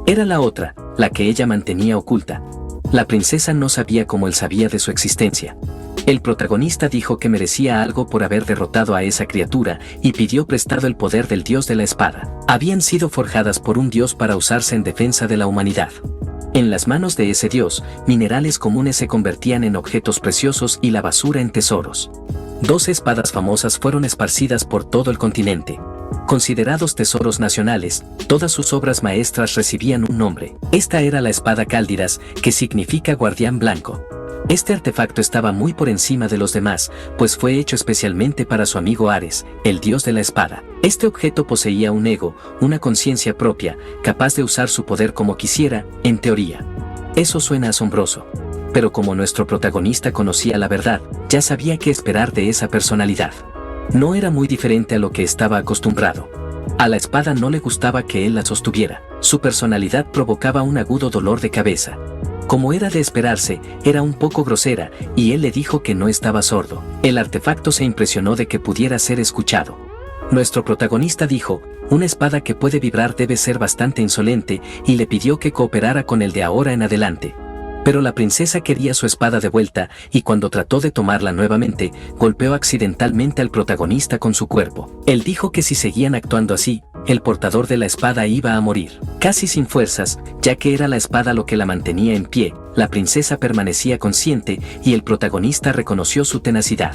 Era la otra, la que ella mantenía oculta. La princesa no sabía cómo él sabía de su existencia. El protagonista dijo que merecía algo por haber derrotado a esa criatura y pidió prestado el poder del dios de la espada. Habían sido forjadas por un dios para usarse en defensa de la humanidad. En las manos de ese dios, minerales comunes se convertían en objetos preciosos y la basura en tesoros. 2 espadas famosas fueron esparcidas por todo el continente. Considerados tesoros nacionales, todas sus obras maestras recibían un nombre. Esta era la espada Cáldidas, que significa guardián blanco. Este artefacto estaba muy por encima de los demás, pues fue hecho especialmente para su amigo Ares, el dios de la espada. Este objeto poseía un ego, una conciencia propia, capaz de usar su poder como quisiera, en teoría. Eso suena asombroso. Pero como nuestro protagonista conocía la verdad, ya sabía qué esperar de esa personalidad. No era muy diferente a lo que estaba acostumbrado. A la espada no le gustaba que él la sostuviera. Su personalidad provocaba un agudo dolor de cabeza. Como era de esperarse, era un poco grosera, y él le dijo que no estaba sordo. El artefacto se impresionó de que pudiera ser escuchado. Nuestro protagonista dijo, una espada que puede vibrar debe ser bastante insolente, y le pidió que cooperara con él de ahora en adelante. Pero la princesa quería su espada de vuelta, y cuando trató de tomarla nuevamente, golpeó accidentalmente al protagonista con su cuerpo. Él dijo que si seguían actuando así, el portador de la espada iba a morir. Casi sin fuerzas, ya que era la espada lo que la mantenía en pie, la princesa permanecía consciente y el protagonista reconoció su tenacidad.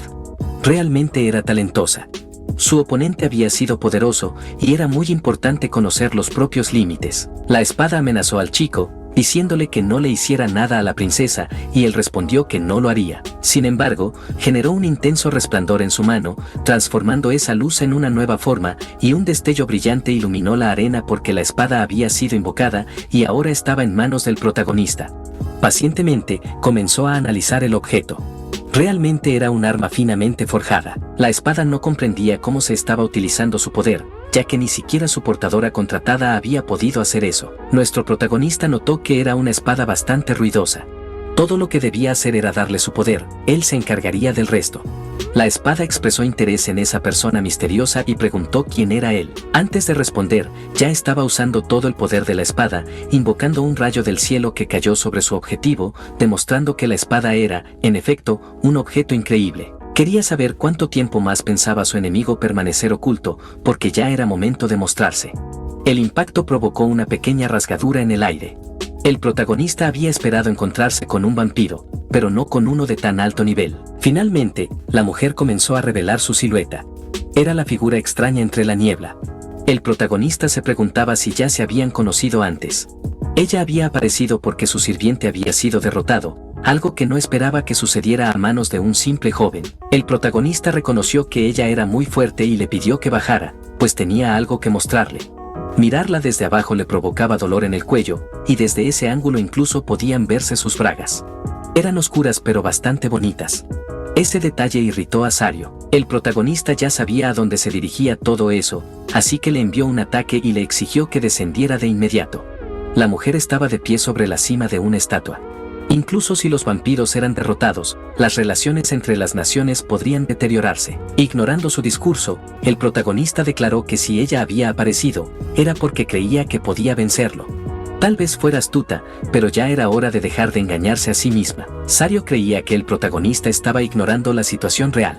Realmente era talentosa. Su oponente había sido poderoso y era muy importante conocer los propios límites. La espada amenazó al chico, diciéndole que no le hiciera nada a la princesa, y él respondió que no lo haría. Sin embargo, generó un intenso resplandor en su mano, transformando esa luz en una nueva forma, y un destello brillante iluminó la arena porque la espada había sido invocada y ahora estaba en manos del protagonista. Pacientemente, comenzó a analizar el objeto. Realmente era un arma finamente forjada. La espada no comprendía cómo se estaba utilizando su poder, ya que ni siquiera su portadora contratada había podido hacer eso. Nuestro protagonista notó que era una espada bastante ruidosa. Todo lo que debía hacer era darle su poder, él se encargaría del resto. La espada expresó interés en esa persona misteriosa y preguntó quién era él. Antes de responder, ya estaba usando todo el poder de la espada, invocando un rayo del cielo que cayó sobre su objetivo, demostrando que la espada era, en efecto, un objeto increíble. Quería saber cuánto tiempo más pensaba su enemigo permanecer oculto, porque ya era momento de mostrarse. El impacto provocó una pequeña rasgadura en el aire. El protagonista había esperado encontrarse con un vampiro, pero no con uno de tan alto nivel. Finalmente, la mujer comenzó a revelar su silueta. Era la figura extraña entre la niebla. El protagonista se preguntaba si ya se habían conocido antes. Ella había aparecido porque su sirviente había sido derrotado, algo que no esperaba que sucediera a manos de un simple joven. El protagonista reconoció que ella era muy fuerte y le pidió que bajara, pues tenía algo que mostrarle. Mirarla desde abajo le provocaba dolor en el cuello, y desde ese ángulo incluso podían verse sus bragas. Eran oscuras pero bastante bonitas. Ese detalle irritó a Sario. El protagonista ya sabía a dónde se dirigía todo eso, así que le envió un ataque y le exigió que descendiera de inmediato. La mujer estaba de pie sobre la cima de una estatua. Incluso si los vampiros eran derrotados, las relaciones entre las naciones podrían deteriorarse. Ignorando su discurso, el protagonista declaró que si ella había aparecido, era porque creía que podía vencerlo. Tal vez fuera astuta, pero ya era hora de dejar de engañarse a sí misma. Sario creía que el protagonista estaba ignorando la situación real.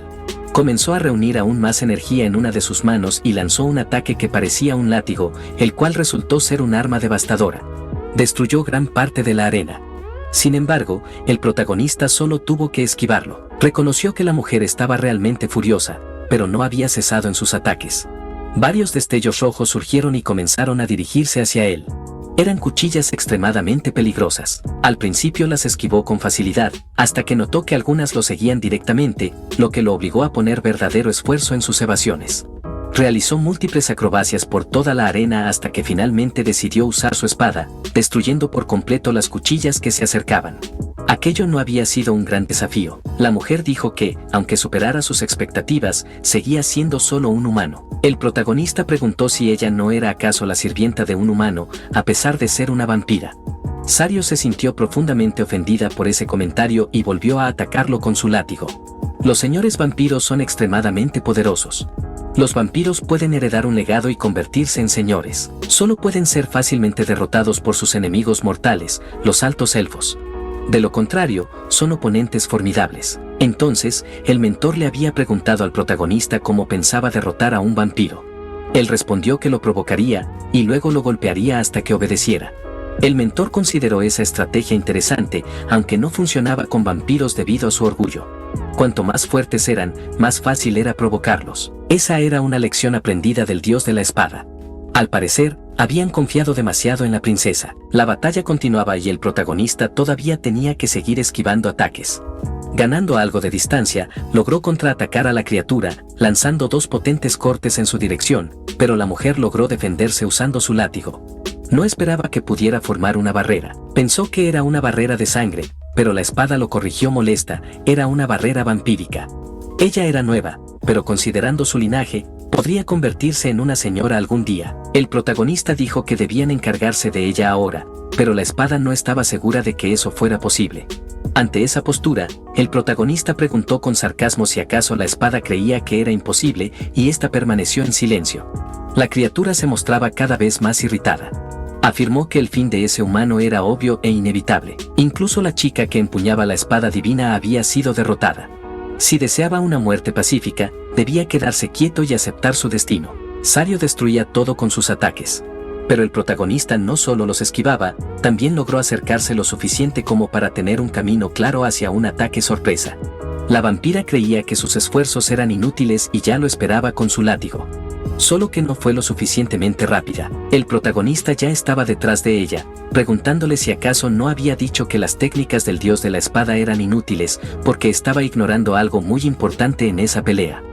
Comenzó a reunir aún más energía en una de sus manos y lanzó un ataque que parecía un látigo, el cual resultó ser un arma devastadora. Destruyó gran parte de la arena. Sin embargo, el protagonista solo tuvo que esquivarlo. Reconoció que la mujer estaba realmente furiosa, pero no había cesado en sus ataques. Varios destellos rojos surgieron y comenzaron a dirigirse hacia él. Eran cuchillas extremadamente peligrosas. Al principio las esquivó con facilidad, hasta que notó que algunas lo seguían directamente, lo que lo obligó a poner verdadero esfuerzo en sus evasiones. Realizó múltiples acrobacias por toda la arena hasta que finalmente decidió usar su espada, destruyendo por completo las cuchillas que se acercaban. Aquello no había sido un gran desafío. La mujer dijo que, aunque superara sus expectativas, seguía siendo solo un humano. El protagonista preguntó si ella no era acaso la sirvienta de un humano, a pesar de ser una vampira. Sario se sintió profundamente ofendida por ese comentario y volvió a atacarlo con su látigo. Los señores vampiros son extremadamente poderosos. Los vampiros pueden heredar un legado y convertirse en señores. Solo pueden ser fácilmente derrotados por sus enemigos mortales, los altos elfos. De lo contrario, son oponentes formidables. Entonces, el mentor le había preguntado al protagonista cómo pensaba derrotar a un vampiro. Él respondió que lo provocaría, y luego lo golpearía hasta que obedeciera. El mentor consideró esa estrategia interesante, aunque no funcionaba con vampiros debido a su orgullo. Cuanto más fuertes eran, más fácil era provocarlos. Esa era una lección aprendida del dios de la espada. Al parecer, habían confiado demasiado en la princesa. La batalla continuaba y el protagonista todavía tenía que seguir esquivando ataques. Ganando algo de distancia, logró contraatacar a la criatura, lanzando dos potentes cortes en su dirección, pero la mujer logró defenderse usando su látigo. No esperaba que pudiera formar una barrera. Pensó que era una barrera de sangre, pero la espada lo corrigió molesta, era una barrera vampírica. Ella era nueva, pero considerando su linaje, podría convertirse en una señora algún día. El protagonista dijo que debían encargarse de ella ahora, pero la espada no estaba segura de que eso fuera posible. Ante esa postura, el protagonista preguntó con sarcasmo si acaso la espada creía que era imposible y ésta permaneció en silencio. La criatura se mostraba cada vez más irritada. Afirmó que el fin de ese humano era obvio e inevitable. Incluso la chica que empuñaba la espada divina había sido derrotada. Si deseaba una muerte pacífica, debía quedarse quieto y aceptar su destino. Sario destruía todo con sus ataques. Pero el protagonista no solo los esquivaba, también logró acercarse lo suficiente como para tener un camino claro hacia un ataque sorpresa. La vampira creía que sus esfuerzos eran inútiles y ya lo esperaba con su látigo. Solo que no fue lo suficientemente rápida. El protagonista ya estaba detrás de ella, preguntándole si acaso no había dicho que las técnicas del dios de la espada eran inútiles, porque estaba ignorando algo muy importante en esa pelea.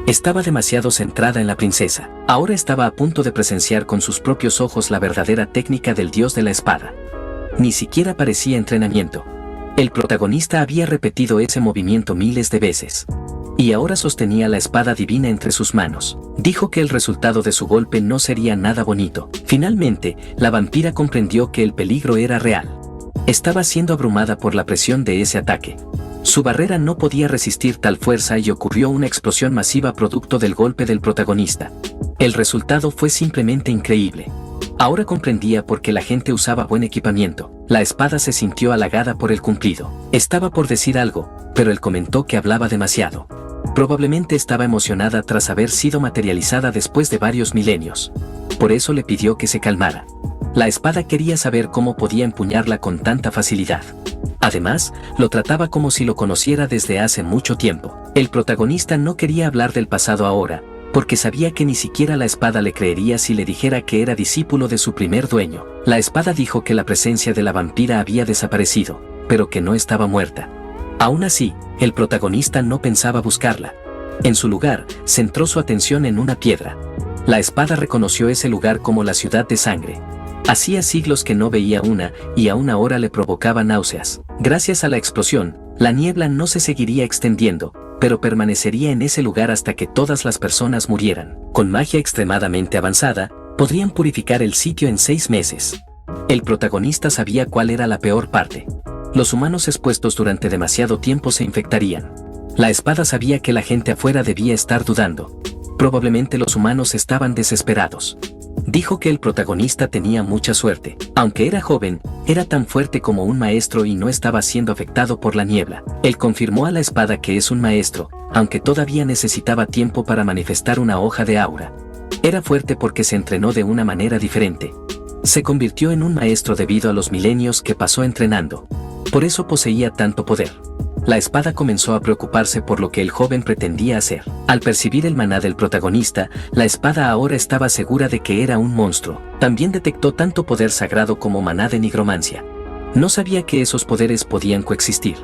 Estaba demasiado centrada en la princesa. Ahora estaba a punto de presenciar con sus propios ojos la verdadera técnica del dios de la espada. Ni siquiera parecía entrenamiento. El protagonista había repetido ese movimiento miles de veces. Y ahora sostenía la espada divina entre sus manos. Dijo que el resultado de su golpe no sería nada bonito. Finalmente, la vampira comprendió que el peligro era real. Estaba siendo abrumada por la presión de ese ataque. Su barrera no podía resistir tal fuerza y ocurrió una explosión masiva producto del golpe del protagonista. El resultado fue simplemente increíble. Ahora comprendía por qué la gente usaba buen equipamiento. La espada se sintió halagada por el cumplido. Estaba por decir algo, pero él comentó que hablaba demasiado. Probablemente estaba emocionada tras haber sido materializada después de varios milenios. Por eso le pidió que se calmara. La espada quería saber cómo podía empuñarla con tanta facilidad. Además, lo trataba como si lo conociera desde hace mucho tiempo. El protagonista no quería hablar del pasado ahora, porque sabía que ni siquiera la espada le creería si le dijera que era discípulo de su primer dueño. La espada dijo que la presencia de la vampira había desaparecido, pero que no estaba muerta. Aún así, el protagonista no pensaba buscarla. En su lugar, centró su atención en una piedra. La espada reconoció ese lugar como la ciudad de sangre. Hacía siglos que no veía una, y aún ahora le provocaba náuseas. Gracias a la explosión, la niebla no se seguiría extendiendo, pero permanecería en ese lugar hasta que todas las personas murieran. Con magia extremadamente avanzada, podrían purificar el sitio en 6 meses. El protagonista sabía cuál era la peor parte. Los humanos expuestos durante demasiado tiempo se infectarían. La espada sabía que la gente afuera debía estar dudando. Probablemente los humanos estaban desesperados. Dijo que el protagonista tenía mucha suerte. Aunque era joven, era tan fuerte como un maestro y no estaba siendo afectado por la niebla. Él confirmó a la espada que es un maestro, aunque todavía necesitaba tiempo para manifestar una hoja de aura. Era fuerte porque se entrenó de una manera diferente. Se convirtió en un maestro debido a los milenios que pasó entrenando. Por eso poseía tanto poder. La espada comenzó a preocuparse por lo que el joven pretendía hacer. Al percibir el maná del protagonista, la espada ahora estaba segura de que era un monstruo. También detectó tanto poder sagrado como maná de nigromancia. No sabía que esos poderes podían coexistir.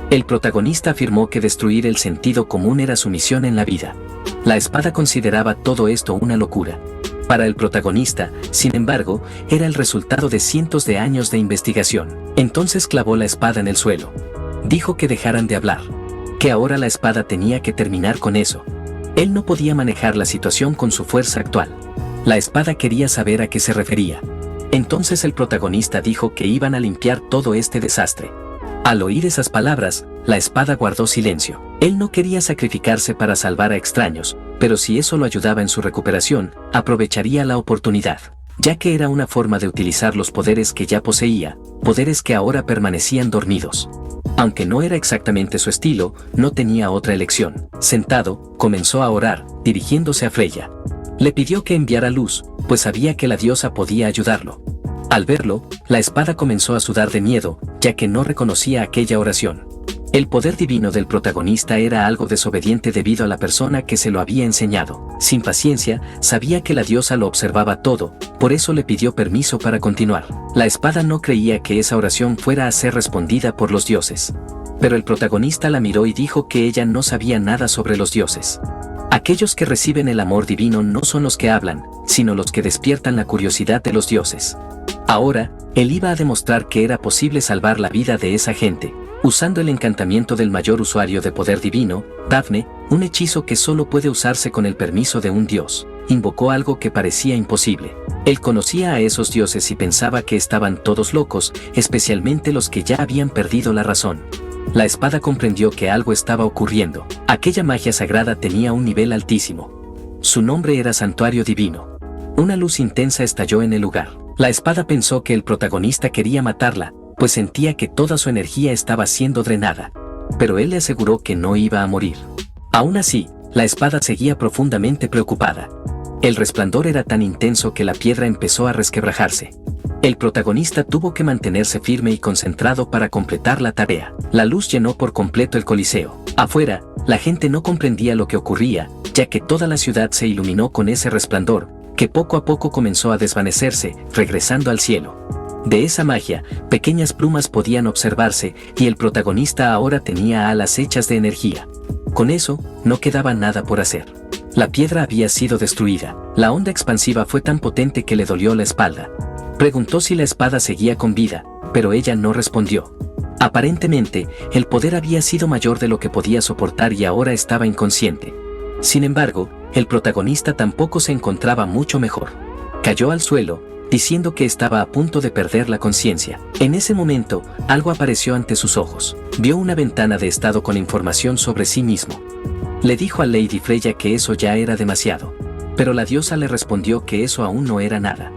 El protagonista afirmó que destruir el sentido común era su misión en la vida. La espada consideraba todo esto una locura. Para el protagonista, sin embargo, era el resultado de cientos de años de investigación. Entonces clavó la espada en el suelo. Dijo que dejaran de hablar, que ahora la espada tenía que terminar con eso. Él no podía manejar la situación con su fuerza actual. La espada quería saber a qué se refería. Entonces el protagonista dijo que iban a limpiar todo este desastre. Al oír esas palabras, la espada guardó silencio. Él no quería sacrificarse para salvar a extraños, pero si eso lo ayudaba en su recuperación, aprovecharía la oportunidad, ya que era una forma de utilizar los poderes que ya poseía, poderes que ahora permanecían dormidos. Aunque no era exactamente su estilo, no tenía otra elección. Sentado, comenzó a orar, dirigiéndose a Freya. Le pidió que enviara luz, pues sabía que la diosa podía ayudarlo. Al verlo, la espada comenzó a sudar de miedo, ya que no reconocía aquella oración. El poder divino del protagonista era algo desobediente debido a la persona que se lo había enseñado. Sin paciencia, sabía que la diosa lo observaba todo, por eso le pidió permiso para continuar. La espada no creía que esa oración fuera a ser respondida por los dioses. Pero el protagonista la miró y dijo que ella no sabía nada sobre los dioses. Aquellos que reciben el amor divino no son los que hablan, sino los que despiertan la curiosidad de los dioses. Ahora, él iba a demostrar que era posible salvar la vida de esa gente, usando el encantamiento del mayor usuario de poder divino, Dafne, un hechizo que solo puede usarse con el permiso de un dios. Invocó algo que parecía imposible. Él conocía a esos dioses y pensaba que estaban todos locos, especialmente los que ya habían perdido la razón. La espada comprendió que algo estaba ocurriendo. Aquella magia sagrada tenía un nivel altísimo. Su nombre era Santuario Divino. Una luz intensa estalló en el lugar. La espada pensó que el protagonista quería matarla, pues sentía que toda su energía estaba siendo drenada. Pero él le aseguró que no iba a morir. Aún así, la espada seguía profundamente preocupada. El resplandor era tan intenso que la piedra empezó a resquebrajarse. El protagonista tuvo que mantenerse firme y concentrado para completar la tarea. La luz llenó por completo el Coliseo. Afuera, la gente no comprendía lo que ocurría, ya que toda la ciudad se iluminó con ese resplandor, que poco a poco comenzó a desvanecerse, regresando al cielo. De esa magia, pequeñas plumas podían observarse, y el protagonista ahora tenía alas hechas de energía. Con eso, no quedaba nada por hacer. La piedra había sido destruida. La onda expansiva fue tan potente que le dolió la espalda. Preguntó si la espada seguía con vida, pero ella no respondió. Aparentemente, el poder había sido mayor de lo que podía soportar y ahora estaba inconsciente. Sin embargo, el protagonista tampoco se encontraba mucho mejor. Cayó al suelo, diciendo que estaba a punto de perder la conciencia. En ese momento, algo apareció ante sus ojos. Vio una ventana de estado con información sobre sí mismo. Le dijo a Lady Freya que eso ya era demasiado. Pero la diosa le respondió que eso aún no era nada.